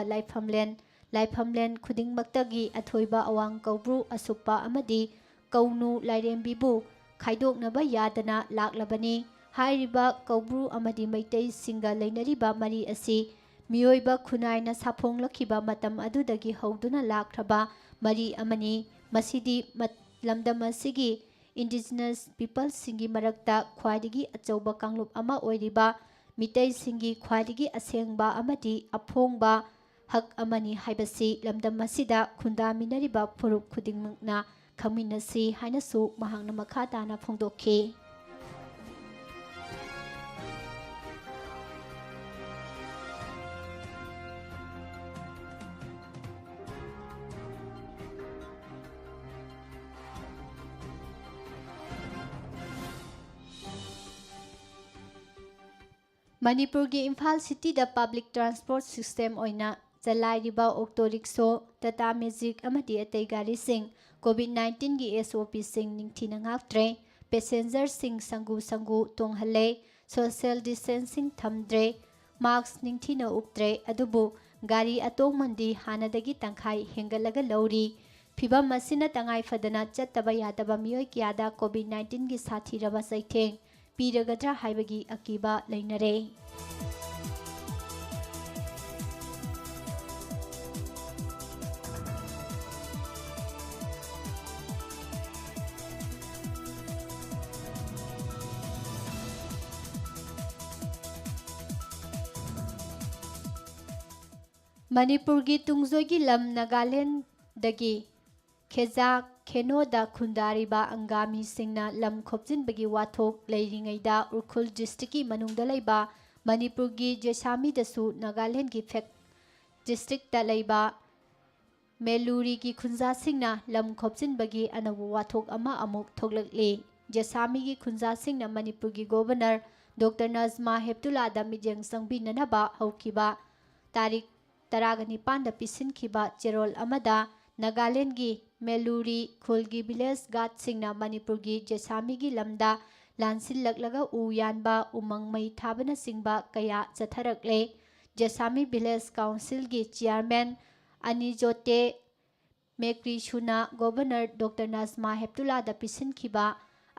ꯂꯥꯏꯐꯝꯂꯦꯟ ꯈꯨꯗꯤꯡꯃꯛꯇꯒꯤ ꯑꯊꯣꯏꯕ ꯑꯋꯥꯡ ꯀꯧꯕ꯭ꯔꯨ ꯑꯁꯨꯛꯄ ꯑꯃꯗꯤ ꯀꯧꯅꯨ ꯂꯥꯏꯔꯦꯝꯕꯤꯕꯨ ꯈꯥꯏꯗꯣꯛꯅꯕ ꯌꯥꯗꯅ ꯂꯥꯛꯂꯕꯅꯤ꯫ ꯍꯥꯏꯔꯤꯕ ꯀꯧꯕ꯭ꯔꯨ ꯑꯃꯗꯤ ꯃꯩꯇꯩꯁꯤꯡꯒ ꯂꯩꯅꯔꯤꯕ ꯃꯔꯤ ꯑꯁꯤ ꯃꯤꯑꯣꯏꯕ ꯈꯨꯟꯅꯥꯏꯅ ꯁꯥꯐꯣꯡꯂꯛꯈꯤꯕ ꯃꯇꯝ ꯑꯗꯨꯗꯒꯤ ꯍꯧꯗꯨꯅ ꯂꯥꯛꯈ꯭ꯔꯕ ꯃꯔꯤ ꯑꯃꯅꯤ꯫ ꯃꯁꯤꯗꯤ ꯂꯝꯗꯝ ꯑꯁꯤꯒꯤ ꯏꯟꯗꯤꯖꯤꯅꯁ ꯄꯤꯄꯜꯁꯤꯡꯒꯤ ꯃꯔꯛꯇ ꯈ꯭ꯋꯥꯏꯗꯒꯤ ꯑꯆꯧꯕ ꯀꯥꯡꯂꯨꯞ ꯑꯃ ꯑꯣꯏꯔꯤꯕ ꯃꯤꯇꯩꯁꯤꯡꯒꯤ ꯈ꯭ꯋꯥꯏꯗꯒꯤ ꯑꯁꯦꯡꯕ ꯑꯃꯗꯤ ꯑꯐꯣꯡꯕ ꯍꯛ ꯑꯃꯅꯤ ꯍꯥꯏꯕꯁꯤ ꯂꯝꯗꯝ ꯑꯁꯤꯗ ꯈꯨꯟꯗꯥꯃꯤꯟꯅꯔꯤꯕ ꯐꯨꯔꯨꯞ ꯈꯨꯗꯤꯡꯃꯛꯅ ꯈꯪꯃꯤꯟꯅꯁꯤ ꯍꯥꯏꯅꯁꯨ ꯃꯍꯥꯛꯅ ꯃꯈꯥ ꯇꯥꯅ ꯐꯣꯡꯗꯣꯛꯈꯤ꯫ ꯃꯅꯤꯄꯨꯔꯒꯤ ꯏꯝꯐꯥꯜ ꯁꯤꯇꯤꯗ ꯄꯕ꯭ꯂꯤꯛ ꯇ꯭ꯔꯥꯟꯁꯄꯣꯔꯠ ꯁꯤꯁꯇꯦꯝ ꯑꯣꯏꯅ ꯆꯂꯥꯏꯔꯤꯕ ꯑꯣꯛꯇꯣ ꯔꯤꯛꯁꯣ, ꯇꯥꯇꯥ ꯃꯦꯖꯤꯛ ꯑꯃꯗꯤ ꯑꯇꯩ ꯒꯥꯔꯤꯁꯤꯡ ꯀꯣꯚꯤꯗ-19ꯒꯤ SOPꯁꯤꯡ ꯅꯤꯡꯊꯤꯅ ꯉꯥꯛꯇ꯭ꯔꯦ꯫ ꯄꯦꯁꯦꯟꯖꯔꯁꯤꯡ ꯁꯪꯒꯨ ꯇꯣꯡꯍꯜꯂꯦ, ꯁꯣꯁꯤꯌꯦꯜ ꯗꯤꯁꯇꯦꯟꯁꯤꯡ ꯊꯝꯗ꯭ꯔꯦ, ꯃꯥꯛꯁ ꯅꯤꯡꯊꯤꯅ ꯎꯞꯇ꯭ꯔꯦ, ꯑꯗꯨꯕꯨ ꯒꯥꯔꯤ ꯑꯇꯣꯡꯃꯟꯗꯤ ꯍꯥꯟꯅꯗꯒꯤ ꯇꯪꯈꯥꯏ ꯍꯦꯟꯒꯠꯂꯒ ꯂꯧꯔꯤ꯫ ꯐꯤꯚꯝ ꯑꯁꯤꯅ ꯇꯉꯥꯏ ꯐꯗꯅ ꯆꯠꯇꯕ ꯌꯥꯗꯕ ꯃꯤꯑꯣꯏ ꯀꯌꯥꯗ ꯀꯣꯚꯤꯗ-19ꯒꯤ ꯁꯥꯊꯤꯔꯕ ꯆꯩꯊꯦꯡ ꯄꯤꯔꯒꯗ꯭ꯔꯥ ꯍꯥꯏꯕꯒꯤ ꯑꯀꯤꯕ ꯂꯩꯅꯔꯦ꯫ ꯃꯅꯤꯄꯨꯔꯒꯤ ꯇꯨꯡꯖꯣꯏꯒꯤ ꯂꯝ ꯅꯥꯒꯥꯂꯦꯟꯗꯒꯤ ꯈꯦꯖꯥ ꯈꯦꯅꯣꯗ ꯈꯨꯟꯗꯥꯔꯤꯕ ꯑꯪꯒꯥꯃꯤꯁꯤꯡꯅ ꯂꯝ ꯈꯣꯞꯆꯤꯟꯕꯒꯤ ꯋꯥꯊꯣꯛ ꯂꯩꯔꯤꯉꯩꯗ ꯎꯈ꯭ꯔꯨꯜ ꯗꯤꯁꯇ꯭ꯔꯤꯛꯀꯤ ꯃꯅꯨꯡꯗ ꯂꯩꯕ ꯃꯅꯤꯄꯨꯔꯒꯤ ꯖꯦꯁꯥꯃꯤꯗꯁꯨ ꯅꯥꯒꯥꯂꯦꯟꯗꯒꯤ ꯐꯦꯛ ꯗꯤꯁꯇ꯭ꯔꯤꯛꯇ ꯂꯩꯕ ꯃꯦꯂꯨꯔꯤꯒꯤ ꯈꯨꯟꯖꯥꯁꯤꯡꯅ ꯂꯝ ꯈꯣꯞꯆꯤꯟꯕꯒꯤ ꯑꯅꯧꯕ ꯋꯥꯊꯣꯛ ꯑꯃ ꯑꯃꯨꯛ ꯊꯣꯛꯂꯛꯂꯤ꯫ ꯖꯦꯁꯥꯃꯤꯒꯤ ꯈꯨꯟꯖꯥꯁꯤꯡꯅ ꯃꯅꯤꯄꯨꯔꯒꯤ ꯒꯣꯚꯔꯅꯔ ꯗꯣꯛꯇꯔ ꯅꯖꯃꯥ ꯍꯦꯞꯇꯨꯂꯥꯗ ꯃꯤꯠꯌꯦꯡ ꯆꯪꯕꯤꯅꯅꯕ ꯍꯧꯈꯤꯕ ꯇꯥꯔꯤꯛ 19ꯗ ꯄꯤꯁꯤꯟꯈꯤꯕ ꯆꯦꯔꯣꯜ ꯑꯃꯗ ꯅꯥꯒꯥꯂꯦꯟꯗꯒꯤ ꯃꯦꯂꯨꯔꯤ ꯈꯨꯜꯒꯤ ꯚꯤꯂꯦꯖ ꯒꯥꯔꯗꯁꯤꯡꯅ ꯃꯅꯤꯄꯨꯔꯒꯤ ꯖꯦꯁꯥꯃꯤꯒꯤ ꯂꯝꯗ ꯂꯥꯟꯁꯤꯜꯂꯛꯂꯒ ꯎ ꯌꯥꯟꯕ, ꯎꯃꯪ ꯃꯩ ꯊꯥꯕꯅꯆꯤꯡꯕ ꯀꯌꯥ ꯆꯠꯊꯔꯛꯂꯦ꯫ ꯖꯦꯁꯥꯃꯤ ꯚꯤꯂꯦꯖ ꯀꯥꯎꯟꯁꯤꯜꯒꯤ ꯆꯤꯌꯥꯔꯃꯦꯟ ꯑꯅꯤꯖꯣꯇꯦ ꯃꯦꯀ꯭ꯔꯤ ꯁꯨꯅ ꯒꯣꯚꯔꯅꯔ ꯗꯣꯛꯇꯔ ꯅꯖꯃꯥ ꯍꯦꯞꯇꯨꯂꯥꯗ ꯄꯤꯁꯤꯟꯈꯤꯕ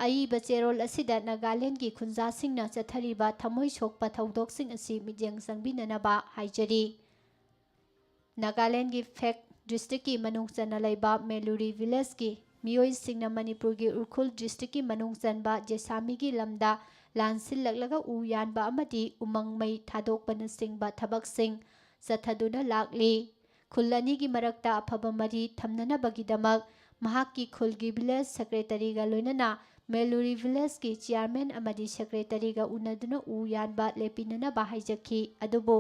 ꯑꯏꯕ ꯆꯦꯔꯣꯜ ꯑꯁꯤꯗ ꯅꯥꯒꯥꯂꯦꯟꯗꯒꯤ ꯈꯨꯟꯖꯥꯁꯤꯡꯅ ꯆꯠꯊꯔꯤꯕ ꯊꯃꯣꯏ ꯁꯣꯛꯄ ꯊꯧꯗꯣꯛꯁꯤꯡ ꯑꯁꯤ ꯃꯤꯠꯌꯦꯡ ꯆꯪꯕꯤꯅꯅꯕ ꯍꯥꯏꯖꯔꯤ꯫ ꯅꯥꯒꯥꯂꯦꯟꯗꯒꯤ ꯐꯦꯛ ꯗꯤꯁꯇ꯭ꯔꯤꯛꯀꯤ ꯃꯅꯨꯡ ꯆꯟꯅ ꯂꯩꯕ ꯃꯦꯂꯨꯔꯤ ꯚꯤꯂꯦꯖꯀꯤ ꯃꯤꯑꯣꯏꯁꯤꯡꯅ ꯃꯅꯤꯄꯨꯔꯒꯤ ꯎꯈ꯭ꯔꯨꯜ ꯗꯤꯁꯇ꯭ꯔꯤꯛꯀꯤ ꯃꯅꯨꯡ ꯆꯟꯕ ꯖꯦꯁꯥꯃꯤꯒꯤ ꯂꯝꯗ ꯂꯥꯟꯁꯤꯜꯂꯛꯂꯒ ꯎ ꯌꯥꯟꯕ ꯑꯃꯗꯤ ꯎꯃꯪ ꯃꯩ ꯊꯥꯗꯣꯛꯄꯅꯆꯤꯡꯕ ꯊꯕꯛꯁꯤꯡ ꯆꯠꯊꯗꯨꯅ ꯂꯥꯛꯂꯤ꯫ ꯈꯨꯜ ꯑꯅꯤꯒꯤ ꯃꯔꯛꯇ ꯑꯐꯕ ꯃꯔꯤ ꯊꯝꯅꯅꯕꯒꯤꯗꯃꯛ ꯃꯍꯥꯛꯀꯤ ꯈꯨꯜꯒꯤ ꯚꯤꯂꯦꯖ ꯁꯦꯀ꯭ꯔꯦꯇꯔꯤꯒ ꯂꯣꯏꯅꯅ ꯃꯦꯂꯨꯔꯤ ꯚꯤꯂꯦꯖꯀꯤ ꯆꯤꯌꯥꯔꯃꯦꯟ ꯑꯃꯗꯤ ꯁꯦꯀ꯭ꯔꯦꯇꯔꯤꯒ ꯎꯅꯗꯨꯅ ꯎ ꯌꯥꯟꯕ ꯂꯦꯞꯄꯤꯅꯅꯕ ꯍꯥꯏꯖꯈꯤ ꯑꯗꯨꯕꯨ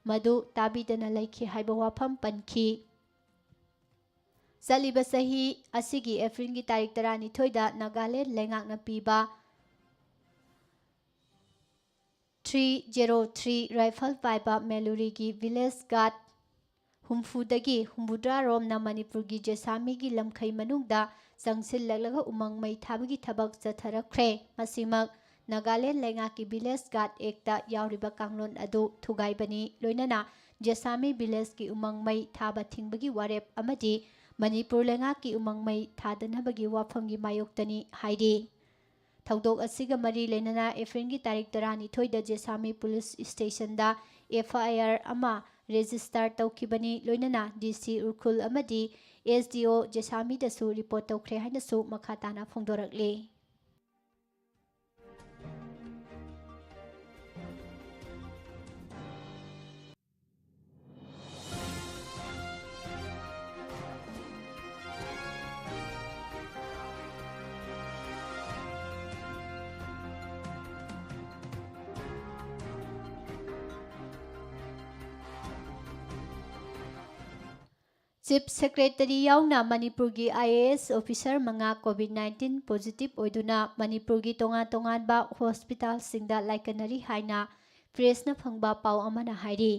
ꯃꯗꯨ ꯇꯥꯕꯤꯗꯅ ꯂꯩꯈꯤ ꯍꯥꯏꯕ ꯋꯥꯐꯝ ꯄꯟꯈꯤ꯫ ꯆꯠꯂꯤꯕ ꯆꯍꯤ ꯑꯁꯤꯒꯤ ꯑꯦꯄ꯭ꯔꯤꯜꯒꯤ ꯇꯥꯔꯤꯛ 12ꯗ ꯅꯥꯒꯥꯂꯦꯟꯗ ꯂꯩꯉꯥꯛꯅ ꯄꯤꯕ 303 ꯔꯥꯏꯐꯜ ꯄꯥꯏꯕ ꯃꯦꯂꯨꯔꯤꯒꯤ ꯚꯤꯂꯦꯖ ꯒꯥꯔꯗ 70ꯗꯒꯤ 70 ꯔꯣꯝꯅ ꯃꯅꯤꯄꯨꯔꯒꯤ ꯖꯦꯁꯥꯃꯤꯒꯤ ꯂꯝꯈꯩ ꯃꯅꯨꯡꯗ ꯆꯪꯁꯤꯜꯂꯛꯂꯒ ꯎꯃꯪ ꯃꯩ ꯊꯥꯕꯒꯤ ꯊꯕꯛ ꯆꯠꯊꯔꯛꯈ꯭ꯔꯦ꯫ ꯃꯁꯤꯃꯛ ꯅꯥꯒꯥꯂꯦꯟꯗ ꯂꯩꯉꯥꯛꯀꯤ ꯚꯤꯂꯦꯖ ꯒꯥꯔꯗ ꯑꯦꯛꯇ ꯌꯥꯎꯔꯤꯕ ꯀꯥꯡꯂꯣꯟ ꯑꯗꯨ ꯊꯨꯒꯥꯏꯕꯅꯤ ꯂꯣꯏꯅꯅ ꯖꯦꯁꯥꯃꯤ ꯚꯤꯂꯦꯖꯀꯤ ꯎꯃꯪ ꯃꯩ ꯊꯥꯕ ꯊꯤꯡꯕꯒꯤ ꯋꯥꯔꯦꯞ ꯑꯃꯗꯤ ꯃꯅꯤꯄꯨꯔ ꯂꯩꯉꯥꯛꯀꯤ ꯎꯃꯪ ꯃꯩ ꯊꯥꯗꯅꯕꯒꯤ ꯋꯥꯐꯝꯒꯤ ꯃꯥꯌꯣꯛꯇꯅꯤ ꯍꯥꯏꯔꯤ꯫ ꯊꯧꯗꯣꯛ ꯑꯁꯤꯒ ꯃꯔꯤ ꯂꯩꯅꯅ ꯑꯦꯄ꯭ꯔꯤꯜꯒꯤ ꯇꯥꯔꯤꯛ 12ꯗ ꯖꯦꯁꯥꯃꯤ ꯄꯨꯂꯤꯁ ꯁ꯭ꯇꯦꯁꯟꯗ FIR ꯑꯃ ꯔꯦꯖꯤꯁꯇꯔ ꯇꯧꯈꯤꯕꯅꯤ ꯂꯣꯏꯅꯅ DC ꯎꯈ꯭ꯔꯨꯜ ꯑꯃꯗꯤ SDO ꯖꯦꯁꯥꯃꯤꯗꯁꯨ ꯔꯤꯄꯣꯔꯠ ꯇꯧꯈ꯭ꯔꯦ ꯍꯥꯏꯅꯁꯨ ꯃꯈꯥ ꯇꯥꯅ ꯐꯣꯡꯗꯣꯔꯛꯂꯤ꯫ ꯆꯤꯞ ꯁꯦꯀ꯭ꯔꯦꯇꯔꯤ ꯌꯥꯎꯅ ꯃꯅꯤꯄꯨꯔꯒꯤ IAS ꯑꯣꯐꯤꯁꯔ 5 ꯀꯣꯚꯤꯗ-19 ꯄꯣꯖꯤꯇꯤꯚ ꯑꯣꯏꯗꯨꯅ ꯃꯅꯤꯄꯨꯔꯒꯤ ꯇꯣꯉꯥꯟ-ꯇꯣꯉꯥꯟꯕ ꯍꯣꯁꯄꯤꯇꯥꯜꯁꯤꯡꯗ ꯂꯥꯏꯀꯠꯅꯔꯤ ꯍꯥꯏꯅ ꯄ꯭ꯔꯦꯁꯅ ꯐꯪꯕ ꯄꯥꯎ ꯑꯃꯅ ꯍꯥꯏꯔꯤ꯫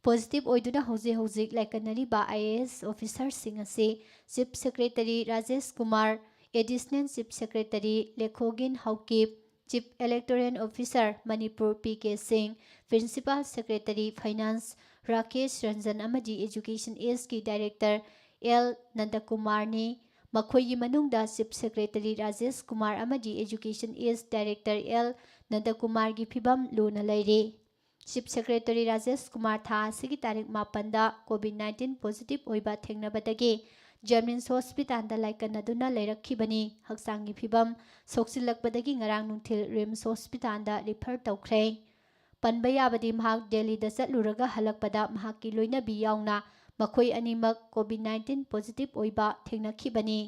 ꯄꯣꯖꯤꯇꯤꯚ ꯑꯣꯏꯗꯨꯅ ꯍꯧꯖꯤꯛ ꯂꯥꯏꯀꯠꯅꯔꯤꯕ IAS ꯑꯣꯐꯤꯁꯔꯁꯤꯡ ꯑꯁꯤ chief secretary Rajesh Kumar, additional chief secretary Lekhogin Haokip, chief electoral officer Manipur PK Singh, principal secretary finance Rakesh Ranjan ꯑꯃꯗꯤ ꯑꯦꯖꯨꯀꯦꯁꯟ ꯑꯦꯖꯀꯤ ꯗꯥꯏꯔꯦꯛꯇꯔ L. ꯅꯟꯗꯀꯨꯃꯥꯔꯅꯤ꯫ ꯃꯈꯣꯏꯒꯤ ꯃꯅꯨꯡꯗ ꯆꯤꯞ ꯁꯦꯀ꯭ꯔꯦꯇꯔꯤ ꯔꯥꯖꯦꯁ ꯀꯨꯃꯥꯔ ꯑꯃꯗꯤ ꯑꯦꯖꯨꯀꯦꯁꯟ ꯑꯦꯖ ꯗꯥꯏꯔꯦꯛꯇꯔ L. ꯅꯟꯗꯀꯨꯃꯥꯔꯒꯤ ꯐꯤꯚꯝ ꯂꯨꯅ ꯂꯩꯔꯤ꯫ ꯆꯤꯞ ꯁꯦꯀ꯭ꯔꯦꯇꯔꯤ ꯔꯥꯖꯦꯁ ꯀꯨꯃꯥꯔ ꯊꯥ ꯑꯁꯤꯒꯤ ꯇꯥꯔꯤꯛ 9ꯗ ꯀꯣꯚꯤꯗ-19 ꯄꯣꯖꯤꯇꯤꯚ ꯑꯣꯏꯕ ꯊꯦꯡꯅꯕꯗꯒꯤ ꯖꯦꯅꯤꯝꯁ ꯍꯣꯁꯄꯤꯇꯥꯜꯗ ꯂꯥꯏꯀꯠꯅꯗꯨꯅ ꯂꯩꯔꯛꯈꯤꯕꯅꯤ꯫ ꯍꯛꯆꯥꯡꯒꯤ ꯐꯤꯚꯝ ꯁꯣꯛꯆꯤꯜꯂꯛꯄꯗꯒꯤ ꯉꯔꯥꯡ ꯅꯨꯡꯊꯤꯜ ꯔꯤꯝꯁ ꯍꯣꯁꯄꯤꯇꯥꯜꯗ ꯔꯤꯐꯔ ꯇꯧꯈ꯭ꯔꯦ꯫ ꯄꯟꯕ ꯌꯥꯕꯗꯤ ꯃꯍꯥꯛ ꯗꯦꯜꯂꯤꯗ ꯆꯠꯂꯨꯔꯒ ꯍꯜꯂꯛꯄꯗ ꯃꯍꯥꯛꯀꯤ ꯂꯣꯏꯅꯕꯤ ꯌꯥꯎꯅ ꯃꯈꯣꯏ ꯑꯅꯤꯃꯛ ꯀꯣꯚꯤꯗ-19 ꯄꯣꯖꯤꯇꯤꯚ ꯑꯣꯏꯕ ꯊꯦꯡꯅꯈꯤꯕꯅꯤ꯫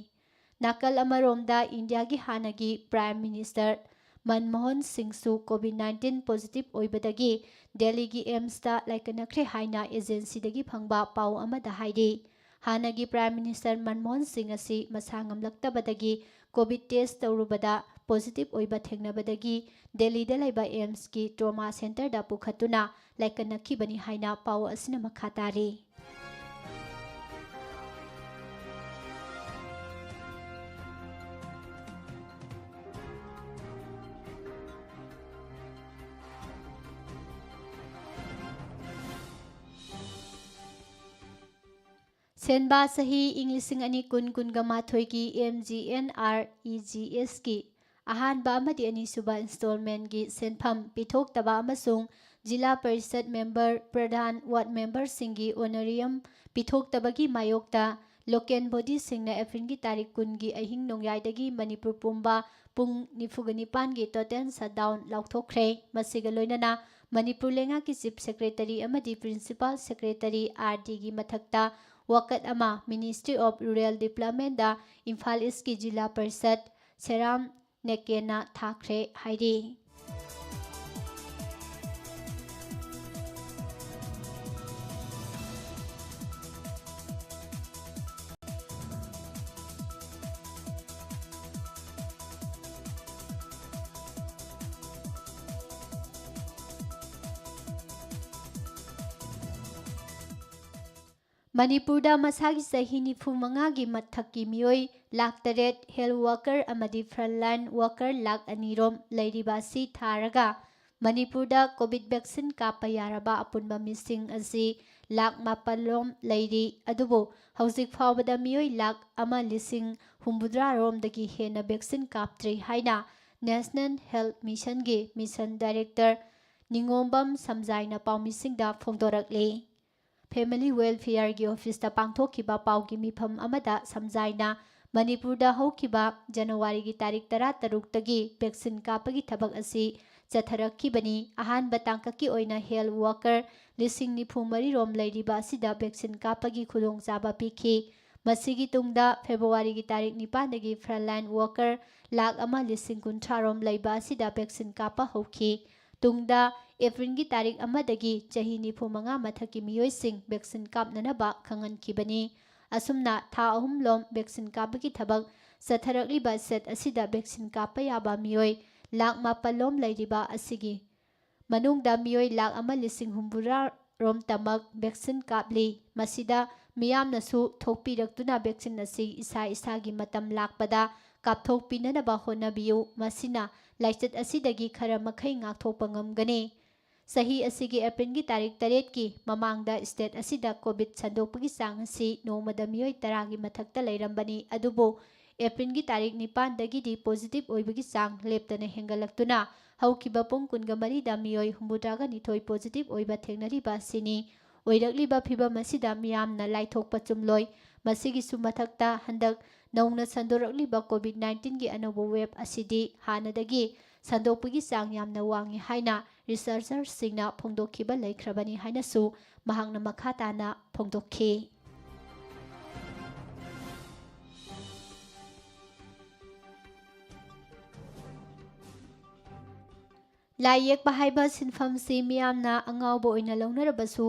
ꯅꯥꯀꯜ ꯑꯃꯔꯣꯝꯗ ꯏꯟꯗꯤꯌꯥꯒꯤ ꯍꯥꯟꯅꯒꯤ ꯄ꯭ꯔꯥꯏꯝ ꯃꯤꯅꯤꯁꯇꯔ ꯃꯟꯃꯣꯍꯟ ꯁꯤꯡꯁꯨ ꯀꯣꯚꯤꯗ-19 ꯄꯣꯖꯤꯇꯤꯚ ꯑꯣꯏꯕꯗꯒꯤ ꯗꯦꯜꯂꯤꯒꯤ ꯑꯦꯝꯁꯇ ꯂꯥꯏꯀꯠꯅꯈ꯭ꯔꯦ ꯍꯥꯏꯅ ꯑꯦꯖꯦꯟꯁꯤꯗꯒꯤ ꯐꯪꯕ ꯄꯥꯎ ꯑꯃꯗ ꯍꯥꯏꯔꯤ꯫ ꯍꯥꯟꯅꯒꯤ ꯄ꯭ꯔꯥꯏꯝ ꯃꯤꯅꯤꯁꯇꯔ ꯃꯟꯃꯣꯍꯟ ꯁꯤꯡ ꯑꯁꯤ ꯃꯁꯥ ꯉꯝꯂꯛꯇꯕꯗꯒꯤ ꯀꯣꯚꯤꯗ ꯇꯦꯁ ꯇꯧꯔꯨꯕꯗ ꯄꯣꯖꯤꯇꯤꯚ ꯑꯣꯏꯕ ꯊꯦꯡꯅꯕꯗꯒꯤ ꯗꯦꯜꯂꯤꯗ ꯂꯩꯕ ꯑꯦꯝꯁꯀꯤ ꯇ꯭ꯔꯣꯃꯥ ꯁꯦꯟꯇꯔꯗ ꯄꯨꯈꯠꯇꯨꯅ ꯂꯥꯏꯀꯠꯅꯈꯤꯕꯅꯤ ꯍꯥꯏꯅ ꯄꯥꯎ ꯑꯁꯤꯅ ꯃꯈꯥ ꯇꯥꯔꯤ꯫ ꯁꯦꯟꯕꯥ ꯆꯍꯤ ꯏꯪ 2010-2011ꯒꯤ MGNREGSꯀꯤ ꯑꯍꯥꯟꯕ ꯑꯃꯗꯤ ꯑꯅꯤꯁꯨꯕ ꯏꯟꯁꯇꯣꯜꯃꯦꯟꯠꯒꯤ ꯁꯦꯟꯐꯝ ꯄꯤꯊꯣꯛꯇꯕ ꯑꯃꯁꯨꯡ ꯖꯤꯂꯥ ꯄꯔꯤꯁꯗ ꯃꯦꯝꯕꯔ, ꯄ꯭ꯔꯙꯥꯟ, ꯋꯥꯔꯗ ꯃꯦꯝꯕꯔꯁꯤꯡꯒꯤ ꯑꯣꯅꯔꯤꯌꯝ ꯄꯤꯊꯣꯛꯇꯕꯒꯤ ꯃꯥꯌꯣꯛꯇ ꯂꯣꯀꯦꯜ ꯕꯣꯗꯤꯁꯤꯡꯅ ꯑꯦꯄ꯭ꯔꯤꯜꯒꯤ ꯇꯥꯔꯤꯛ 10ꯒꯤ ꯑꯍꯤꯡ ꯅꯣꯡꯌꯥꯏꯗꯒꯤ ꯃꯅꯤꯄꯨꯔ ꯄꯨꯝꯕ ꯄꯨꯡ 49ꯒꯤ ꯇꯣꯇꯦꯜ ꯁꯠꯗꯥꯎꯟ ꯂꯥꯎꯊꯣꯛꯈ꯭ꯔꯦ꯫ ꯃꯁꯤꯒ ꯂꯣꯏꯅꯅ ꯃꯅꯤꯄꯨꯔ ꯂꯩꯉꯥꯛꯀꯤ ꯆꯤꯞ ꯁꯦꯀ꯭ꯔꯦꯇꯔꯤ ꯑꯃꯗꯤ ꯄ꯭ꯔꯤꯟꯁꯤꯄꯥꯜ ꯁꯦꯀ꯭ꯔꯦꯇꯔꯤ RDꯒꯤ ꯃꯊꯛꯇ ꯋꯥꯀꯠ ꯑꯃ ꯃꯤꯅꯤꯁꯇ꯭ꯔꯤ ꯑꯣꯐ ꯔꯨꯔꯦꯜ ꯗꯤꯚꯦꯂꯞꯃꯦꯟꯠꯗ ꯏꯝꯐꯥꯜ ꯏꯁꯀꯤ ꯖꯤꯂꯥ ꯄꯔꯤꯁꯗ ꯁꯦꯔꯥꯝ ꯅꯦꯀꯦꯟꯅ ꯊꯥꯈ꯭ꯔꯦ ꯍꯥꯏꯔꯤ꯫ ꯃꯅꯤꯄꯨꯔꯗ ꯃꯁꯥꯒꯤ ꯆꯍꯤ 95ꯒꯤ ꯃꯊꯛꯀꯤ ꯃꯤꯑꯣꯏ 8,00,000 ꯍꯦꯜꯊ ꯋꯥꯔꯀꯔ ꯑꯃꯗꯤ ꯐ꯭ꯔꯟꯠꯂꯥꯏꯟ ꯋꯥꯔꯀꯔ 2,00,000 ꯔꯣꯝ ꯂꯩꯔꯤꯕ ꯑꯁꯤ ꯊꯥꯔꯒ ꯃꯅꯤꯄꯨꯔꯗ ꯀꯣꯚꯤꯗ ꯚꯦꯛꯁꯤꯟ ꯀꯥꯞꯄ ꯌꯥꯔꯕ ꯑꯄꯨꯟꯕ ꯃꯤꯁꯤꯡ ꯑꯁꯤ ꯂꯥꯛ 4ꯔꯣꯝ ꯂꯩꯔꯤ ꯑꯗꯨꯕꯨ ꯍꯧꯖꯤꯛ ꯐꯥꯎꯕꯗ ꯃꯤꯑꯣꯏ ꯂꯥꯛ 1,60,000 ꯍꯦꯟꯅ ꯚꯦꯛꯁꯤꯟ ꯀꯥꯞꯇ꯭ꯔꯤ ꯍꯥꯏꯅ ꯅꯦꯁꯅꯦꯜ ꯍꯦꯜꯊ ꯃꯤꯁꯟꯒꯤ ꯃꯤꯁꯟ ꯗꯥꯏꯔꯦꯛꯇꯔ ꯅꯤꯉꯣꯝꯕꯝ ꯁꯝꯖꯥꯏꯅ ꯄꯥꯎꯃꯤꯁꯤꯡꯗ ꯐꯣꯡꯗꯣꯔꯛꯂꯤ꯫ ꯐꯦꯃꯤꯂꯤ ꯋꯦꯜꯐꯤꯌꯔꯒꯤ ꯑꯣꯐꯤꯁꯇ ꯄꯥꯡꯊꯣꯛꯈꯤꯕ ꯄꯥꯎꯒꯤ ꯃꯤꯐꯝ ꯑꯃꯗ ꯁꯝꯖꯥꯏꯅ ꯃꯅꯤꯄꯨꯔꯗ ꯍꯧꯈꯤꯕ ꯖꯅꯋꯥꯔꯤꯒꯤ ꯇꯥꯔꯤꯛ 13ꯇꯒꯤ ꯚꯦꯛꯁꯤꯟ ꯀꯥꯞꯄꯒꯤ ꯊꯕꯛ ꯑꯁꯤ ꯆꯠꯊꯔꯛꯈꯤꯕꯅꯤ꯫ ꯑꯍꯥꯟꯕ ꯇꯥꯡꯀꯛꯀꯤ ꯑꯣꯏꯅ ꯍꯦꯜꯊ ꯋꯥꯔꯀꯔ 94,000ꯔꯣꯝ ꯂꯩꯔꯤꯕ ꯑꯁꯤꯗ ꯚꯦꯛꯁꯤꯟ ꯀꯥꯞꯄꯒꯤ ꯈꯨꯗꯣꯡꯆꯥꯕ ꯄꯤꯈꯤ꯫ ꯃꯁꯤꯒꯤ ꯇꯨꯡꯗ ꯐꯦꯕ꯭ꯔꯨꯋꯥꯔꯤꯒꯤ ꯇꯥꯔꯤꯛ 9ꯗꯒꯤ ꯐ꯭ꯔꯟꯠꯂꯥꯏꯟ ꯋꯥꯔꯀꯔ ꯂꯥꯛ 1,60,000ꯔꯣꯝ ꯂꯩꯕ ꯑꯁꯤꯗ ꯚꯦꯛꯁꯤꯟ ꯀꯥꯞꯄ ꯍꯧꯈꯤ꯫ ꯇꯨꯡꯗ ꯑꯦꯄ꯭ꯔꯤꯜꯒꯤ ꯇꯥꯔꯤꯛ 1ꯗꯒꯤ ꯆꯍꯤ 95 ꯃꯊꯛꯀꯤ ꯃꯤꯑꯣꯏꯁꯤꯡ ꯚꯦꯛꯁꯤन ꯀꯥꯞꯅꯅꯕ ꯈꯪꯍꯟꯈꯤꯕꯅꯤ꯫ ꯑꯁꯨꯝꯅ ꯊꯥ 3ꯂꯣꯝ ꯚꯦꯛꯁꯤꯟ ꯀꯥꯞꯄꯒꯤ ꯊꯕꯛ ꯆꯠꯊꯔꯛꯂꯤꯕ ꯁꯦꯠ ꯑꯁꯤꯗ ꯚꯦꯛꯁꯤꯟ ꯀꯥꯞꯄ ꯌꯥꯕ ꯃꯤꯑꯣꯏ ꯂꯥꯛ 4ꯂꯣꯝ ꯂꯩꯔꯤꯕ ꯑꯁꯤꯒꯤ ꯃꯅꯨꯡꯗ ꯃꯤꯑꯣꯏ ꯂꯥꯛ 1,60,000ꯇꯃꯛ ꯚꯦꯛꯁꯤꯟ ꯀꯥꯞꯂꯤ꯫ ꯃꯁꯤꯗ ꯃꯤꯌꯥꯝꯅꯁꯨ ꯊꯣꯛꯄꯤꯔꯛꯇꯨꯅ ꯚꯦꯛꯁꯤꯟ ꯑꯁꯤ ꯏꯁꯥ ꯏꯁꯥꯒꯤ ꯃꯇꯝ ꯂꯥꯛꯄꯗ ꯀꯥꯞꯊꯣꯛꯄꯤꯅꯅꯕ ꯍꯣꯠꯅꯕꯤꯌꯨ꯫ ꯃꯁꯤꯅ ꯂꯥꯏꯆꯠ ꯑꯁꯤꯗꯒꯤ ꯈꯔ ꯃꯈꯩ ꯉꯥꯛꯊꯣꯛꯄ ꯉꯝꯒꯅꯤ꯫ ꯆꯍꯤ ꯑꯁꯤꯒꯤ ꯑꯦꯄ꯭ꯔꯤꯜꯒꯤ ꯇꯥꯔꯤꯛ 8ꯀꯤ ꯃꯃꯥꯡꯗ ꯁ꯭ꯇꯦꯠ ꯑꯁꯤꯗ ꯀꯣꯚꯤꯗ ꯁꯟꯗꯣꯛꯄꯒꯤ ꯆꯥꯡ ꯑꯁꯤ ꯅꯣꯡꯃꯗ ꯃꯤꯑꯣꯏ 10ꯒꯤ ꯃꯊꯛꯇ ꯂꯩꯔꯝꯕꯅꯤ ꯑꯗꯨꯕꯨ ꯑꯦꯄ꯭ꯔꯤꯜꯒꯤ ꯇꯥꯔꯤꯛ 9ꯗꯒꯤꯗꯤ ꯄꯣꯖꯤꯇꯤꯚ ꯑꯣꯏꯕꯒꯤ ꯆꯥꯡ ꯂꯦꯞꯇꯅ ꯍꯦꯟꯒꯠꯂꯛꯇꯨꯅ ꯍꯧꯈꯤꯕ ꯄꯨꯡ 24ꯗ ꯃꯤꯑꯣꯏ 62 ꯄꯣꯖꯤꯇꯤꯚ ꯑꯣꯏꯕ ꯊꯦꯡꯅꯔꯤꯕ ꯑꯁꯤꯅꯤ꯫ ꯑꯣꯏꯔꯛꯂꯤꯕ ꯐꯤꯚꯝ ꯑꯁꯤꯗ ꯃꯤꯌꯥꯝꯅ ꯂꯥꯏꯊꯣꯛꯄ ꯆꯨꯝꯂꯣꯏ꯫ ꯃꯁꯤꯒꯤꯁꯨ ꯃꯊꯛꯇ ꯍꯟꯗꯛ ꯅꯧꯅ ꯁꯟꯗꯣꯔꯛꯂꯤꯕ ꯀꯣꯚꯤꯗ-19ꯒꯤ ꯑꯅꯧꯕ ꯋꯦꯕ ꯑꯁꯤꯗꯤ ꯍꯥꯟꯅꯗꯒꯤ ꯁꯟꯗꯣꯛꯄꯒꯤ ꯆꯥꯡ ꯌꯥꯝꯅ ꯋꯥꯡꯏ ꯍꯥꯏꯅ ꯔꯤꯁꯔꯆꯔꯁꯤꯡꯅ ꯐꯣꯡꯗꯣꯛꯈꯤꯕ ꯂꯩꯈ꯭ꯔꯕꯅꯤ ꯍꯥꯏꯅꯁꯨ ꯃꯍꯥꯛꯅ ꯃꯈꯥ ꯇꯥꯅ ꯐꯣꯡꯗꯣꯛꯈꯤ꯫ ꯂꯥꯏ ꯌꯦꯛꯄ ꯍꯥꯏꯕ ꯁꯤꯟꯐꯝꯁꯤ ꯃꯤꯌꯥꯝꯅ ꯑꯉꯥꯎꯕ ꯑꯣꯏꯅ ꯂꯧꯅꯔꯕꯁꯨ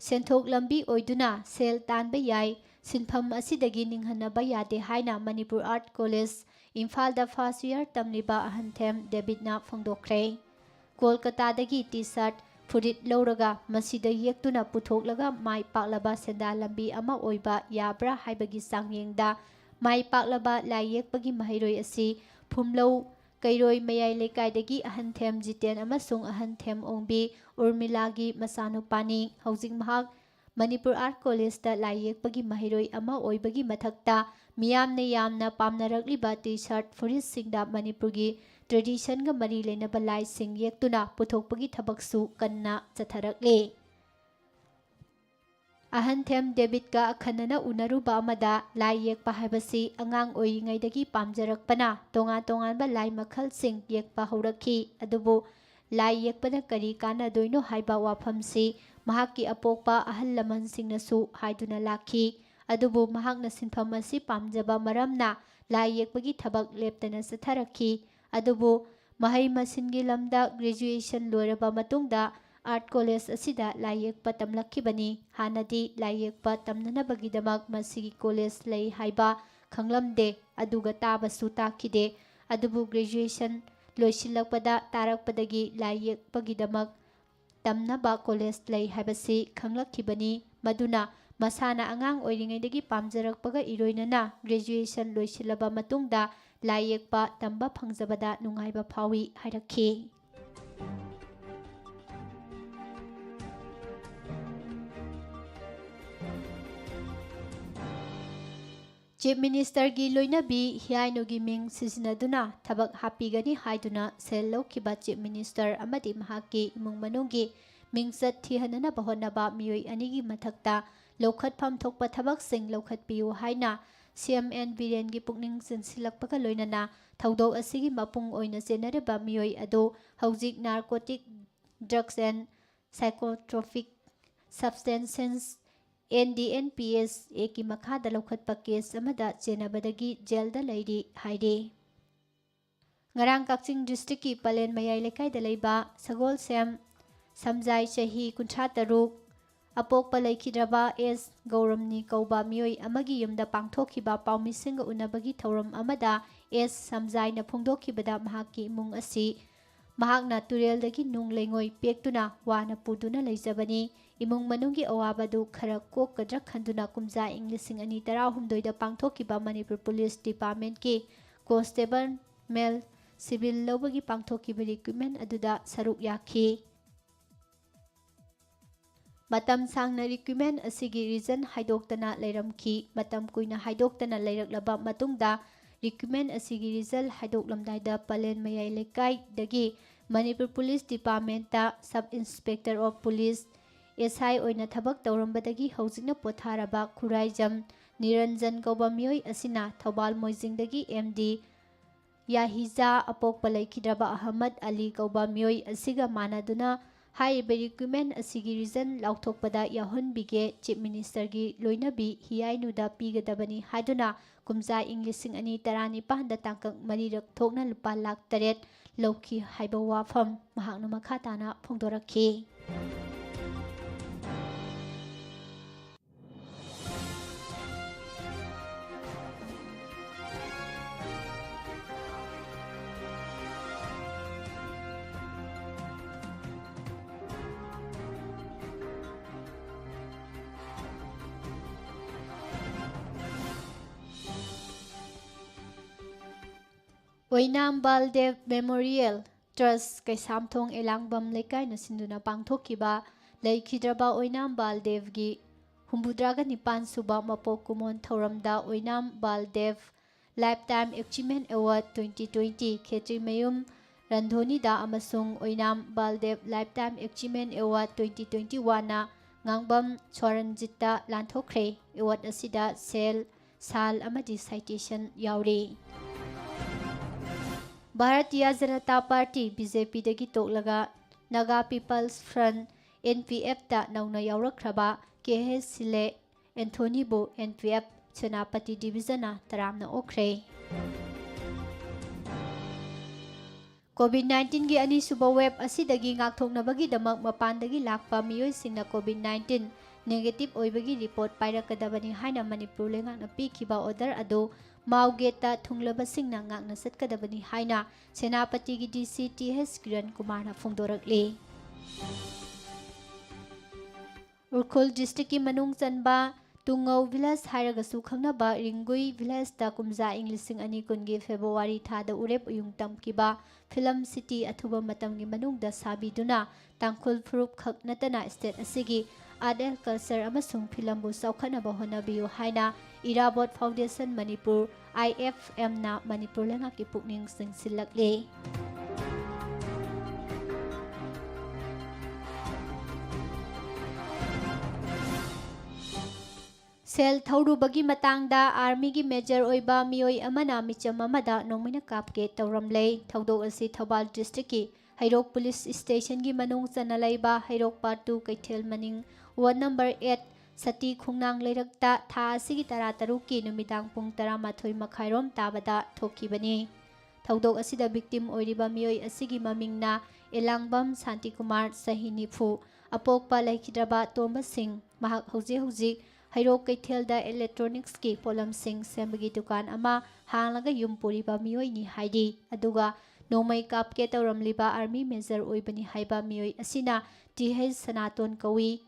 ꯁꯦꯟꯊꯣꯛ ꯂꯝꯕꯤ ꯑꯣꯏꯗꯨꯅ ꯁꯦꯜ ꯇꯥꯟꯕ ꯌꯥꯏ꯫ ꯁꯤꯟꯐꯝ ꯑꯁꯤꯗꯒꯤ ꯅꯤꯡꯍꯟꯅꯕ ꯌꯥꯗꯦ ꯍꯥꯏꯅ ꯃꯅꯤꯄꯨꯔ ꯑꯥꯔꯠ ꯀꯣꯂꯦꯖ ꯏꯝꯐꯥꯜꯗ ꯐꯥꯔꯁꯠ ꯏꯌꯔ ꯇꯝꯂꯤꯕ ꯑꯍꯟꯊꯦꯝ ꯗꯦꯕꯤꯠꯅ ꯐꯣꯡꯗꯣꯛꯈ꯭ꯔꯦ꯫ ꯀꯣꯜꯀꯇꯥꯗꯒꯤ ꯇꯤ-ꯁꯥꯔꯠ, ꯐꯨꯔꯤꯠ ꯂꯧꯔꯒ ꯃꯁꯤꯗ ꯌꯦꯛꯇꯨꯅ ꯄꯨꯊꯣꯛꯂꯒ ꯃꯥꯏ ꯄꯥꯛꯂꯕ ꯁꯦꯟꯗꯥꯟ ꯂꯝꯕꯤ ꯑꯃ ꯑꯣꯏꯕ ꯌꯥꯕ꯭ꯔꯥ ꯍꯥꯏꯕꯒꯤ ꯆꯥꯡꯌꯦꯡꯗ ꯃꯥꯏ ꯄꯥꯛꯂꯕ ꯂꯥꯏ ꯌꯦꯛꯄꯒꯤ ꯃꯍꯩꯔꯣꯏ ꯑꯁꯤ ꯐꯨꯝꯂꯧ ꯀꯩꯔꯣꯏ ꯃꯌꯥꯏ ꯂꯩꯀꯥꯏꯗꯒꯤ ꯑꯍꯟꯊꯦꯝ ꯖꯤꯇꯦꯟ ꯑꯃꯁꯨꯡ ꯑꯍꯟꯊꯦꯝ ꯑꯣꯡꯕꯤ ꯎꯔꯃꯤꯂꯥꯒꯤ ꯃꯆꯥꯅꯨꯄꯥꯅꯤ꯫ ꯍꯧꯖꯤꯛ ꯃꯍꯥꯛ ꯃꯅꯤꯄꯨꯔ ꯑꯥꯔꯠ ꯀꯣꯂꯦꯖꯇ ꯂꯥꯏ ꯌꯦꯛꯄꯒꯤ ꯃꯍꯩꯔꯣꯏ ꯑꯃ ꯑꯣꯏꯕꯒꯤ ꯃꯊꯛꯇ ꯃꯤꯌꯥꯝꯅ ꯌꯥꯝꯅ ꯄꯥꯝꯅꯔꯛꯂꯤꯕ ꯇꯤ-ꯁꯥꯔꯠ, ꯐꯨꯔꯤꯠꯁꯤꯡꯗ ꯃꯅꯤꯄꯨꯔꯒꯤ ꯇ꯭ꯔꯦꯗꯤꯁꯟꯒ ꯃꯔꯤ ꯂꯩꯅꯕ ꯂꯥꯏꯁꯤꯡ ꯌꯦꯛꯇꯨꯅ ꯄꯨꯊꯣꯛꯄꯒꯤ ꯊꯕꯛꯁꯨ ꯀꯟꯅ ꯆꯠꯊꯔꯛꯂꯤ꯫ ꯑꯍꯟꯊꯦꯝ ꯗꯦꯕꯤꯠꯀ ꯑꯈꯟꯅꯅ ꯎꯅꯔꯨꯕ ꯑꯃꯗ ꯂꯥꯏ ꯌꯦꯛꯄ ꯍꯥꯏꯕꯁꯤ ꯑꯉꯥꯡ ꯑꯣꯏꯔꯤꯉꯩꯗꯒꯤ ꯄꯥꯝꯖꯔꯛꯄꯅ ꯇꯣꯉꯥꯟ ꯇꯣꯉꯥꯟꯕ ꯂꯥꯏ ꯃꯈꯜꯁꯤꯡ ꯌꯦꯛꯄ ꯍꯧꯔꯛꯈꯤ꯫ ꯑꯗꯨꯕꯨ ꯂꯥꯏ ꯌꯦꯛꯄꯅ ꯀꯔꯤ ꯀꯥꯟꯅꯗꯣꯏꯅꯣ ꯍꯥꯏꯕ ꯋꯥꯐꯝꯁꯤ ꯃꯍꯥꯛꯀꯤ ꯑꯄꯣꯛꯄ ꯑꯍꯜ ꯂꯃꯟꯁꯤꯡꯅꯁꯨ ꯍꯥꯏꯗꯨꯅ ꯂꯥꯛꯈꯤ꯫ ꯑꯗꯨꯕꯨ ꯃꯍꯥꯛꯅ ꯁꯤꯟꯐꯝ ꯑꯁꯤ ꯄꯥꯝꯖꯕ ꯃꯔꯝꯅ ꯂꯥꯏ ꯌꯦꯛꯄꯒꯤ ꯊꯕꯛ ꯂꯦꯞꯇꯅ ꯆꯠꯊꯔꯛꯈꯤ꯫ ꯑꯗꯨꯕꯨ ꯃꯍꯩ ꯃꯁꯤꯡꯒꯤ ꯂꯝꯗ ꯒ꯭ꯔꯦꯖꯨꯑꯦꯁꯟ ꯂꯣꯏꯔꯕ ꯃꯇꯨꯡꯗ ꯑꯥꯔꯠ ꯀꯣꯂꯦꯖ ꯑꯁꯤꯗ ꯂꯥꯏ ꯌꯦꯛꯄ ꯇꯝꯂꯛꯈꯤꯕꯅꯤ꯫ ꯍꯥꯟꯅꯗꯤ ꯂꯥꯏ ꯌꯦꯛꯄ ꯇꯝꯅꯅꯕꯒꯤꯗꯃꯛ ꯃꯁꯤꯒꯤ ꯀꯣꯂꯦꯖ ꯂꯩ ꯍꯥꯏꯕ ꯈꯪꯂꯝꯗꯦ ꯑꯗꯨꯒ ꯇꯥꯕꯁꯨ ꯇꯥꯈꯤꯗꯦ꯫ ꯑꯗꯨꯕꯨ ꯒ꯭ꯔꯦꯖꯨꯑꯦꯁꯟ ꯂꯣꯏꯁꯤꯜꯂꯛꯄꯗ ꯇꯥꯔꯛꯄꯗꯒꯤ ꯂꯥꯏ ꯌꯦꯛꯄꯒꯤꯗꯃꯛ ꯇꯝꯅꯕ ꯀꯣꯂꯦꯖ ꯂꯩ ꯍꯥꯏꯕꯁꯤ ꯈꯪꯂꯛꯈꯤꯕꯅꯤ꯫ ꯃꯗꯨꯅ ꯃꯁꯥꯅ ꯑꯉꯥꯡ ꯑꯣꯏꯔꯤꯉꯩꯗꯒꯤ ꯄꯥꯝꯖꯔꯛꯄꯒ ꯏꯔꯣꯏꯅꯅ ꯒ꯭ꯔꯦꯖꯨꯑꯦꯁꯟ ꯂꯣꯏꯁꯤꯜꯂꯕ ꯃꯇꯨꯡꯗ ꯂꯥꯏ ꯌꯦꯛꯄ ꯇꯝꯕ ꯐꯪꯖꯕꯗ ꯅꯨꯡꯉꯥꯏꯕ ꯐꯥꯎꯏ ꯍꯥꯏꯔꯛꯈꯤ꯫ ꯆꯤꯐ ꯃꯤꯅꯤꯁꯇꯔꯒꯤ ꯂꯣꯏꯅꯕꯤ ꯍꯤꯌꯥꯏꯅꯨꯒꯤ ꯃꯤꯡ ꯁꯤꯖꯤꯟꯅꯗꯨꯅ ꯊꯕꯛ ꯍꯥꯞꯄꯤꯒꯅꯤ ꯍꯥꯏꯗꯨꯅ ꯁꯦꯜ ꯂꯧꯈꯤꯕ ꯆꯤꯐ ꯃꯤꯅꯤꯁꯇꯔ ꯑꯃꯗꯤ ꯃꯍꯥꯛꯀꯤ ꯏꯃꯨꯡ ꯃꯅꯨꯡꯒꯤ ꯃꯤꯡꯆꯠ ꯊꯤꯍꯟꯅꯅꯕ ꯍꯣꯠꯅꯕ ꯃꯤꯑꯣꯏ ꯑꯅꯤꯒꯤ ꯃꯊꯛꯇ ꯂꯧꯈꯠꯐꯝ ꯊꯣꯛꯄ ꯊꯕꯛꯁꯤꯡ ꯂꯧꯈꯠꯄꯤꯌꯨ ꯍꯥꯏꯅ ꯁꯤ.ꯑꯦꯝ. ꯑꯦꯟ. ꯕꯤꯔꯦꯟꯒꯤ ꯄꯨꯛꯅꯤꯡ ꯆꯤꯡꯁꯤꯜꯂꯛꯄꯒ ꯂꯣꯏꯅꯅ ꯊꯧꯗꯣꯛ ꯑꯁꯤꯒꯤ ꯃꯄꯨꯡ ꯑꯣꯏꯅ ꯆꯦꯟꯅꯔꯤꯕ ꯃꯤꯑꯣꯏ ꯑꯗꯨ ꯍꯧꯖꯤꯛ ꯅꯥꯔꯀꯣꯇꯤꯛ ꯗ꯭ꯔꯒꯁ ꯑꯦꯟ ꯁꯥꯏꯀꯣꯇ꯭ꯔꯣꯄꯤꯛ ꯁꯕꯁꯇꯦꯟꯁꯦꯁ (NDNPS) ꯑꯦꯛꯀꯤ ꯃꯈꯥꯗ ꯂꯧꯈꯠꯄ ꯀꯦꯁ ꯑꯃꯗ ꯆꯦꯟꯅꯕꯗꯒꯤ ꯖꯦꯜꯗ ꯂꯩꯔꯤ ꯍꯥꯏꯔꯤ꯫ ꯉꯔꯥꯡ ꯀꯛꯆꯤꯡ ꯗꯤꯁꯇ꯭ꯔꯤꯛꯀꯤ ꯄꯂꯦꯟ ꯃꯌꯥꯏ ꯂꯩꯀꯥꯏꯗ ꯂꯩꯕ ꯁꯒꯣꯜꯁꯦꯝ ꯁꯝꯖꯥꯏ ꯆꯍꯤ 63 ꯑꯄꯣꯛꯄ ꯂꯩꯈꯤꯗ꯭ꯔꯕ ꯑꯦꯁ. ꯒꯧꯔꯝꯅꯤ ꯀꯧꯕ ꯃꯤꯑꯣꯏ ꯑꯃꯒꯤ ꯌꯨꯝꯗ ꯄꯥꯡꯊꯣꯛꯈꯤꯕ ꯄꯥꯎꯃꯤꯁꯤꯡꯒ ꯎꯅꯕꯒꯤ ꯊꯧꯔꯝ ꯑꯃꯗ ꯑꯦꯁ. ꯁꯝꯖꯥꯏꯅ ꯐꯣꯡꯗꯣꯛꯈꯤꯕꯗ ꯃꯍꯥꯛꯀꯤ ꯏꯃꯨꯡ ꯑꯁꯤ ꯃꯍꯥꯛꯅ ꯇꯨꯔꯦꯜꯗꯒꯤ ꯅꯨꯡ ꯂꯩꯉꯣꯏ ꯄꯦꯛꯇꯨꯅ ꯋꯥꯅ ꯄꯨꯗꯨꯅ ꯂꯩꯖꯕꯅꯤ꯫ ꯏꯃꯨꯡ ꯃꯅꯨꯡꯒꯤ ꯑꯋꯥꯕꯗꯨ ꯈꯔ ꯀꯣꯛꯀꯗ꯭ꯔꯥ ꯈꯟꯗꯨꯅ ꯀꯨꯝꯖꯥ ꯏꯪ 2018ꯗ ꯄꯥꯡꯊꯣꯛꯈꯤꯕ ꯃꯅꯤꯄꯨꯔ ꯄꯨꯂꯤꯁ ꯗꯤꯄꯥꯔꯠꯃꯦꯟꯠꯀꯤ ꯀꯣꯟꯁꯇꯦꯕꯜ ꯃꯦꯜ ꯁꯤꯚꯤꯜ ꯂꯧꯕꯒꯤ ꯄꯥꯡꯊꯣꯛꯈꯤꯕ ꯔꯤꯀ꯭ꯔꯨꯠꯃꯦꯟꯠ ꯑꯗꯨꯗ ꯁꯔꯨꯛ ꯌꯥꯈꯤ꯫ Matam sangna recruitment asigi reason haidokdana leiramki matam kuina haidokdana leiraklaba matungda recruitment asigi result haidoklamdaida Palen Mayai Lekai dagi Manipur Police Department ta Sub Inspector of Police SI oina thabak tawrambadagi hojikna potharaba Khuraijam Niranjan Kauba mioi asina Thobal Moijingdagi MD Yahiza apokpa laikhidraba Ahmad Ali Kauba mioi asiga manaduna Haiba recruitment asigi reason lauthokpada yahunbige Chief Minister gi loinabi hiainuda pigadabani haiduna kumja Englishing ani tarani pahanda tangkak marirak thokna lupa lakh 8 lokhi haiba wafam mahakna makhatana phongdorakhi Oinam Baldev Memorial Trust Kaisamthong Elangbam Lekai na sinduna pangthokiba Laikhidraba Oinam Baldev gi Humbudraga Nipan Suba Mapok Kumon Thoramda Oinam Baldev Lifetime Achievement Award 2020 Khetri Mayum Randhoni da amasung Oinam Baldev Lifetime Achievement Award 2021 na Ngangbam Chwaranjita Lanthokre Award asida Sel Sal amadi citation yauri Bharatiya Janata Party BJP dagi toklaga Naga People's Front NPF ta nauna yaurakraba KH Sile Anthony Bo NPF Senapati Division taramna okre COVID-19 gi ani suba web asidagi ngakthoknabagi damak mapandagi lakpa miyoi singna COVID-19 negative oibagi report pairakadabani haina Manipur lengakna pikhiba order ado Maugeta thunglaba singna ngakna satkadabani haina Senapati gi DC TH Kiran Kumar na phongdorakli Urkhol district ki manung chanba Tungau village hairagasu khangnaba Ringui village ta kumja Englishing ani kungi February thada urep uyung tamkiba film city athuba matamgi manungda sabiduna tangkhul furup khak natana state asigi art and culture amasung film bu saukhanaba honabiyu haina Irabot Foundation Manipur IFM na Manipur lengaki pukning singsilakle Sel Thorubagi matangda army gi major oiba mioi amana micham amada nongmina kapke tawramlei thodok asi Thobal district ki Hairok police station gi manung chanalaiba Hairok part 2 Kaithel maning ward number 8 Sati khungnang leirakta tha asigi tara taruki numidang pung 12 makhairom tabada thokibani thodok asida victim oiriba mioi asigi mamingna Elangbam Santi Kumar Sahinifu apokpa laikhidraba Tomba Singh mahak hauji Hairok Kaithelda electronics ki polam sing sembagi dukan ama hanglaga yumpuriba mioi ni haidi aduga nomai kapke tawramliba army major oibani haiba mioi asina TH Sanaton kawi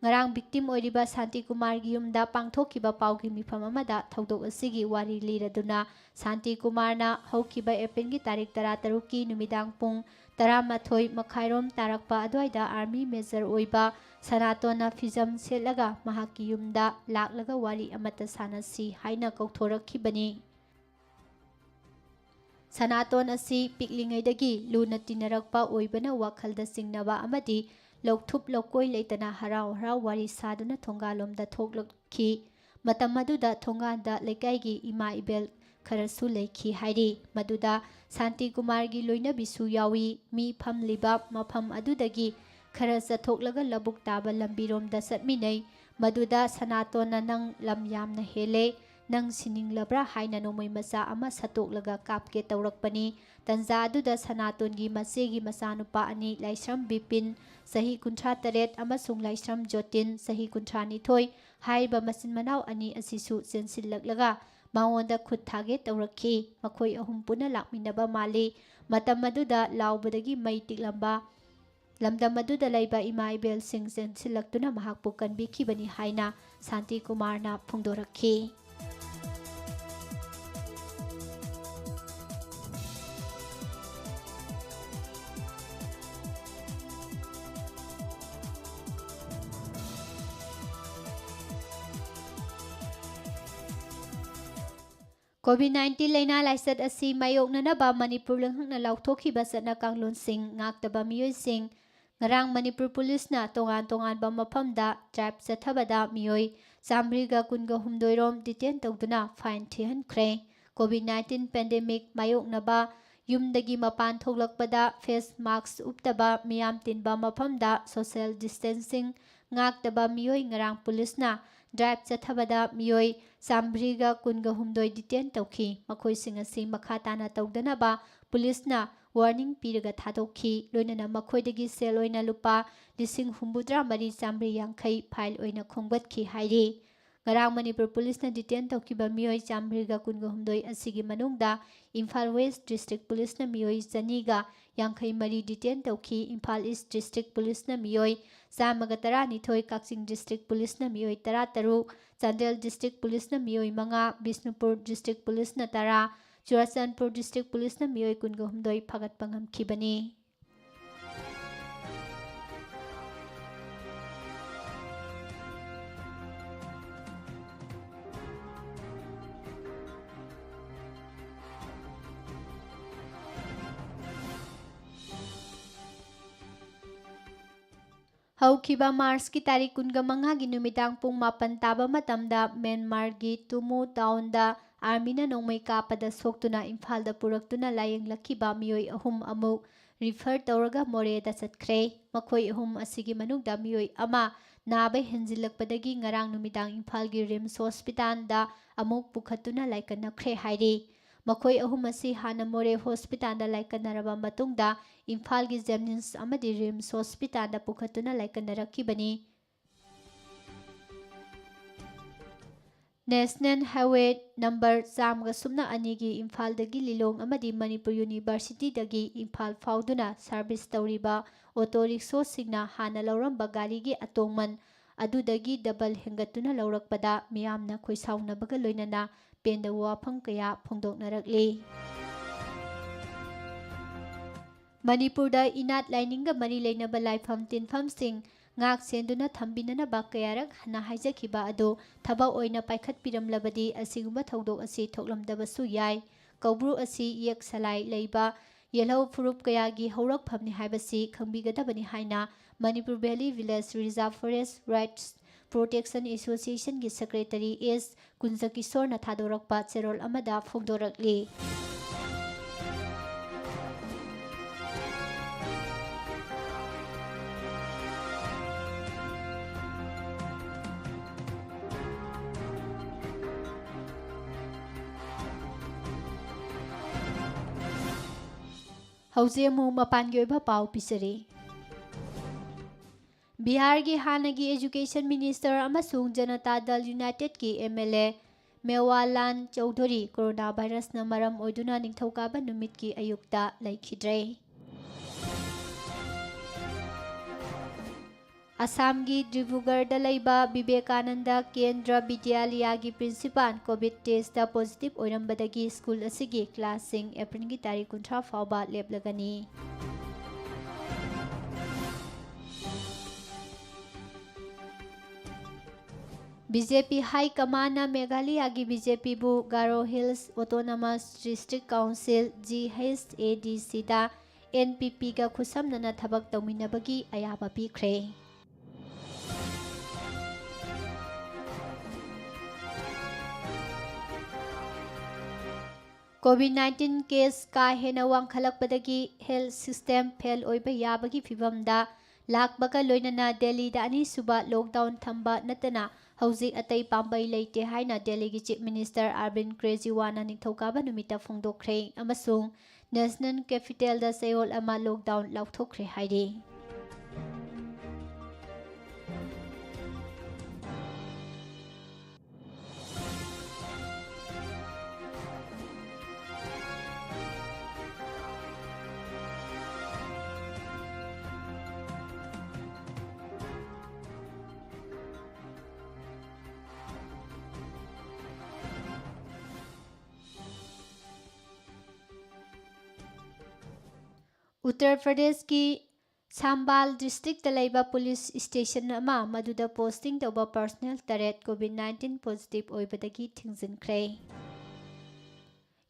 ngarang victim oiriba Santi Kumar gi yumda pangthokiba paugi mifam amada thodok asigi wari liraduna Santi Kumar na haukiba April gi tarik 13 ki numidang pung 13 makhairom tarakpa adwaida army major oiba Sanatona Fizam Selaga Mahaki Yumda Laklaga Wari Amata Sanasi Haina Kauthorakhibani Sanaton asi piklingaidagi luna tinarakpa oibana wakhalda singnaba amadi lokthup lokoi leitana harau harau wari saduna thongalomda thoklakhi matam maduda thonganda lekaigi ima ibel kharasu leikhi hairi maduda Santi Kumar gi loina bisu yawi mi phamliba mafam adudagi khara chathoklaga labuk taba lambiromda satminai maduda Sanatona nang lam yamna hele nang sininglabra haina nomoi macha ama satoklaga kapke tawrakpani tanja aduda Sanaton gi masegi masanupa ani Laisram Bipin sahi 38 amasung Laisram Jotin sahi 32 haiba masin manau ani asisu sensillaklaga maonda khut thage tawrakhi makhoi ahum puna lakminaba mali matam maduda laubadagi mai tiklamba lamdam maduda laiba ima ibel sing sensillaktuna mahakpu kanbikhibani haina Santi Kumar na phongdorakhi COVID-19 laina laisat asi mayoknanaba Manipur langhakna lauthokhiba satna kanglonsing ngaktaba miyoising ngarang Manipur Police na tongan ba mafamda tribe chathabada miyoi samriga kunga humdoirom detain tawduna fine thihankhre. COVID-19 pandemic mayoknaba yumdagi mapan thoglakpada face mask uptaba miyam tinba mafamda social distancing ngaktaba miyoi ngarang police na drive chathabada miyoi sambriga kunga humdoi detain tawki makhoi sing asi makha tana tawdanaba police na warning piraga thadokhi loinana makhoi dagi sel oina lupa lising humbudra mari samri yangkhai file oina khongbatkhi hairi ngarang Manipur Police na detain tawkiba miyoi sambriga kunga humdoi asigi manungda Imphal West District Police na miyoi janiga yangkhai mari detain tawki Imphal East District Police na miyoi Samaga Taranithoi Kakching District Police na miyoi Tara-taruk Chandel District Police na miyoi manga Bisnupur District Police na Tara Churachandpur District Police na miyoi kunga humdoi phagat pangamkhibani. Haukiba Mars ki tarik kunga manga gi numitang pung mapan taba matamda Myanmar gi Tumu town da army na nongmai kapada soktuna Imphal da puraktuna layeng lakhiba miyoi ahum amuk refer tawraga more da chatkre makhoi ahum asigi manungda miyoi ama nabe henjilakpadagi ngarang numitang Imphal gi Rims Hospital da amuk pukhatuna laikanakre hairi makhoi ahum asi hana more hospital da laikanaraba matungda Imphal gi Jennings amadi Rims Hospital da pukhatuna laikanarakibani. National Highway number Samga Sumna Anigi Imphal dagi Lilong amadi Manipur University dagi Imphal fauduna service tawriba auto rickshaw singna hana lauramba gari gi atongman adudagi double hengatuna laurakpada miyamna khoisauna loinana penda wafam kaya phongdoknarakli. Manipur da inat lining ga mari leinaba laifam tinfam sing ngak senduna thambinana ba kayarak hana haijakhiba ado thaba oina paikhat piramlabadi asigumba thodok asi thoklamdabasu yai kaubru asi yek salai leiba yellow furup kayagi haurak phamni haibasi khangbigadabani haina Manipur Valley Village Reserve Forest Rights Protection Association gi Secretary S Kunjakishore na thadorakpa cherol amada phongdorakli. Hauzemu mapangi oiba pau pisari. Bihar gi hanagi Education Minister amasung Janata Dal United ki MLA Mewalan Chowdhury coronavirus na maram oiduna ningthokaba numit ki ayukta laikhidre. Assam gi Dibrugarh da laiba Vivekananda Kendra Vidyalaya gi principal COVID test da positive oirambadagi school asigi class sing April gi tarik 30 fauba leplagani. BJP High Command na Meghalaya gi BJP bu Garo Hills Autonomous District Council GHADC da NPP ga khusamnana thabak tawminabagi ayaba pikre. COVID-19 case ka hena wangkhalakpadagi health system fail oiba yabagi fibamda lakbaga loinana Delhi da ani suba lockdown thamba natana hauzik atai pambai leite haina Delhi gi Chief Minister Arvind Kejriwal na ningthokaba numita phongdokre amasung National Capital da Seoul ama lockdown lauthokre hairi. Uttar Pradesh ki Sambal district talaiba police station ama maduda posting toba personnel taret COVID-19 positive oibadagi thingjinkre.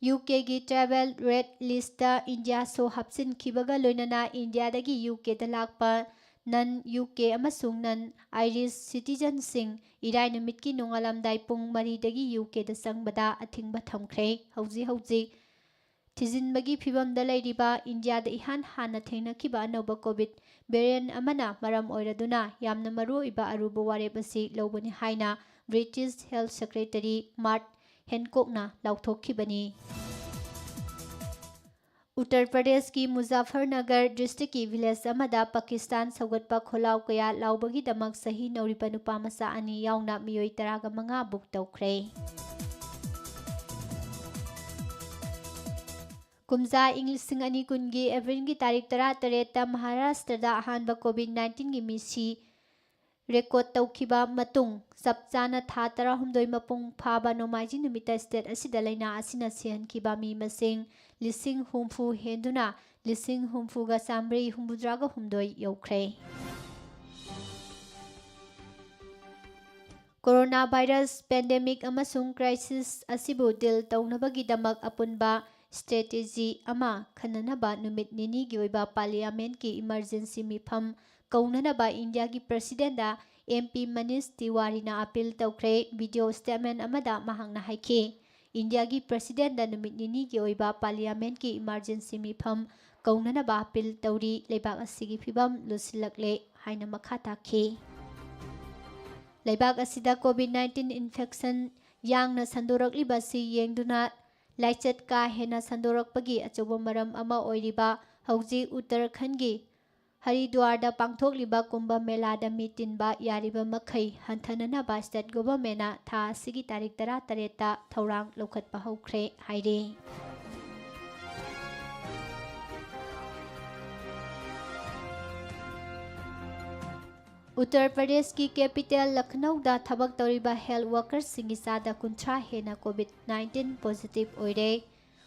UKꯒꯤ travel red लिस्टता India सो हप्चिनखिबगा लोइनना इंडियादगी UKदा लाकपा नन UK अमसुंग नन आयरिश सिटीजनसिंग इराय नुमितकी नोंगालमदाय पुंग मरीदगी UKदा संगबदा अथिंगबा थमख्रे हौजी थिजिनबगी फिबमदा लैरिबा इंडियादा इहान हाना थेंगनखिबा अनौबा कोविड वेरिएंट अमना मरम ओइरदुना यामना मरुइबा अरुबा वारेप असि लौबनि हाइना ब्रिटिश हेल्थ सेक्रेटरी मार्ट हेनकॉकना लाउथोखिबनी। उत्तर प्रदेश की मुजफ्फरनगर डिस्ट्रिक्ट की विलेज अमदा पाकिस्तान सौगटपा खोलाव कया लाउबगीदमक सही नौरिबा नुपा मचा अनि याउना मियोय 15 बुक तौख्रे। कुमजा इं 2020 की एप्रिल की तारीख 18 महाराष्ट्र अहानबा कोविड-19 की मिसी रेकॉर्ड तौखिबा मतुंग सबचाना था 18 मपुंग फाबा नोमाइजी नुमिता स्टेट असिदा लैना असिना सेहनखिबा मी मसिंग 50,000 हेंदुना 50,939 यौख्रे। कोरोना वायरस पेंडेमिक अमसुंग क्राइसिस असिबु डिल तौनबगीदमक अपुनबा स्ट्रेटेजी अमा खननबा नुमित निनी की ओइबा पार्लियामेंट की इमरजेंसी मिफम कौननबा इंडिया की प्रेसिडेंट MP मनीष तिवारी ना अपील तौख्रे। वीडियो स्टेटमेंट अमदा महांगना हाइखी इंडिया की प्रेसिडेंट नुमित निनी की ओइबा पार्लियामेंट की इमरजेंसी मिफम कौननबा अपील तौरी लेबाक असिगी फिबम लुसिलकले हाइना मखा ताखी। लेबाक असिदा कोविड-19 इन्फेक्शन यांगना संदोरकलिबासि येंगदुना लाइचत का हेना संदोरकपगी अचौबा मरम अमा ओइरिबा हौजी उत्तराखंड की हरिद्वार पांथोकलिबा कुंभ मेला मी तिनबा यारिबा मखै हंथननबा स्टेट गवर्नमेंटना था सिगी तारीख 13 थौरांग लौखटपा हौख्रे हाइरे। उत्तर प्रदेश की कैपिटल लखनऊ दा थबक तौरिबा हेल्थ वर्कर्स सिंगी चादा 30 हेना कोविड-19 पॉजिटिव ओइरे।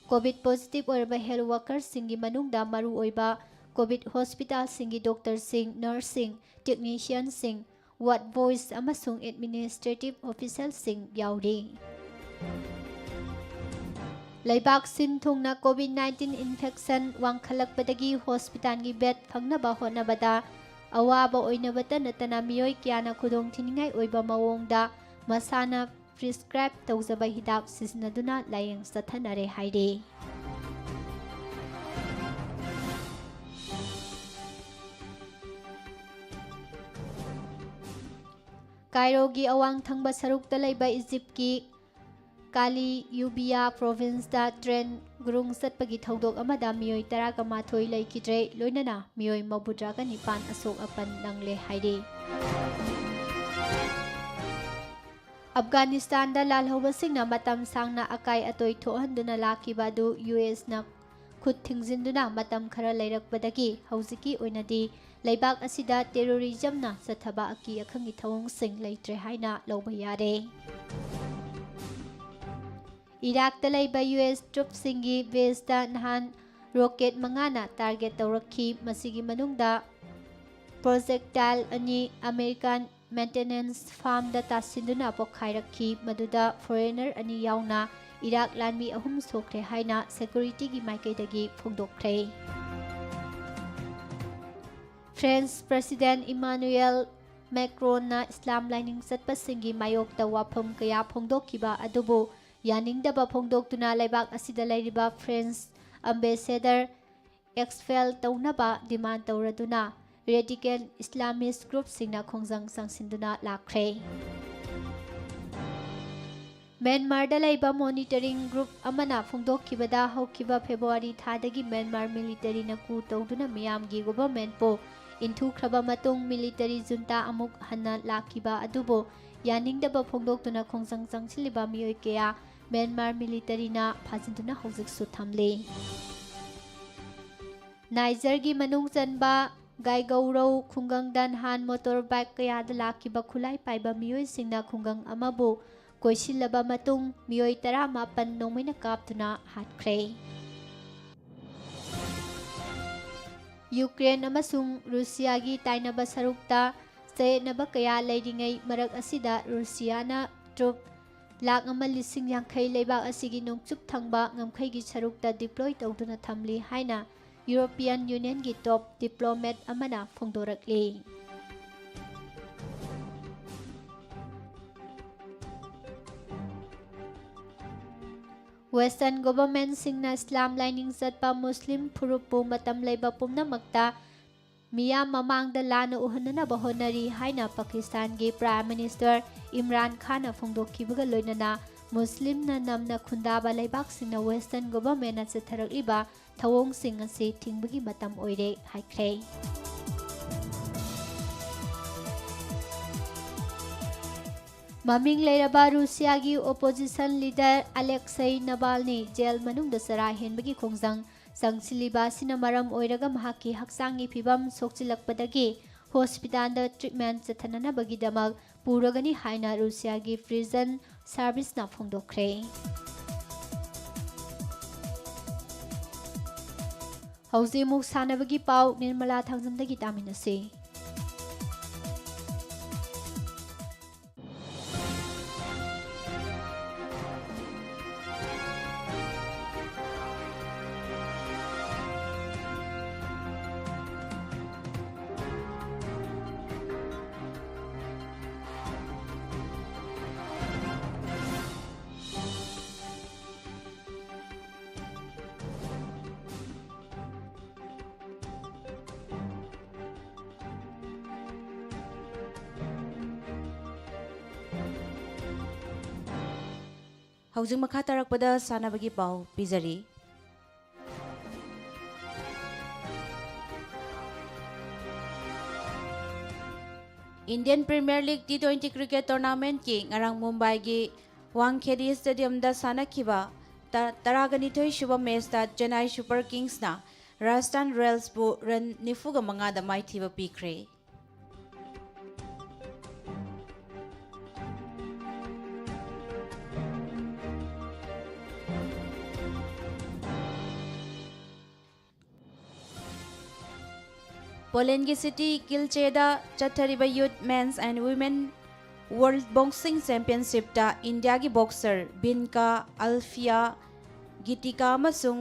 कोविड पॉजिटिव ओइरबा हेल्थ वर्कर्स सिंगी मनुंगदा मरु ओइबा कोविड हॉस्पिटल सिंगी डॉक्टर सिंग नर्स सिंग टेक्नीशियन सिंग वार्ड बॉयज अमसुंग एडमिनिस्ट्रेटिव ऑफिसर सिंग याउरी। लेबाक सिन थुंगना कोविड-19 इन्फेक्शन वांखलकपदगी हॉस्पिटल की बेड फंगनबा होनबदा अवाबा ओइनबता नतना मियोय क्याना खुदोंग थिनिंगाय ओइबा मवोंगदा मसाना प्रिस्क्राइब तौजबा हिदाक सिजनदुना लायेंग सथनरे हाइरे। कायरो की अवांग थंगबा सरुकता लैबा इजिप्ट की काली यूबिया प्रोविंस दा ट्रेन गुरुंग सत्पगी थौदोक अमदा मियोय 18 लैखिद्रे लोइनना मियोय 9 असोक अपन नंगले हाइरे। अफगानिस्तान दा लालहौबसिंगना मतम सांगना अकाय अतोय थोहंदुना लाखिबा दु US ना खुद थिंगजिंदुना मतम खरा लैरकपदगी हौजिकी ओइनदी लेबाक असिदा टेररिज्मना सथबा अकी अखंगी थवंग सिंग लैत्रे हाइना लौबा यारे। इराक तलैबा US ट्रुप सिंगी बेसदा नहान रॉकेट मंगाना टारगेट तौरखी मसिगी मनुंगदा प्रोजेक्टाइल अनि अमेरिकन मेंटेनेंस फार्म दा तासिंदुना पोखाइरखी मदुदा फॉरेनर अनि याउना इराक लानमी अहुम सोख्रे हाइना सिक्योरिटी की माइकेदगी फोंदोख्रे। French president Emmanuel Macron Islam लाइनिंग चटपसिंगी मायोक्ता वाफम कया फोंदोखिबा अदुबु यानिंगदबा फोंदोक्तुना लेबाक असिदा लैरिबा फ्रेंच एम्बेसडर एक्सपेल तौनबा डिमांड तौरदुना रेडिकल इस्लामिस्ट ग्रुप सिंगना खोंजंग संसिंदुना लाख्रे। म्यांमार लैबा मॉनिटरिंग ग्रुप अमना फोंदोखिबदा हौखिबा फेब्रुआरी थादगी म्यांमार मिलिटरी ना कू तौदुना मियामगी गवर्नमेंट पो इंथुख्रबा मतुंग मिलिटरी जुंता अमुक हन्ना लाखिबा अदुबो यानिंगदबा फोंदोक्तुना खोंजंग संसिलिबा मियोय कया म्यांमार मिलिटरी ना फाजिंदुना हौजिकसु थमले। नाइजर की मनुंग चनबा गाइगौरौ खुंगंग दनहान मोटर बाइक कयादा लाखिबा खुलाई पाइबा मियोय सिंगना खुंगंग अमबु कोइसिलबा मतुंग मियोय 18 नोंमैना कापतुना हाटख्रे। यूक्रेन अमसुंग रूसिया की ताइनबा सरुकता चयनबा कया लैरिङै मरक असिदा रूसियाना ट्रुप ꯂꯥꯛ ꯑꯃ ꯂꯤꯁꯤꯡ ꯌꯥꯡꯈꯩ ꯂꯩꯕꯥꯛ ꯑꯁꯤꯒꯤ ꯅꯣꯡꯆꯨꯞ ꯊꯪꯕ ꯉꯝꯈꯩꯒꯤ ꯁꯔꯨꯛꯇ ꯗꯤꯄ꯭ꯂꯣꯏ ꯇꯧꯗꯨꯅ ꯊꯝꯂꯤ ꯍꯥꯏꯅ ꯌꯨꯔꯣꯄꯤꯌꯟ ꯌꯨꯅꯤꯌꯟꯒꯤ ꯇꯣꯞ ꯗꯤꯄ꯭ꯂꯣꯃꯦꯠ ꯑꯃꯅ ꯐꯣꯡꯗꯣꯔꯛꯂꯤ꯫ ꯋꯦꯁꯇꯔꯟ ꯒꯣꯚꯔꯟꯃꯦꯟꯠꯁꯤꯡꯅ ꯏꯁꯂꯥꯝ ꯂꯥꯏꯅꯤꯡ ꯆꯠꯄ ꯃꯨꯁꯂꯤꯝ ꯐꯨꯔꯨꯞꯄꯨ ꯃꯇꯝ ꯂꯩꯕ ꯄꯨꯝꯅꯃꯛꯇ ꯃꯤꯌꯥꯝ ꯃꯃꯥꯡꯗ ꯂꯥꯟꯅ ꯎꯍꯟꯅꯅꯕ ꯍꯣꯠꯅꯔꯤ ꯍꯥꯏꯅ ꯄꯥꯀꯤꯁꯇꯥꯟꯒꯤ ꯄ꯭ꯔꯥꯏꯝ ꯃꯤꯅꯤꯁꯇꯔ ꯏꯝꯔꯥꯟ ꯈꯥꯟꯅ ꯐꯣꯡꯗꯣꯛꯈꯤꯕꯒ ꯂꯣꯏꯅꯅ ꯃꯨꯁꯂꯤꯝꯅ ꯅꯝꯅ ꯈꯨꯟꯗꯥꯕ ꯂꯩꯕꯥꯛꯁꯤꯡꯅ ꯋꯦꯁꯇꯔꯟ ꯒꯣꯚꯔꯟꯃꯦꯟꯠꯅ ꯆꯠꯊꯔꯛꯂꯤꯕ ꯊꯧꯑꯣꯡꯁꯤꯡ ꯑꯁꯤ ꯊꯤꯡꯕꯒꯤ ꯃꯇꯝ ꯑꯣꯏꯔꯦ ꯍꯥꯏꯈ꯭ꯔꯦ꯫ ꯃꯃꯤꯡ ꯂꯩꯔꯕ ꯔꯨꯁꯤꯌꯥꯒꯤ ꯑꯣꯄꯣꯖꯤꯁꯟ ꯂꯤꯗꯔ ꯑꯂꯦꯛꯁꯩ ꯅꯚꯥꯜꯅꯤ ꯖꯦꯜ ꯃꯅꯨꯡꯗ ꯆꯔꯥ ꯍꯦꯟꯕꯒꯤ ꯈꯣꯡꯖꯪ ꯆꯪꯁꯤꯜꯂꯤꯕ ꯑꯁꯤꯅ ꯃꯔꯝ ꯑꯣꯏꯔꯒ ꯃꯍꯥꯛꯀꯤ ꯍꯛꯆꯥꯡꯒꯤ ꯐꯤꯚꯝ ꯁꯣꯛꯆꯤꯜꯂꯛꯄꯗꯒꯤ ꯍꯣꯁꯄꯤꯇꯥꯜꯗ ꯇ꯭ꯔꯤꯠꯃꯦꯟꯠ ꯆꯠꯊꯅꯅꯕꯒꯤꯗꯃꯛ ꯄꯨꯔꯒꯅꯤ ꯍꯥꯏꯅ ꯔꯨꯁꯤꯌꯥꯒꯤ ꯄ꯭ꯔꯤꯖꯟ ꯁꯥꯔꯚꯤꯁꯅ ꯐꯣꯡꯗꯣꯛꯈ꯭ꯔꯦ꯫ ꯍꯧꯖꯤꯛ ꯑꯃꯨꯛ ꯁꯥꯟꯅꯕꯒꯤ ꯄꯥꯎ ꯅꯤꯔꯃꯂꯥ ꯊꯥꯡꯖꯝꯗꯒꯤ ꯇꯥꯃꯤꯟꯅꯁꯤ꯫
ꯍꯧꯖꯤꯛ ꯃꯈꯥ ꯇꯥꯔꯛꯄꯗ ꯁꯥꯟꯅꯕꯒꯤ ꯄꯥꯎ ꯄꯤꯖꯔꯤ꯫ ꯏꯟꯗꯤꯌꯟ ꯄ꯭ꯔꯤꯃꯤꯌꯔ ꯂꯤꯒ टी20 ꯀ꯭ꯔꯤꯀꯦꯠ ꯇꯣꯔꯅꯥꯃꯦꯟꯠꯀꯤ ꯉꯔꯥꯡ ꯃꯨꯝꯕꯥꯏꯒꯤ ꯋꯥꯡꯈꯦꯗꯦ ꯁ꯭ꯇꯦꯗꯤꯌꯝꯗ ꯁꯥꯟꯅꯈꯤꯕ 12 ꯁꯨꯕ ꯃꯦꯆꯇ ꯆꯦꯟꯅꯥꯏ ꯁꯨꯄꯔ ꯀꯤꯡꯁꯅ ꯔꯥꯖꯁꯊꯥꯟ ꯔꯣꯌꯦꯜꯁꯄꯨ ꯔꯟ 45ꯗ ꯃꯥꯏꯊꯤꯕ ꯄꯤꯈ꯭ꯔꯦ꯫ ꯄꯣꯂꯦꯟꯒꯤ ꯁꯤꯇꯤ ꯀꯤꯜꯆꯦꯗ ꯆꯠꯊꯔꯤꯕ ꯌꯨꯠ ꯃꯦꯟꯁ ꯑꯦꯟड ꯋꯤꯃꯦꯟ ꯋꯥꯔꯜड ꯕꯣꯛꯁꯤꯡ ꯆꯦꯝꯄꯤꯌꯟꯁꯤꯞꯇ ꯏꯟꯗꯤꯌꯥꯒꯤ ꯕꯣꯛꯁꯔ ꯕꯤꯟꯀꯥ ꯑꯜꯐꯤꯌꯥ ꯒꯤꯇꯤꯀꯥ ꯑꯃꯁꯨꯡ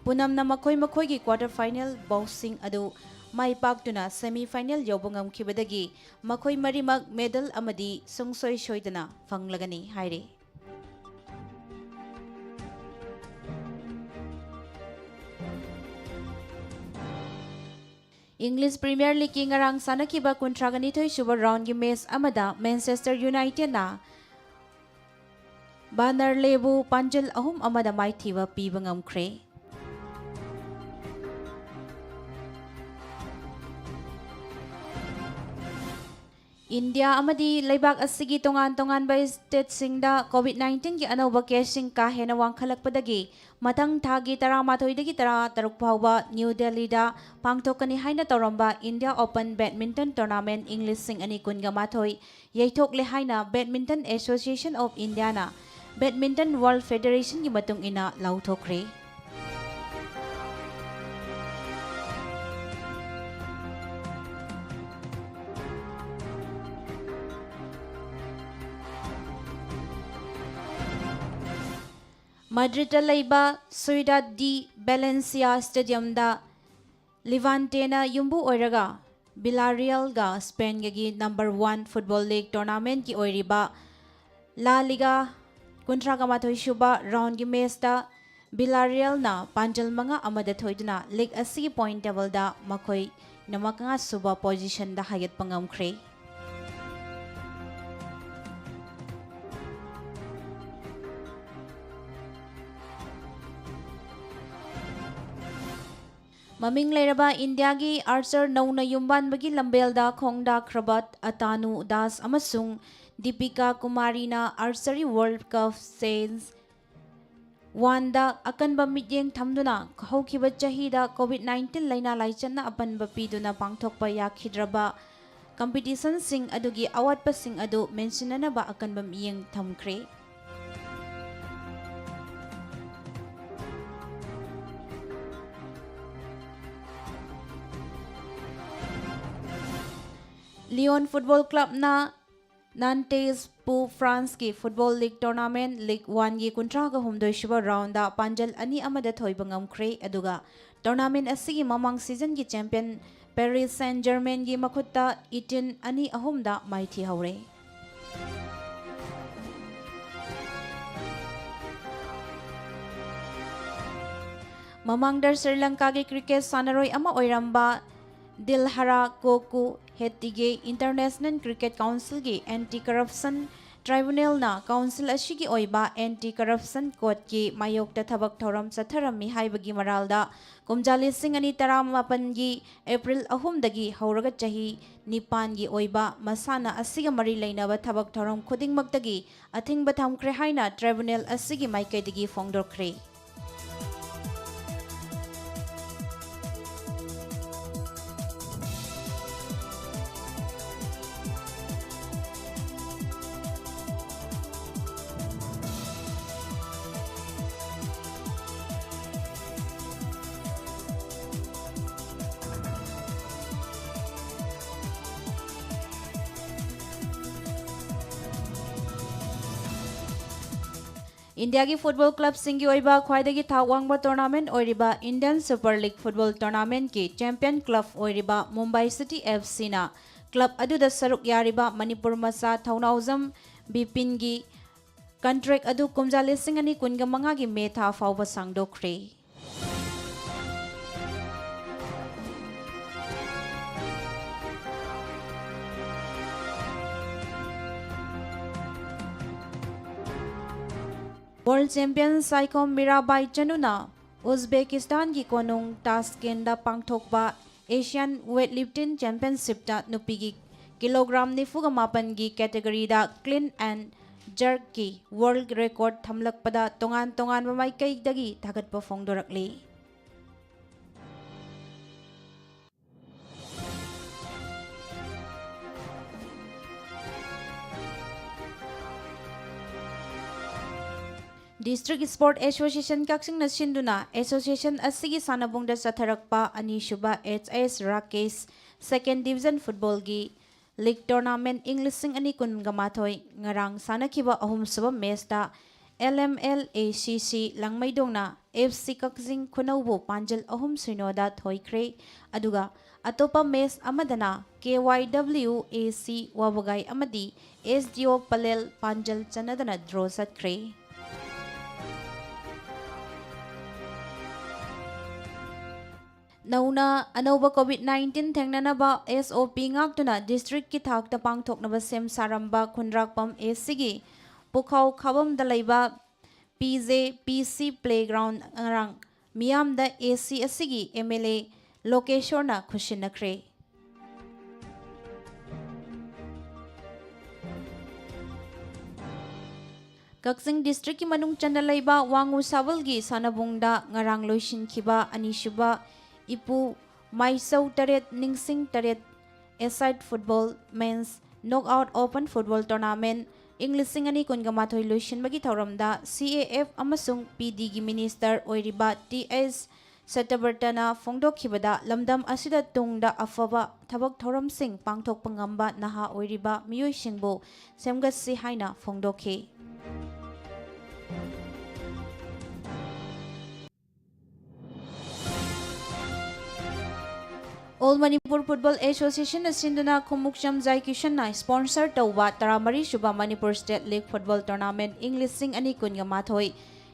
ꯄꯨꯅꯝꯅ ꯃꯈꯣꯏꯒꯤ ꯀ꯭ꯋꯥꯔꯇꯔ ꯐꯥꯏꯅꯦꯜ ꯕꯥꯎꯠꯁꯤꯡ ꯑꯗꯨ ꯃꯥꯏ ꯄꯥꯛꯇꯨꯅ ꯁꯦꯃꯤ ꯐꯥꯏꯅꯦꯜ ꯌꯧꯕ ꯉꯝꯈꯤꯕꯗꯒꯤ ꯃꯈꯣꯏ ꯃꯔꯤꯃꯛ ꯃꯦꯗꯜ ꯑꯃꯗꯤ ꯁꯨꯡꯁꯣꯏ ꯁꯣꯏꯗꯅ ꯐꯪꯂꯒꯅꯤ ꯍꯥꯏꯔꯤ꯫ ꯏꯪꯂꯤꯁ ꯄ꯭ꯔꯤꯃꯤꯌꯔ ꯂꯤꯒꯀꯤ ꯉꯔꯥꯡ ꯁꯥꯟꯅꯈꯤꯕ 32 ꯁꯨꯕ ꯔꯥꯎꯟꯒꯤ ꯃꯦꯆ ꯑꯃꯗ ꯃꯦꯟꯆꯦꯁꯇꯔ ꯌꯨꯅꯥꯏꯇꯦꯗꯅ ꯕꯥꯔꯟꯂꯦꯕꯨ ꯄꯥꯟꯖꯜ 3-1ꯗ ꯃꯥꯏꯊꯤꯕ ꯄꯤꯕ ꯉꯝꯈ꯭ꯔꯦ꯫ ꯏꯟꯗꯤꯌꯥ ꯑꯃꯗꯤ ꯂꯩꯕꯥꯛ ꯑꯁꯤꯒꯤ ꯇꯣꯉꯥꯟ-ꯇꯣꯉꯥꯟꯕ ꯁ꯭ꯇꯦꯠꯁꯤꯡꯗ ꯀꯣꯚꯤꯗ-19ꯒꯤ ꯑꯅꯧꯕ ꯀꯦꯁꯁꯤꯡ ꯀꯥ ꯍꯦꯟꯅ ꯋꯥꯡꯈꯠꯂꯛꯄꯗꯒꯤ ꯃꯊꯪ ꯊꯥꯒꯤ 11ꯗꯒꯤ 13 ꯐꯥꯎꯕ ꯅ꯭ꯌꯨ ꯗꯦꯜꯂꯤꯗ ꯄꯥꯡꯊꯣꯛꯀꯅꯤ ꯍꯥꯏꯅ ꯇꯧꯔꯝꯕ ꯏꯟꯗꯤꯌꯥ ꯑꯣꯄꯟ ꯕꯦꯗꯃꯤꯟꯇꯟ ꯇꯣꯔꯅꯥꯃꯦꯟꯠ ꯏꯪ 2019 ꯌꯩꯊꯣꯛꯂꯦ ꯍꯥꯏꯅ ꯕꯦꯗꯃꯤꯟꯇꯟ ꯑꯦꯁꯣꯁꯤꯌꯦꯁꯟ ꯑꯣꯐ ꯏꯟꯗꯤꯌꯥꯅ ꯕꯦꯗꯃꯤꯟꯇꯟ ꯋꯥꯔꯜꯗ ꯐꯦꯗꯦꯔꯦꯁꯟꯒꯤ ꯃꯇꯨꯡ ꯏꯟꯅ ꯂꯥꯎꯊꯣꯛꯈ꯭ꯔꯦ꯫ ꯃꯥꯗ꯭ꯔꯤꯗꯇ ꯂꯩꯕ ꯁ꯭ꯌꯨꯗꯥꯗ ꯗꯤ ꯚꯦꯂꯦꯟꯁꯤꯌꯥ ꯁ꯭ꯇꯦꯗꯤꯌꯝꯗ ꯂꯤꯚꯥꯟꯇꯦꯅ ꯌꯨꯝꯕꯨ ꯑꯣꯏꯔꯒ ꯚꯤꯂꯥꯔꯤꯌꯦꯜꯒ ꯁ꯭ꯄꯦꯟꯒꯤ ꯅꯝꯕꯔ 1 ꯐꯨꯠꯕꯣꯜ ꯂꯤꯒ ꯇꯣꯔꯅꯥꯃꯦꯟꯠꯀꯤ ꯑꯣꯏꯔꯤꯕ ꯂꯥ ꯂꯤꯒꯥ 38 ꯁꯨꯕ ꯔꯥꯎꯟꯒꯤ ꯃꯦꯆꯇ ꯚꯤꯂꯥꯔꯤꯌꯦꯜꯅ ꯄꯥꯟꯖꯜ 5-1ꯗ ꯊꯣꯏꯗꯨꯅ ꯂꯤꯒ ꯑꯁꯤꯒꯤ ꯄꯣꯏꯟꯠ ꯇꯦꯕꯜꯗ ꯃꯈꯣꯏꯅ 5 ꯁꯨꯕ ꯄꯣꯖꯤꯁꯟꯗ ꯍꯥꯏꯒꯠꯄ ꯉꯝꯈ꯭ꯔꯦ꯫ ꯃꯃꯤꯡ ꯂꯩꯔꯕ ꯏꯟꯗꯤꯌꯥꯒꯤ ꯑꯥꯔꯆꯔ ꯅꯧꯅ ꯌꯨꯝꯕꯥꯟꯕꯒꯤ ꯂꯝꯕꯦꯜꯗ ꯈꯣꯡꯗꯥꯈ꯭ꯔꯕ ꯑꯇꯥꯅꯨ ꯗꯥꯁ ꯑꯃꯁꯨꯡ ꯗꯤꯄꯤꯀꯥ ꯀꯨꯃꯥꯔꯤꯅ ꯑꯥꯔꯆꯔꯤ ꯋꯥꯔꯜꯗ ꯀꯞ ꯁꯤꯖꯟ 1ꯗ ꯑꯀꯟꯕ ꯃꯤꯠꯌꯦꯡ ꯊꯝꯗꯨꯅ ꯍꯧꯈꯤꯕ ꯆꯍꯤꯗ ꯀꯣꯚꯤꯗ-19 ꯂꯩꯅꯥ ꯂꯥꯏꯆꯠꯅ ꯑꯄꯟꯕ ꯄꯤꯗꯨꯅ ꯄꯥꯡꯊꯣꯛꯄ ꯌꯥꯈꯤꯗ꯭ꯔꯕ ꯀꯝꯄꯤꯇꯤꯁꯟꯁꯤꯡ ꯑꯗꯨꯒꯤ ꯑꯋꯥꯠꯄꯁꯤꯡ ꯑꯗꯨ ꯃꯦꯟꯁꯤꯟꯅꯅꯕ ꯑꯀꯟꯕ ꯃꯤꯠꯌꯦꯡ ꯊꯝꯈ꯭ꯔꯦ꯫ ꯂꯤꯌꯣꯟ ꯐꯨꯠꯕꯣꯜ ꯀ꯭ꯂꯕꯅ Nantes-pu France की फुटबॉल लीग टूर्नामेंट लीग 1 की 38 राउंड पांजल 2 थोइबा ngamkhre aduga टूर्नामेंट असigi mamang season की चैंपियन पेरिस सेंट जर्मेन की मखुत्ता 18-2 दा माइथी हौरे ममांगदर श्रीलंका की क्रिकेट सानरोई अमा ओइरंबा दिलहरा कोकु हेतिगे इंटरनेशनल क्रिकेट काउंसिल की एंटी करप्शन ट्राइब्यूनल ना काउंसिल अशिगी ओइबा एंटी करप्शन कोर्ट की मायोक्ता थबक थौरम चथरमी हाइबगी मरालदा कुमजाली सिंह अनि तरामापन की अप्रैल 3 दगी हौरगा चाही निपान की ओइबा मसाना असिगा मरी लेनबा थबक थौरम खुदिंगमक्तगी अथिंगबा थमख्रे हाइना ट्राइब्यूनल असिगी माइकैदगी फोंगदोख्रे इंडिया की फुटबॉल क्लब सिंगी ओइबा ख्वाइदगी था वांगबा टूर्नामेंट ओइरिबा Indian super league football tournament की चैंपियन क्लब ओइरिबा मुंबई सिटी एफसी ना क्लब अदुदा सरुक यारिबा मणिपुर मसा थौनाउजम बिपिन की कंट्रैक्ट अदु कुमजाली सिंह अनि कुनगमंगा की मे था फाउबा सांगदोख्रे वर्ल्ड चैंपियन साइकोम मीराबाई चनुना उज्बेकिस्तान की कोनुंग तास्केंदा पांगथोकबा एशियन वेटलिफ्टिंग चैंपियनशिप ता नुपी की किलोग्राम 95 की कैटेगरी दा क्लीन एंड जर्क की वर्ल्ड रिकॉर्ड थमलकपदा तोंगान तोंगान माइकैदगी थागतपा फोंगदोरकली डिस्ट्रिक्ट स्पोर्ट एसोसिएशन कक्सिंग सिंधुना एसोसिएशन असigi सानाबुंगदा चथरकपा अनीसुबा HS Rakesh second division football की लीग टूर्नामेंट इंग्लिशिंग अनि कुनगमाथोय ngarang sanakhiba ahumsuba मैच ता LMLACC langmaidongna FC Kakching खुनौबो पांजल अहुम Sinoda थोइख्रे अदुगा अतोपा match अमदना KYWAC वाबगाई अमदी SDO Palel पांजल चनदना draw सत्ख्रे नौना अनौबा कोविड-19 थेंगननबा SOP ngakduna district ki thakta pangthoknaba sem saramba khunrakpam SCG pukhau khabam dalaiba PJPC playground ngarang miam da AC asigi MLA lokeshorna khushinakre Kakching district की मनुंग चंदलैबा वांगु सावलगी सानाबुंगदा ngarang loisinkiba anishuba इपु माइसौ तरेत निंगसिंग तरेत a side football men's knockout open football tournament इंग्लिशिंग अनि कुनगमाथोय लोइसिनबगी थौरमदा CAF अमसुंग PD की मिनिस्टर ओइरिबा TS सतबर्टना फोंगदोखिबदा लमदम असिदा तुंगदा अफबा थबक थौरमसिंग पांगथोकपा ngamba नहा ओइरिबा मियोइसिंगबो सेमगसि हाइना फोंगदोखे All Manipur Football Association Sinduna Khumukcham Jai Kishan na sponsor tauba taramari shuba Manipur State League Football Tournament English Sing ani kunya mathoi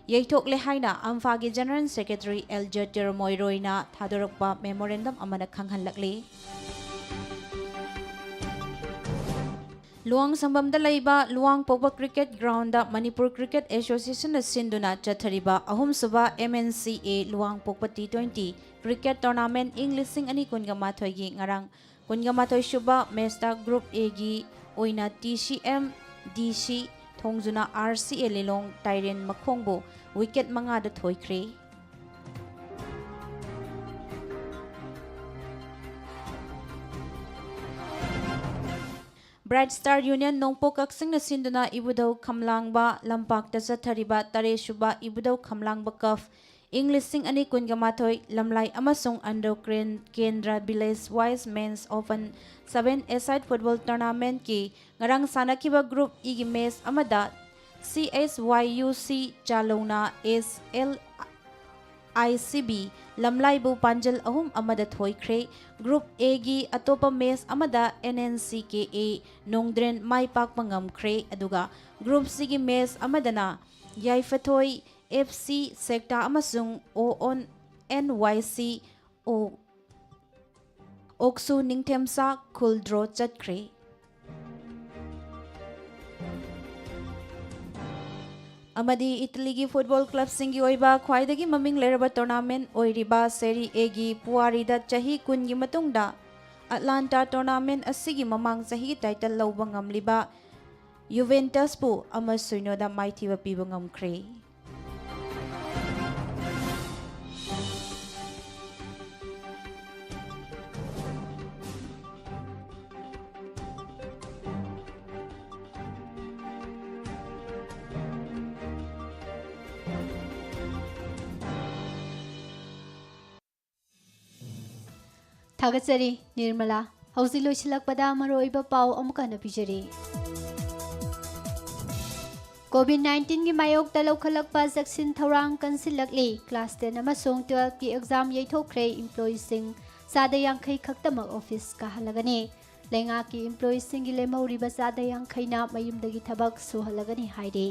yaitok le haina amfagi General Secretary Elja Tiramoy Roina thadorokpa memorandum amana khanghanlakli Luang Sambamda laiba Luang Poba Cricket Ground da Manipur Cricket Association Sinduna chathariba ahum suba MNCA Luang Popa T20 Cricket Tournament English Sing ani kuнгamathoi gi ngarang kuнгamathoi shuba match Group A gi oina TCM DC thongjuna RCA Lilong Tyren Makhongbo wicket manga da thoikre Bright Star Union Nongpo Kaksing na sinduna ibudau Kamlangba Lampak ta chathariba tare shuba ibudau Kamlangba Cup ꯏꯪ ꯂꯤꯁꯤꯡ ꯑꯅꯤ ꯀꯨꯟꯒ ꯃꯥꯊꯣꯏ ꯂꯝꯂꯥꯏ ꯑꯃꯁꯨꯡ ꯑꯟꯗ꯭ꯔꯣ ꯀꯦꯟꯗ꯭ꯔ village wise ꯃꯦꯟꯁ open 7 ꯑꯦꯁꯥꯏꯠ football ꯇꯣꯔꯅꯥꯃꯦꯟꯠꯀꯤ ꯉꯔꯥꯡ ꯁꯥꯟꯅꯈꯤꯕ group ꯏꯒꯤ ꯃꯦꯆ ꯑꯃꯗ CSYUC ꯆꯥꯂꯧꯅ SLICB ꯂꯝꯂꯥꯏꯕꯨ ꯄꯥꯟꯖꯜ 3-1ꯗ ꯊꯣꯏꯈ꯭ꯔꯦ꯫ ꯒ꯭ꯔꯨꯞ Aꯒꯤ ꯑꯇꯣꯞꯄ ꯃꯦꯆ ꯑꯃꯗ NNCKA ꯅꯣꯡꯗ꯭ꯔꯦꯟ ꯃꯥꯏ ꯄꯥꯛꯄ ꯉꯝꯈ꯭ꯔꯦ ꯑꯗꯨꯒ ꯒ꯭ꯔꯨꯞ Cꯒꯤ ꯃꯦꯆ ꯑꯃꯗꯅ ꯌꯥꯏꯐꯊꯣꯏ FC ꯁꯦꯛꯇꯥ ꯑꯃꯁꯨꯡ ONNYC ꯑꯣꯛꯁꯨ ꯅꯤꯡꯊꯦꯝꯁꯥ ꯈꯨꯜ ꯗ꯭ꯔꯣ ꯆꯠꯈ꯭ꯔꯦ꯫ ꯑꯃꯗꯤ ꯏꯇꯥꯂꯤꯒꯤ ꯐꯨꯠꯕꯣꯜ ꯀ꯭ꯂꯕꯁꯤꯡꯒꯤ ꯑꯣꯏꯕ ꯈ꯭ꯋꯥꯏꯗꯒꯤ ꯃꯃꯤꯡ ꯂꯩꯔꯕ ꯇꯣꯔꯅꯥꯃꯦꯟꯠ ꯑꯣꯏꯔꯤꯕ ꯁꯦꯔꯤ Aꯒꯤ ꯄꯨꯋꯥꯔꯤꯗ ꯆꯍꯤ 10ꯒꯤ ꯃꯇꯨꯡꯗ ꯑꯠꯂꯥꯟꯇꯥ ꯇꯣꯔꯅꯥꯃꯦꯟꯠ ꯑꯁꯤꯒꯤ ꯃꯃꯥꯡ ꯆꯍꯤꯒꯤ ꯇꯥꯏꯇꯜ ꯂꯧꯕ ꯉꯝꯂꯤꯕ ꯌꯨꯚꯦꯟꯇꯁꯄꯨ 1-0ꯗ ꯃꯥꯏꯊꯤꯕ ꯄꯤꯕ ꯉꯝꯈ꯭ꯔꯦ꯫
ꯊꯥꯒꯠꯆꯔꯤ ꯅꯤꯔꯃꯂꯥ꯫ ꯍꯧꯖꯤꯛ ꯂꯣꯏꯁꯤꯜꯂꯛꯄꯗ ꯃꯔꯨꯑꯣꯏꯕ ꯄꯥꯎ ꯑꯃꯨꯛ ꯍꯟꯅ ꯄꯤꯖꯔꯤ꯫ COVID-19ꯒꯤ ꯃꯥꯌꯣꯛꯇ ꯂꯧꯈꯠꯂꯛꯄ ꯆꯦꯛꯁꯤꯟ ꯊꯧꯔꯥꯡ ꯀꯟꯁꯤꯜꯂꯛꯂꯤ꯫ ꯀ꯭ꯂꯥꯁ 10 ꯑꯃꯁꯨꯡ 12ꯒꯤ ꯑꯦꯛꯖꯥꯝ ꯌꯩꯊꯣꯛꯈ꯭ꯔꯦ ꯏꯝꯄ꯭ꯂꯣꯌꯤꯁꯤꯡ 50% ꯈꯛꯇꯃꯛ ꯑꯣꯐꯤꯁ ꯀꯥꯍꯜꯂꯒꯅꯤ꯫ ꯂꯩꯉꯥꯛꯀꯤ ꯏꯝꯄ꯭ꯂꯣꯌꯤꯁꯤꯡꯒꯤ ꯂꯦꯝꯍꯧꯔꯤꯕ 50%ꯅ ꯃꯌꯨꯝꯗꯒꯤ ꯊꯕꯛ ꯁꯨꯍꯜꯂꯒꯅꯤ ꯍꯥꯏꯔꯤ꯫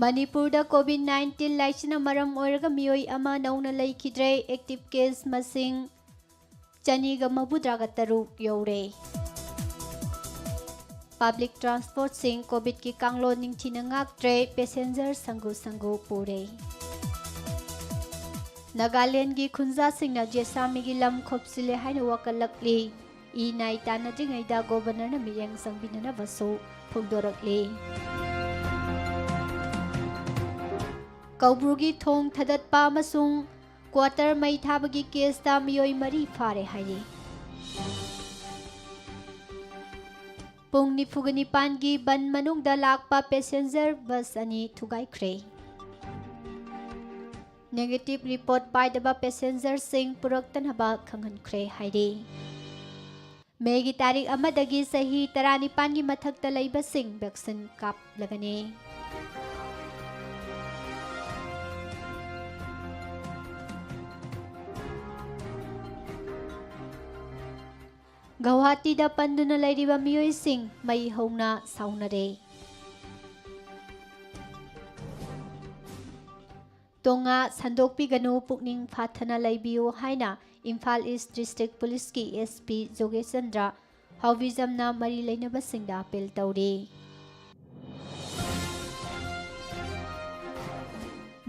ꯃꯅꯤꯄꯨꯔꯗ COVID-19 ꯂꯥꯏꯆꯠꯅ ꯃꯔꯝ ꯑꯣꯏꯔꯒ ꯃꯤꯑꯣꯏ ꯑꯃ ꯅꯧꯅ ꯂꯩꯈꯤꯗ꯭ꯔꯦ꯫ ꯑꯦꯛꯇꯤꯚ ꯀꯦꯁ ꯃꯁꯤꯡ 263 ꯌꯧꯔꯦ꯫ ꯄꯕ꯭ꯂꯤꯛ ꯇ꯭ꯔꯥꯟꯁꯄꯣꯔꯠꯁꯤꯡ ꯀꯣꯚꯤꯗꯀꯤ ꯀꯥꯡꯂꯣꯟ ꯅꯤꯡꯊꯤꯅ ꯉꯥꯛꯇ꯭ꯔꯦ꯫ ꯄꯦꯁꯦꯟꯖꯔ ꯁꯪꯒꯨ ꯄꯨꯔꯦ꯫ ꯅꯥꯒꯥꯂꯦꯟꯗꯒꯤ ꯈꯨꯟꯖꯥꯁꯤꯡꯅ ꯖꯦꯁꯥꯃꯤꯒꯤ ꯂꯝ ꯈꯣꯞꯆꯤꯜꯂꯦ ꯍꯥꯏꯅ ꯋꯥꯀꯠꯂꯛꯂꯤ꯫ ꯏ-ꯅꯥꯏ ꯇꯥꯟꯅꯗ꯭ꯔꯤꯉꯩꯗ ꯒꯣꯚꯔꯅꯔꯅ ꯃꯤꯠꯌꯦꯡ ꯆꯪꯕꯤꯅꯅꯕꯁꯨ ꯐꯣꯡꯗꯣꯔꯛꯂꯤ꯫ ꯀꯧꯕ꯭ꯔꯨꯒꯤ ꯊꯣꯡ ꯊꯥꯗꯠꯄ ꯑꯃꯁꯨꯡ ꯀ꯭ꯋꯥꯇꯔ ꯃꯩ ꯊꯥꯕꯒꯤ ꯀꯦꯁꯇ ꯃꯤꯑꯣꯏ 4 ꯐꯥꯔꯦ ꯍꯥꯏꯔꯤ꯫ ꯄꯨꯡ 49ꯒꯤ ꯕꯟ ꯃꯅꯨꯡꯗ ꯂꯥꯛꯄ ꯄꯦꯁꯦꯟꯖꯔ ꯕꯁ 2 ꯊꯨꯒꯥꯏꯈ꯭ꯔꯦ꯫ ꯅꯦꯒꯦꯇꯤꯚ ꯔꯤꯄꯣꯔꯠ ꯄꯥꯏꯗꯕ ꯄꯦꯁꯦꯟꯖꯔꯁꯤꯡ ꯄꯨꯔꯛꯇꯅꯕ ꯈꯪꯍꯟꯈ꯭ꯔꯦ ꯍꯥꯏꯔꯤ꯫ ꯃꯦꯒꯤ ꯇꯥꯔꯤꯛ 1ꯗꯒꯤ ꯆꯍꯤ 19ꯒꯤ ꯃꯊꯛꯇ ꯂꯩꯕꯁꯤꯡ ꯚꯦꯛꯁꯤꯟ ꯀꯥꯞꯂꯒꯅꯤ꯫ ꯒꯧꯍꯥꯇꯤꯗ ꯄꯟꯗꯨꯅ ꯂꯩꯔꯤꯕ ꯃꯤꯑꯣꯏꯁꯤꯡ ꯃꯩ ꯍꯧꯅ ꯁꯥꯎꯅꯔꯦ꯫ ꯇꯣꯉꯥ ꯁꯟꯗꯣꯛꯄꯤꯒꯅꯨ ꯄꯨꯛꯅꯤꯡ ꯐꯥꯊꯅ ꯂꯩꯕꯤꯌꯨ ꯍꯥꯏꯅ ꯏꯝꯐꯥꯜ ꯏꯁ ꯗꯤꯁꯇ꯭ꯔꯤꯛ ꯄꯨꯂꯤꯁꯀꯤ SP ꯖꯣꯒꯦꯆꯟꯗ꯭ꯔ ꯍꯥꯎꯕꯤꯖꯝꯅ ꯃꯔꯤ ꯂꯩꯅꯕꯁꯤꯡꯗ ꯑꯄꯤꯜ ꯇꯧꯔꯤ꯫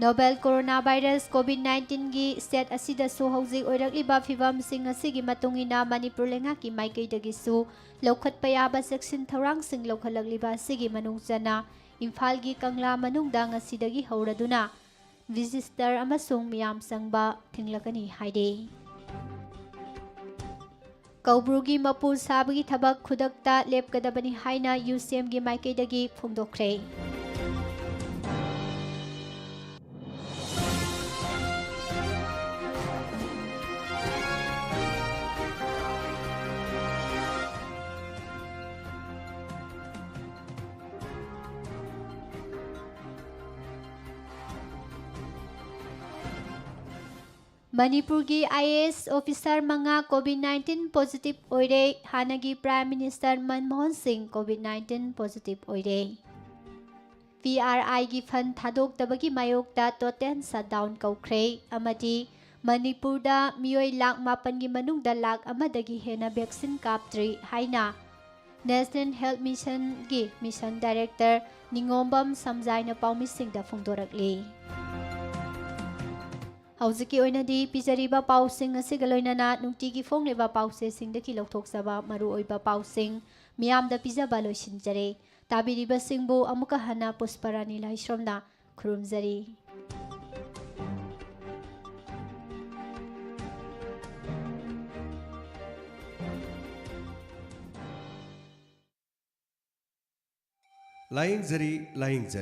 ꯅꯣꯚꯦꯜ ꯀꯣꯔꯣꯅꯥ ꯚꯥꯏꯔꯁ COVID-19ꯒꯤ ꯁ꯭ꯇꯦꯠ ꯑꯁꯤꯗꯁꯨ ꯍꯧꯖꯤꯛ ꯑꯣꯏꯔꯛꯂꯤꯕ ꯐꯤꯚꯝꯁꯤꯡ ꯑꯁꯤꯒꯤ ꯃꯇꯨꯡꯏꯟꯅ ꯃꯅꯤꯄꯨꯔ ꯂꯩꯉꯥꯛꯀꯤ ꯃꯥꯏꯀꯩꯗꯒꯤꯁꯨ ꯂꯧꯈꯠꯄ ꯌꯥꯕ ꯆꯦꯛꯁꯤꯟ ꯊꯧꯔꯥꯡꯁꯤꯡ ꯂꯧꯈꯠꯂꯛꯂꯤꯕ ꯑꯁꯤꯒꯤ ꯃꯅꯨꯡ ꯆꯟꯅ ꯏꯝꯐꯥꯜꯒꯤ ꯀꯪꯂꯥ ꯃꯅꯨꯡꯗ ꯉꯁꯤꯗꯒꯤ ꯍꯧꯔꯗꯨꯅ ꯚꯤꯖꯤꯇꯔ ꯑꯃꯁꯨꯡ ꯃꯤꯌꯥꯝ ꯆꯪꯕ ꯊꯤꯡꯂꯒꯅꯤ ꯍꯥꯏꯔꯤ꯫ ꯀꯧꯕ꯭ꯔꯨꯒꯤ ꯃꯄꯨ ꯁꯥꯕꯒꯤ ꯊꯕꯛ ꯈꯨꯗꯛꯇ ꯂꯦꯞꯀꯗꯕꯅꯤ ꯍꯥꯏꯅ UCMꯒꯤ ꯃꯥꯏꯀꯩꯗꯒꯤ ꯐꯣꯡꯗꯣꯛꯈ꯭ꯔꯦ꯫ ꯃꯅꯤꯄꯨꯔꯒꯤ IAS ꯑꯣꯐꯤꯁꯥꯔ 5 COVID-19 ꯄꯣꯖꯤꯇꯤꯚ ꯑꯣꯏꯔꯦ꯫ ꯍꯥꯟꯅꯒꯤ ꯄ꯭ꯔꯥꯏꯝ ꯃꯤꯅꯤꯁꯇꯔ ꯃꯟꯃꯣꯍꯟ ꯁꯤꯡ COVID-19 ꯄꯣꯖꯤꯇꯤꯚ ꯑꯣꯏꯔꯦ꯫ PRIꯒꯤ ꯐꯟ ꯊꯥꯗꯣꯛꯇꯕꯒꯤ ꯃꯥꯌꯣꯛꯇ ꯇꯣꯇꯦꯜ ꯁꯠꯗꯥꯎꯟ ꯀꯧꯈ꯭ꯔꯦ ꯑꯃꯗꯤ ꯃꯅꯤꯄꯨꯔꯗ ꯃꯤꯑꯣꯏ 9,000,000ꯒꯤ ꯃꯅꯨꯡꯗ 100,000 ꯍꯦꯟꯅ ꯚꯦꯛꯁꯤꯟ ꯀꯥꯞꯇ꯭ꯔꯤ ꯍꯥꯏꯅ ꯅꯦꯁꯅꯦꯜ ꯍꯦꯜꯊ ꯃꯤꯁꯟꯒꯤ ꯃꯤꯁꯟ ꯗꯥꯏꯔꯦꯛꯇꯔ ꯅꯤꯉꯣꯝꯕꯝ ꯁꯝꯖꯥꯏꯅ ꯄꯥꯎꯃꯤꯁꯤꯡꯗ ꯐꯣꯡꯗꯣꯔꯛꯂꯤ꯫ ꯍꯧꯖꯤꯛꯀꯤ ꯑꯣꯏꯅꯗꯤ ꯄꯤꯖꯔꯤꯕ ꯄꯥꯎꯁꯤꯡ ꯑꯁꯤꯒ ꯂꯣꯏꯅꯅ ꯅꯨꯡꯇꯤꯒꯤ ꯐꯣꯡꯂꯤꯕ ꯄꯥꯎꯆꯦꯁꯤꯡꯗꯒꯤ ꯂꯧꯊꯣꯛꯆꯕ ꯃꯔꯨꯑꯣꯏꯕ ꯄꯥꯎꯁꯤꯡ ꯃꯤꯌꯥꯝꯗ ꯄꯤꯖꯕ ꯂꯣꯏꯁꯤꯟꯖꯔꯦ꯫ ꯇꯥꯕꯤꯔꯤꯕꯁꯤꯡꯕꯨ ꯑꯃꯨꯛꯀ ꯍꯟꯅ ꯄꯨꯁꯄꯔꯥꯅꯤ ꯂꯥꯏꯁ꯭ꯔꯝꯅ ꯈꯨꯔꯨꯝꯖꯔꯤ꯫
ꯂꯥꯌꯦꯡꯖꯔꯤ